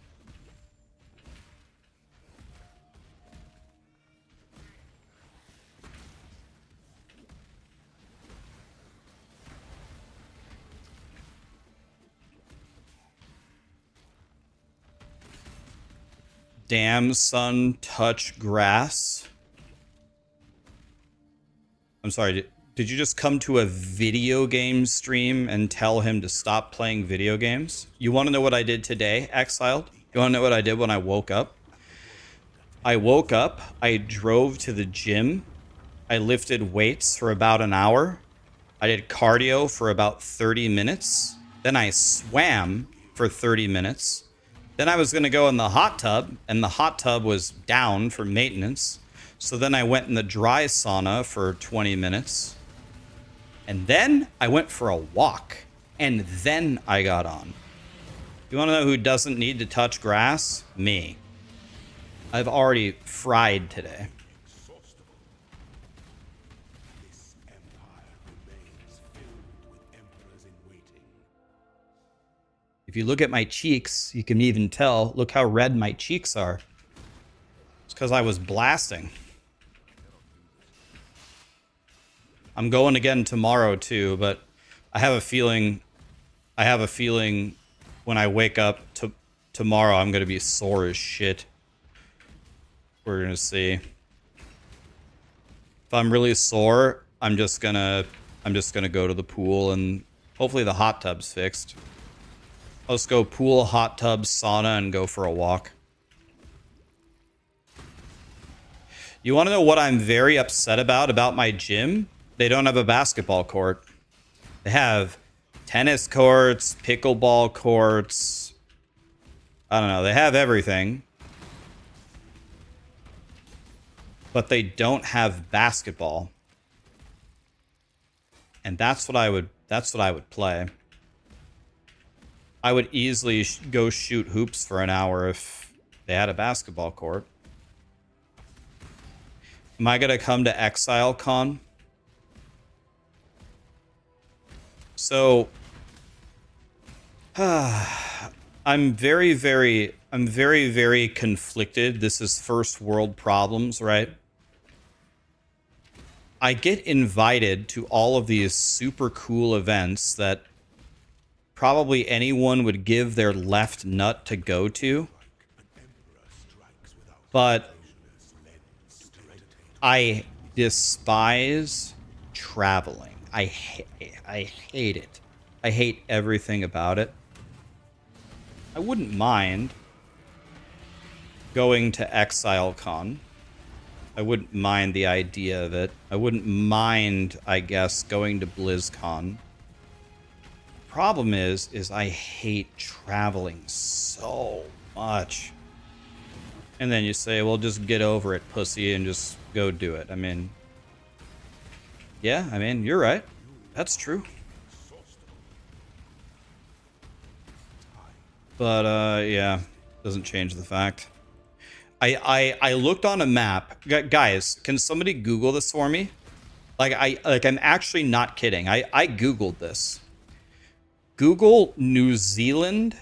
[SPEAKER 1] Damn, son, touch grass. I'm sorry, did you just come to a video game stream and tell him to stop playing video games? You want to know what I did today, Exiled? You want to know what I did when I woke up? I woke up, I drove to the gym, I lifted weights for about an hour, I did cardio for about 30 minutes, then I swam for 30 minutes. Then I was going to go in the hot tub, and the hot tub was down for maintenance. So then I went in the dry sauna for 20 minutes. And then I went for a walk. And then I got on. You want to know who doesn't need to touch grass? Me. I've already fried today. If you look at my cheeks, you can even tell, look how red my cheeks are. It's because I was blasting. I'm going again tomorrow too, but I have a feeling when I wake up tomorrow, I'm going to be sore as shit. We're going to see. If I'm really sore, I'm just going to go to the pool, and hopefully the hot tub's fixed. Let's go pool, hot tub, sauna, and go for a walk. You want to know what I'm very upset about my gym? They don't have a basketball court. They have tennis courts, pickleball courts. I don't know. They have everything. But they don't have basketball. And that's what I would play. I would easily go shoot hoops for an hour if they had a basketball court. Am I going to come to Exile Con? So, I'm very, very conflicted. This is first world problems, right? I get invited to all of these super cool events that probably anyone would give their left nut to go to. But I despise traveling. I hate it. I hate everything about it. I wouldn't mind going to Exile Con. I wouldn't mind the idea of it. I wouldn't mind, I guess, going to BlizzCon. Problem is I hate traveling so much. And then you say, well, just get over it, pussy, and just go do it. I mean, yeah, I mean, you're right. That's true. But, yeah, doesn't change the fact. I looked on a map. Guys, can somebody Google this for me? I'm actually not kidding. I Googled this. Google New Zealand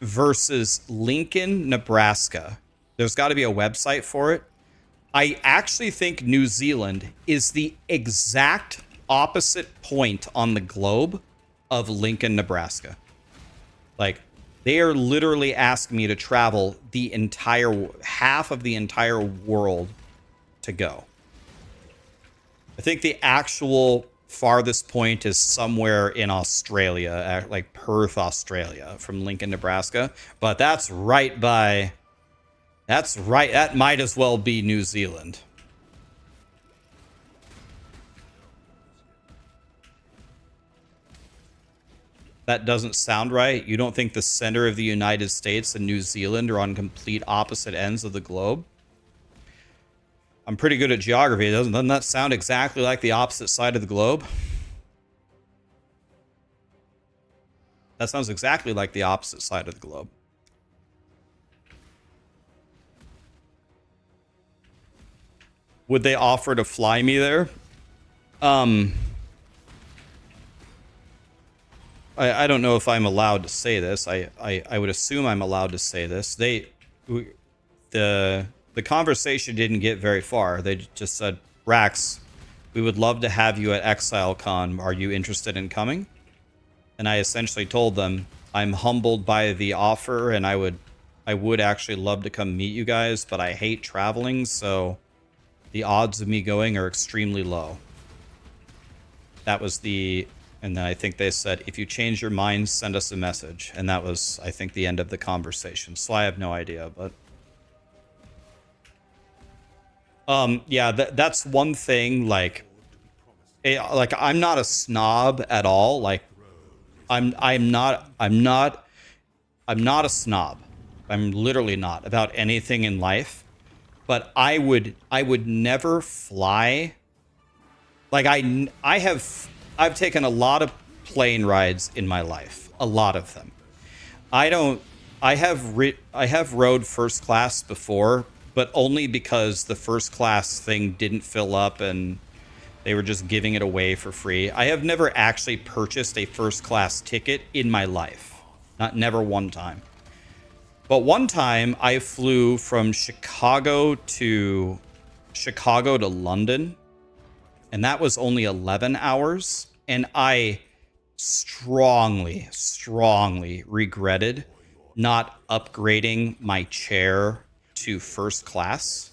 [SPEAKER 1] versus Lincoln, Nebraska. There's got to be a website for it. I actually think New Zealand is the exact opposite point on the globe of Lincoln, Nebraska. Like, they are literally asking me to travel the entire half of the entire world to go. I think the actual farthest point is somewhere in Australia, like Perth, Australia, from Lincoln, Nebraska. But that's right by... That's right. That might as well be New Zealand. That doesn't sound right. You don't think the center of the United States and New Zealand are on complete opposite ends of the globe? I'm pretty good at geography. Doesn't that sound exactly like the opposite side of the globe? That sounds exactly like the opposite side of the globe. Would they offer to fly me there? I don't know if I'm allowed to say this. I would assume I'm allowed to say this. The conversation didn't get very far. They just said, Rax, we would love to have you at ExileCon. Are you interested in coming? And I essentially told them, I'm humbled by the offer, and I would actually love to come meet you guys, but I hate traveling, so the odds of me going are extremely low. That was the... And then I think they said, if you change your mind, send us a message. And that was, I think, the end of the conversation. So I have no idea, but... yeah, that's one thing, like... I'm not a snob at all. Like, I'm not a snob. I'm literally not about anything in life. But I would never fly. Like, I've taken a lot of plane rides in my life, a lot of them. I have rode first class before, but only because the first class thing didn't fill up and they were just giving it away for free. I have never actually purchased a first class ticket in my life. Never one time. But one time I flew from Chicago to London. And that was only 11 hours. And I strongly regretted not upgrading my chair to first class.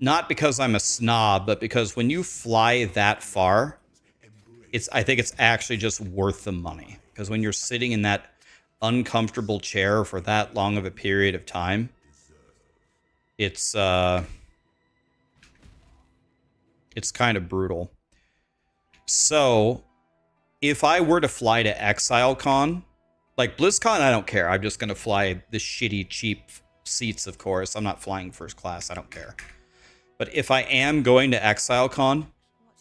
[SPEAKER 1] Not because I'm a snob, but because when you fly that far, I think it's actually just worth the money. Because when you're sitting in that uncomfortable chair for that long of a period of time, it's kind of brutal. So, if I were to fly to ExileCon, like BlizzCon, I don't care. I'm just going to fly the shitty, cheap seats, of course. I'm not flying first class. I don't care. But if I am going to ExileCon,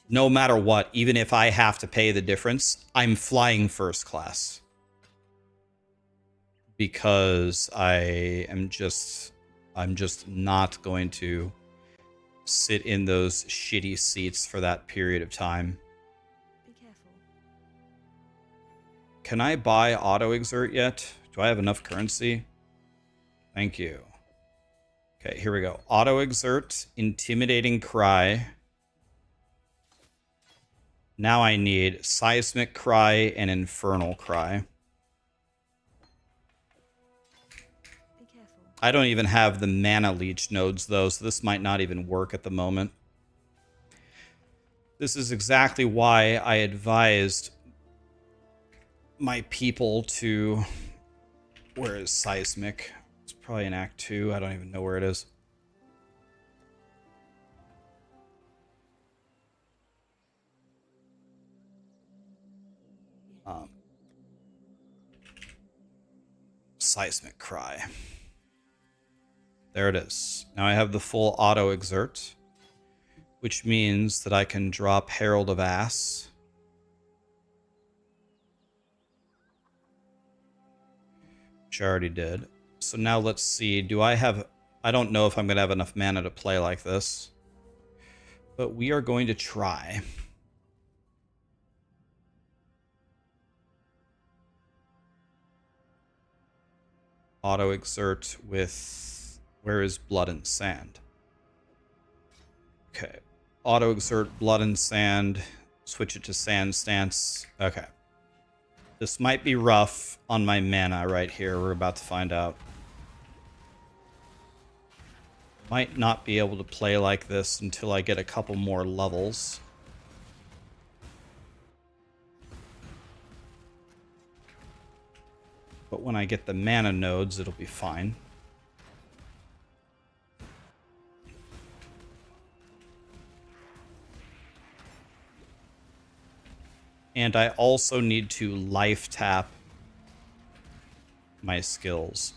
[SPEAKER 1] no matter what, even if I have to pay the difference, I'm flying first class. Because I'm just not going to sit in those shitty seats for that period of time.
[SPEAKER 4] Be careful.
[SPEAKER 1] Can I buy auto exert yet? Do I have enough currency? Thank you. Okay, here we go. Auto exert, intimidating cry. Now I need seismic cry and infernal cry. I don't even have the mana leech nodes, though, so this might not even work at the moment. This is exactly why I advised my people to... Where is Seismic? It's probably in Act 2. I don't even know where it is. Seismic Cry. There it is. Now I have the full auto exert, which means that I can drop Herald of Ass. Which I already did. So now let's see. Do I have I don't know if I'm going to have enough mana to play like this. But we are going to try. Auto exert with... Where is Blood and Sand? Okay. Auto exert Blood and Sand. Switch it to Sand Stance. Okay. This might be rough on my mana right here. We're about to find out. Might not be able to play like this until I get a couple more levels. But when I get the mana nodes, it'll be fine. And I also need to life tap my skills.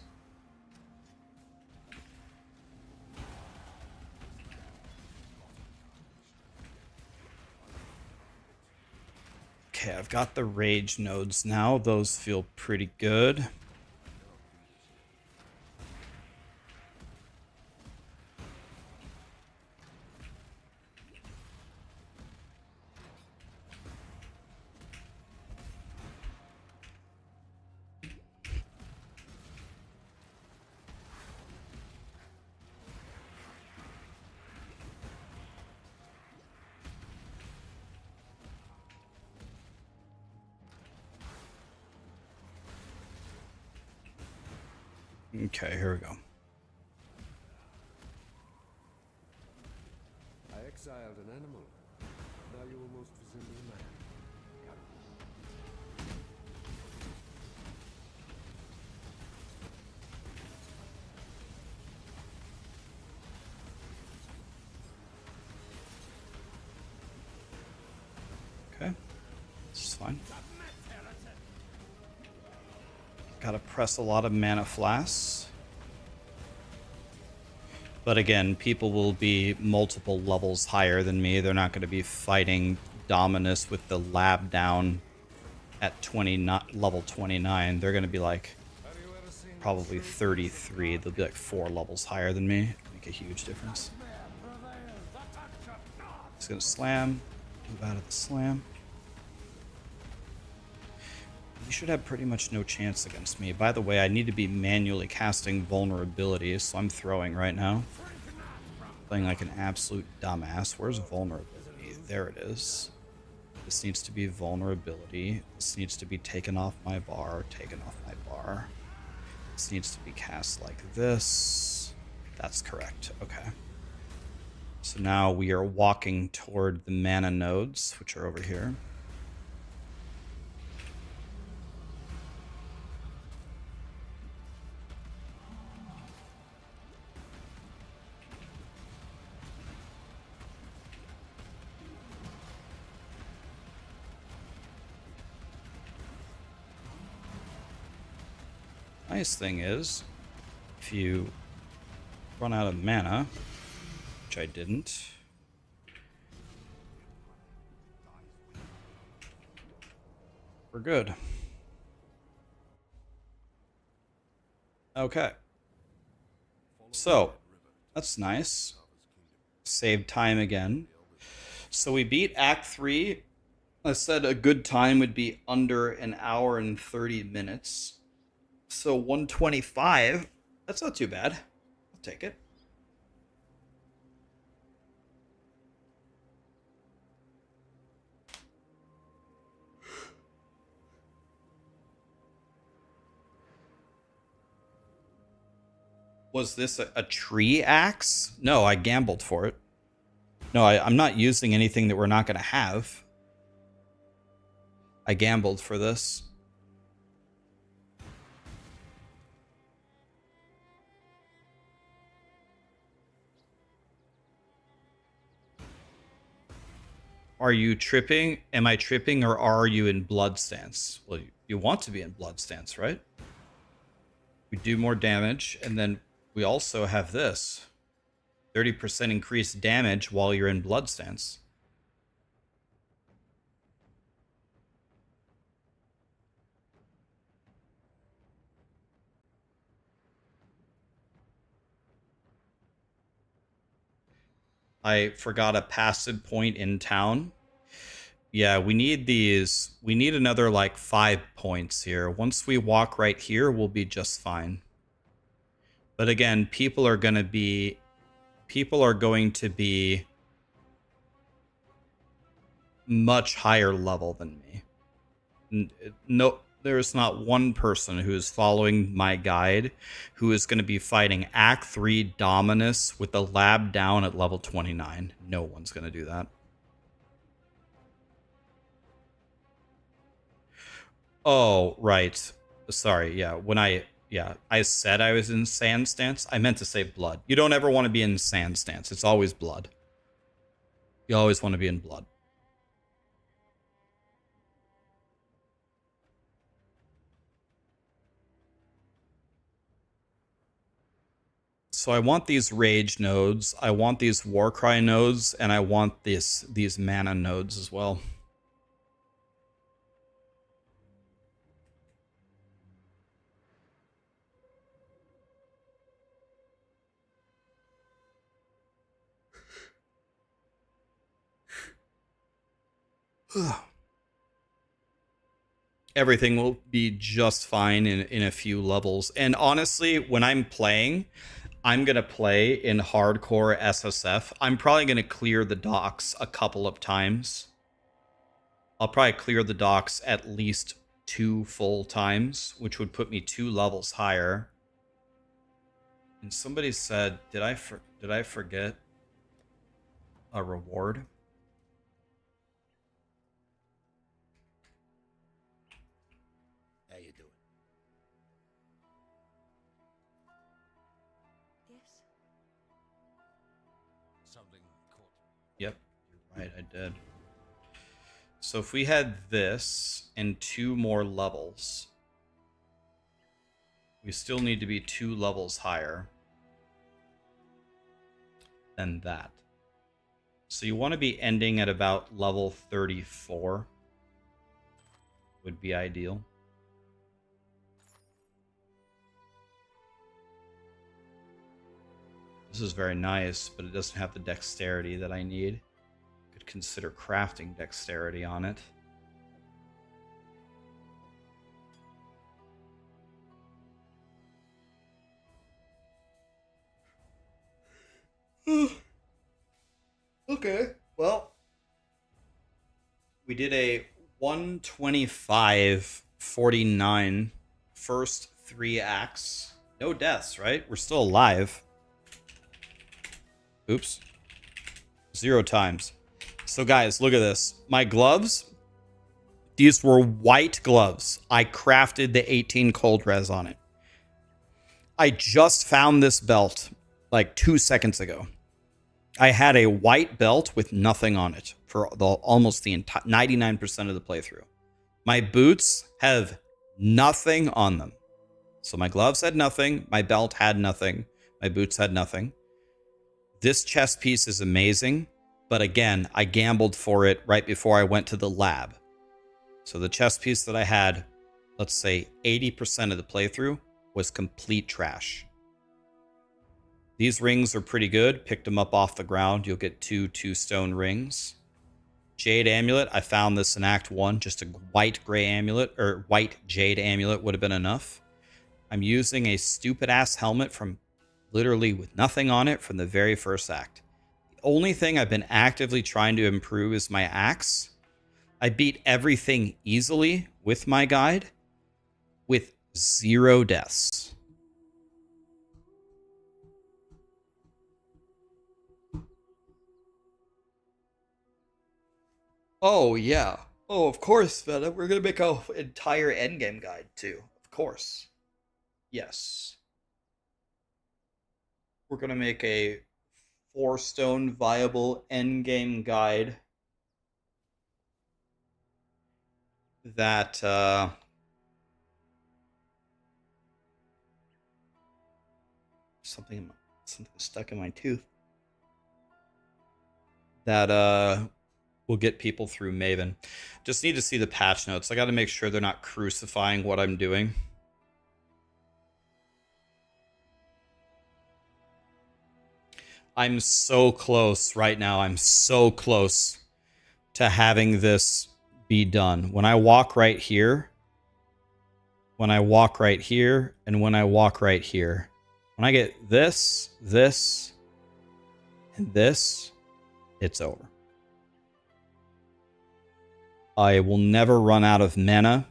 [SPEAKER 1] Okay, I've got the rage nodes now. Those feel pretty good. Okay, here we go.
[SPEAKER 2] I exiled an animal. Now you almost resemble a man.
[SPEAKER 1] Okay, this is fine. Gotta press a lot of mana flasks. But again, people will be multiple levels higher than me. They're not going to be fighting Dominus with the lab down at level 29. They're going to be like probably 33. They'll be like 4 levels higher than me. Make a huge difference. Just going to slam. Move out of the slam. You should have pretty much no chance against me. By the way, I need to be manually casting vulnerability, so I'm throwing right now. Playing like an absolute dumbass. Where's vulnerability? There it is. This needs to be vulnerability. This needs to be taken off my bar, taken off my bar. This needs to be cast like this. That's correct. Okay. So now we are walking toward the mana nodes, which are over here. Nice thing is, if you run out of mana, which I didn't, we're good. Okay. So, that's nice. Save time again. So we beat Act 3. I said a good time would be under an hour and 30 minutes. So 125, that's not too bad. I'll take it. Was this a tree axe? No, I gambled for it. No, I'm not using anything that we're not going to have. I gambled for this. Are you tripping? Am I tripping, or are you in blood stance? Well, you want to be in blood stance, right? We do more damage, and then we also have this. 30% increased damage while you're in blood stance. I forgot a passive point in town. Yeah, we need these. We need another like 5 points here. Once we walk right here, we'll be just fine. But again, people are going to be much higher level than me. No, there's not one person who is following my guide who is going to be fighting Act 3 Dominus with the lab down at level 29. No one's going to do that. Oh, right. Sorry, yeah. I said I was in sand stance. I meant to say blood. You don't ever want to be in sand stance. It's always blood. You always want to be in blood. So I want these rage nodes, I want these warcry nodes, and I want these mana nodes as well. Everything will be just fine in a few levels. And honestly, when I'm playing, I'm going to play in hardcore SSF. I'm probably going to clear the docks a couple of times. I'll probably clear the docks at least 2 full times, which would put me 2 levels higher. And somebody said, did I forget a reward?
[SPEAKER 3] How you doing?
[SPEAKER 4] Yes.
[SPEAKER 3] Something caught.
[SPEAKER 1] Yep, you're right, I did. So if we had this and 2 more levels, we still need to be 2 levels higher than that. So you want to be ending at about level 34 would be ideal. This is very nice, but it doesn't have the dexterity that I need. Could consider crafting dexterity on it. Okay, well, we did a 125-49 first 3 acts. No deaths, right? We're still alive. Oops. 0 times. So guys, look at this. My gloves, these were white gloves. I crafted the 18 cold res on it. I just found this belt like 2 seconds ago. I had a white belt with nothing on it for almost the entire 99% of the playthrough. My boots have nothing on them. So my gloves had nothing. My belt had nothing. My boots had nothing. This chest piece is amazing, but again, I gambled for it right before I went to the lab. So the chest piece that I had, let's say 80% of the playthrough, was complete trash. These rings are pretty good. Picked them up off the ground. You'll get 2 2-stone rings. Jade amulet, I found this in Act 1. Just a white gray amulet, or white jade amulet would have been enough. I'm using a stupid-ass helmet from literally with nothing on it from the very first act. The only thing I've been actively trying to improve is my axe. I beat everything easily with my guide with 0 deaths. Oh, yeah. Oh, of course, Veta. We're going to make an entire endgame guide, too. Of course. Yes. We're going to make a 4-stone viable endgame guide that something stuck in my tooth that will get people through Maven. Just need to see the patch notes. I got to make sure they're not crucifying what I'm doing. I'm so close right now. I'm so close to having this be done. When I walk right here, when I walk right here, and when I walk right here, when I get this, this, and this, it's over. I will never run out of mana.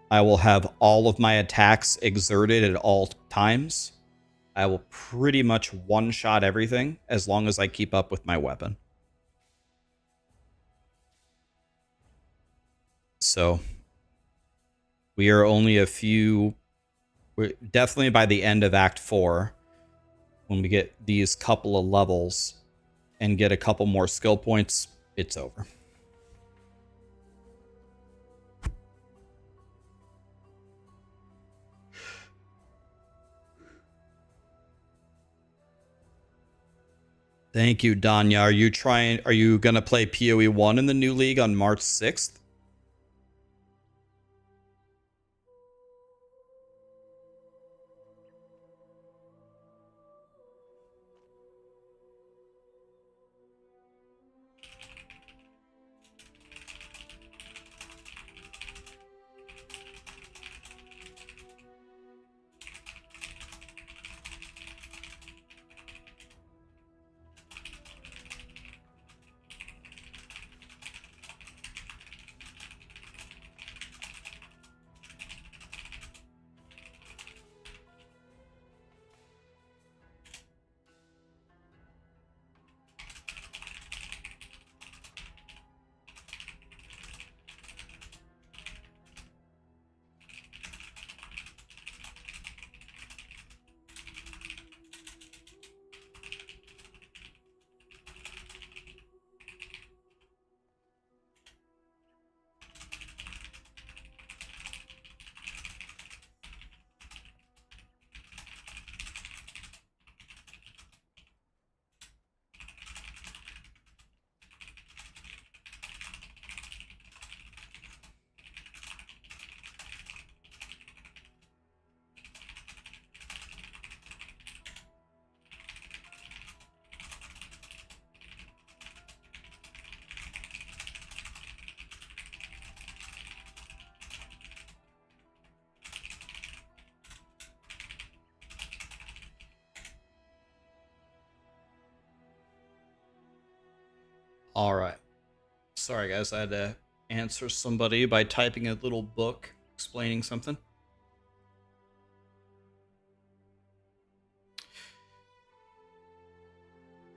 [SPEAKER 1] I will have all of my attacks exerted at all times. I will pretty much one-shot everything as long as I keep up with my weapon. So we are only a few... We're definitely by the end of Act 4, when we get these couple of levels and get a couple more skill points, it's over. Thank you, Danya. Are you gonna play POE1 in the new league on March 6th? All right. Sorry, guys. I had to answer somebody by typing a little book explaining something.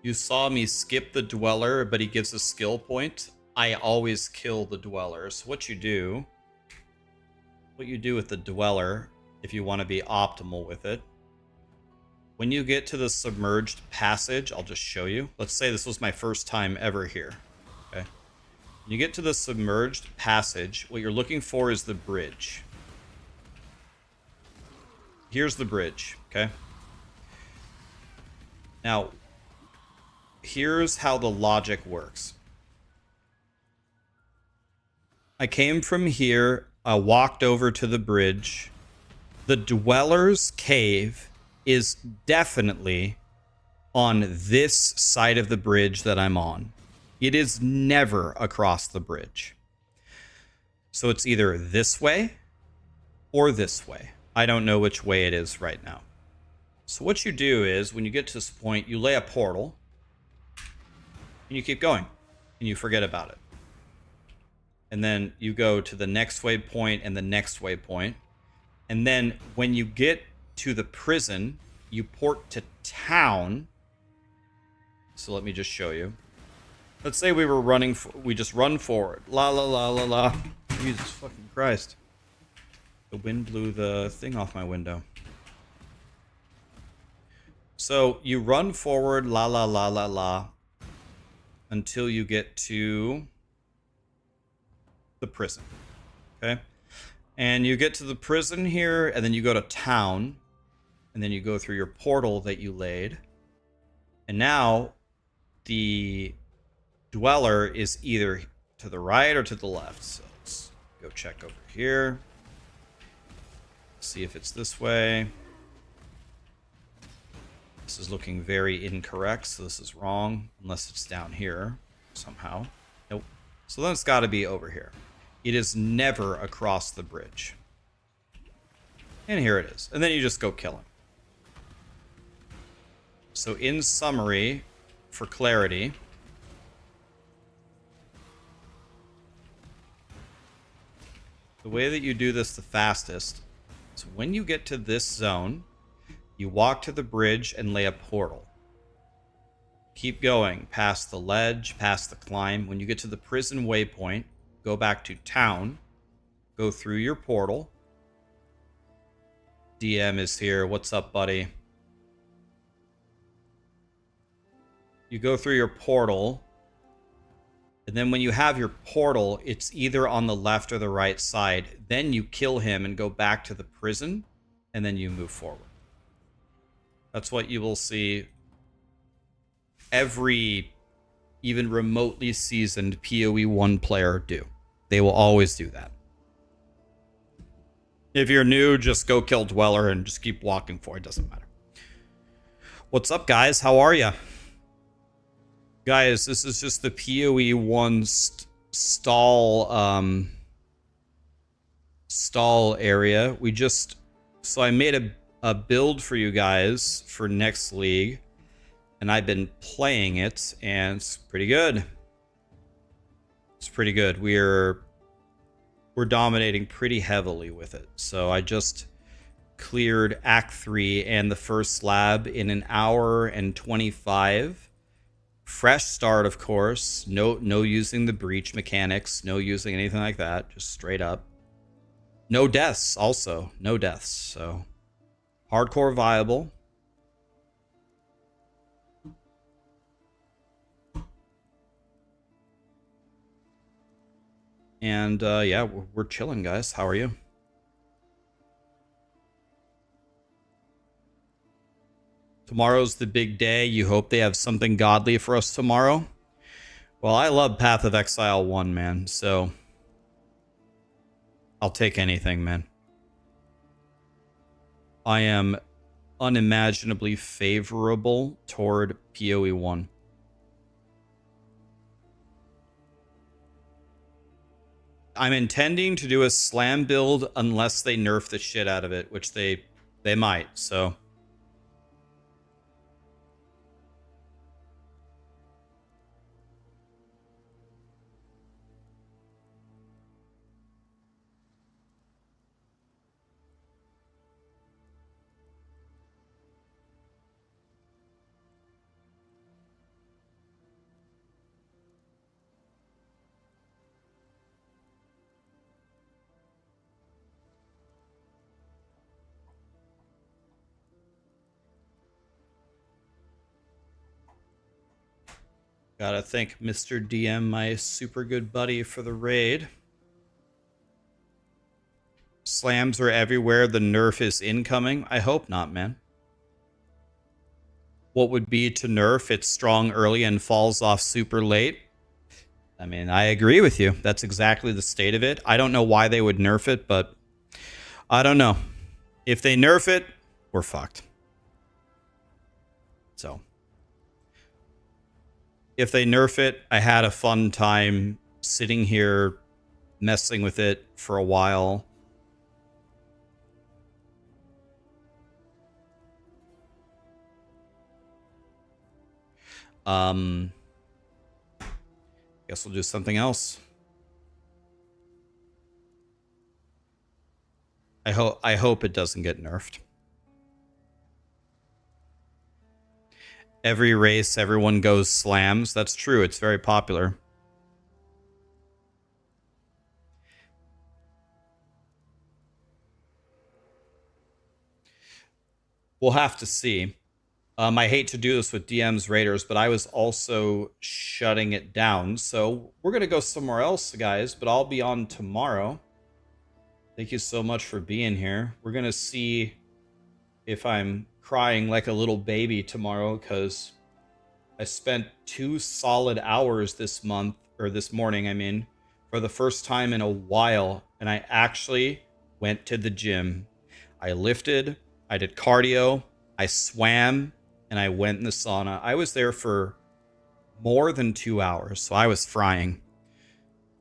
[SPEAKER 1] You saw me skip the Dweller, but he gives a skill point. I always kill the Dweller. So what you do with the Dweller, if you want to be optimal with it, when you get to the submerged passage, I'll just show you. Let's say this was my first time ever here. Okay. When you get to the submerged passage, what you're looking for is the bridge. Here's the bridge, okay? Now, here's how the logic works. I came from here, I walked over to the bridge. The Dweller's Cave is definitely on this side of the bridge that I'm on. It is never across the bridge. So it's either this way or this way. I don't know which way it is right now. So what you do is, when you get to this point, you lay a portal, and you keep going, and you forget about it. And then you go to the next waypoint and the next waypoint. And then when you get to the prison, you port to town. So let me just show you. Let's say we were running, we just run forward. La la la la la. Jesus fucking Christ. The wind blew the thing off my window. So you run forward, la la la la la, until you get to the prison. Okay? And you get to the prison here, and then you go to town, and then you go through your portal that you laid. And now the Dweller is either to the right or to the left. So let's go check over here. See if it's this way. This is looking very incorrect, so this is wrong, unless it's down here somehow. Nope. So then it's got to be over here. It is never across the bridge. And here it is. And then you just go kill him. So in summary, for clarity, the way that you do this the fastest is when you get to this zone, you walk to the bridge and lay a portal. Keep going past the ledge, past the climb. When you get to the prison waypoint, go back to town, go through your portal. DM is here. What's up, buddy? You go through your portal, and then when you have your portal, it's either on the left or the right side. Then you kill him and go back to the prison, and then you move forward. That's what you will see every even remotely seasoned POE1 player do. They will always do that. If you're new, just go kill Dweller and just keep walking forward. It doesn't matter. What's up, guys? How are ya? Guys, this is just the POE1 stall area. So I made a build for you guys for next league, and I've been playing it, and it's pretty good. It's pretty good. We're dominating pretty heavily with it. So I just cleared Act 3 and the first slab in 1 hour and 25. Fresh start, of course. No using the breach mechanics. No using anything like that. Just straight up. No deaths also. No deaths. So hardcore viable. And yeah, we're chilling, guys. How are you? Tomorrow's the big day. You hope they have something godly for us tomorrow. Well, I love Path of Exile 1, man. So I'll take anything, man. I am unimaginably favorable toward POE1. I'm intending to do a slam build unless they nerf the shit out of it, which they might, so. Gotta thank Mr. DM, my super good buddy, for the raid. Slams are everywhere. The nerf is incoming. I hope not, man. What would be to nerf? It's strong early and falls off super late. I mean, I agree with you. That's exactly the state of it. I don't know why they would nerf it, but I don't know. If they nerf it, we're fucked. So. If they nerf it, I had a fun time sitting here messing with it for a while. Guess we'll do something else. I hope it doesn't get nerfed. Every race, everyone goes slams. That's true. It's very popular. We'll have to see. I hate to do this with DM's Raiders, but I was also shutting it down. So we're going to go somewhere else, guys, but I'll be on tomorrow. Thank you so much for being here. We're going to see if I'm crying like a little baby tomorrow, because I spent 2 solid hours this month, or this morning, I mean, for the first time in a while, and I actually went to the gym. I lifted, I did cardio, I swam, and I went in the sauna. I was there for more than 2 hours, so I was frying.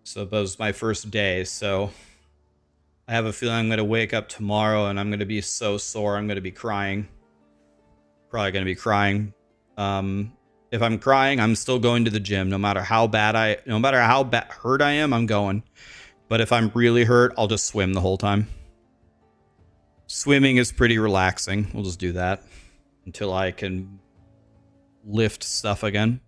[SPEAKER 1] So that was my first day. So I have a feeling I'm going to wake up tomorrow and I'm going to be so sore. I'm going to be crying. Probably going to be crying. If I'm crying, I'm still going to the gym. No matter how hurt I am, I'm going. But if I'm really hurt, I'll just swim the whole time. Swimming is pretty relaxing. We'll just do that until I can lift stuff again.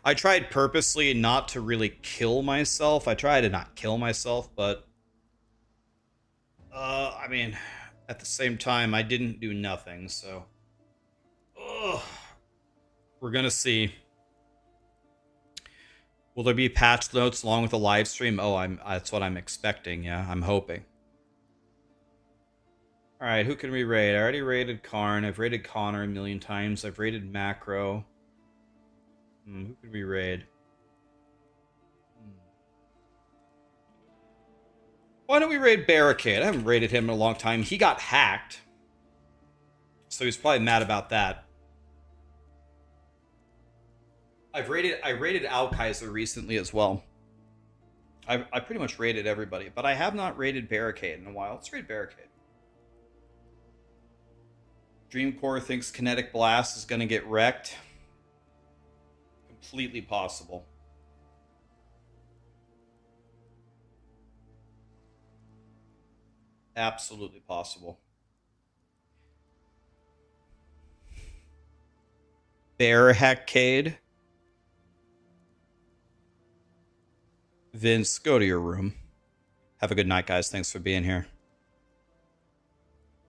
[SPEAKER 1] I tried purposely not to really kill myself. I try to not kill myself, but I mean, at the same time, I didn't do nothing, so we're gonna see. Will there be patch notes along with the live stream? Oh, that's what I'm expecting. Yeah, I'm hoping. All right, who can we raid? I already raided Karn. I've raided Connor a million times. I've raided Macro. Who could we raid? Why don't we raid Barricade? I haven't raided him in a long time. He got hacked, so he's probably mad about that. I raided Alkaiser recently as well. I pretty much raided everybody, but I have not raided Barricade in a while. Let's raid Barricade. Dreamcore thinks Kinetic Blast is going to get wrecked. Completely possible. Absolutely possible. Barricade. Vince, go to your room. Have a good night, guys. Thanks for being here.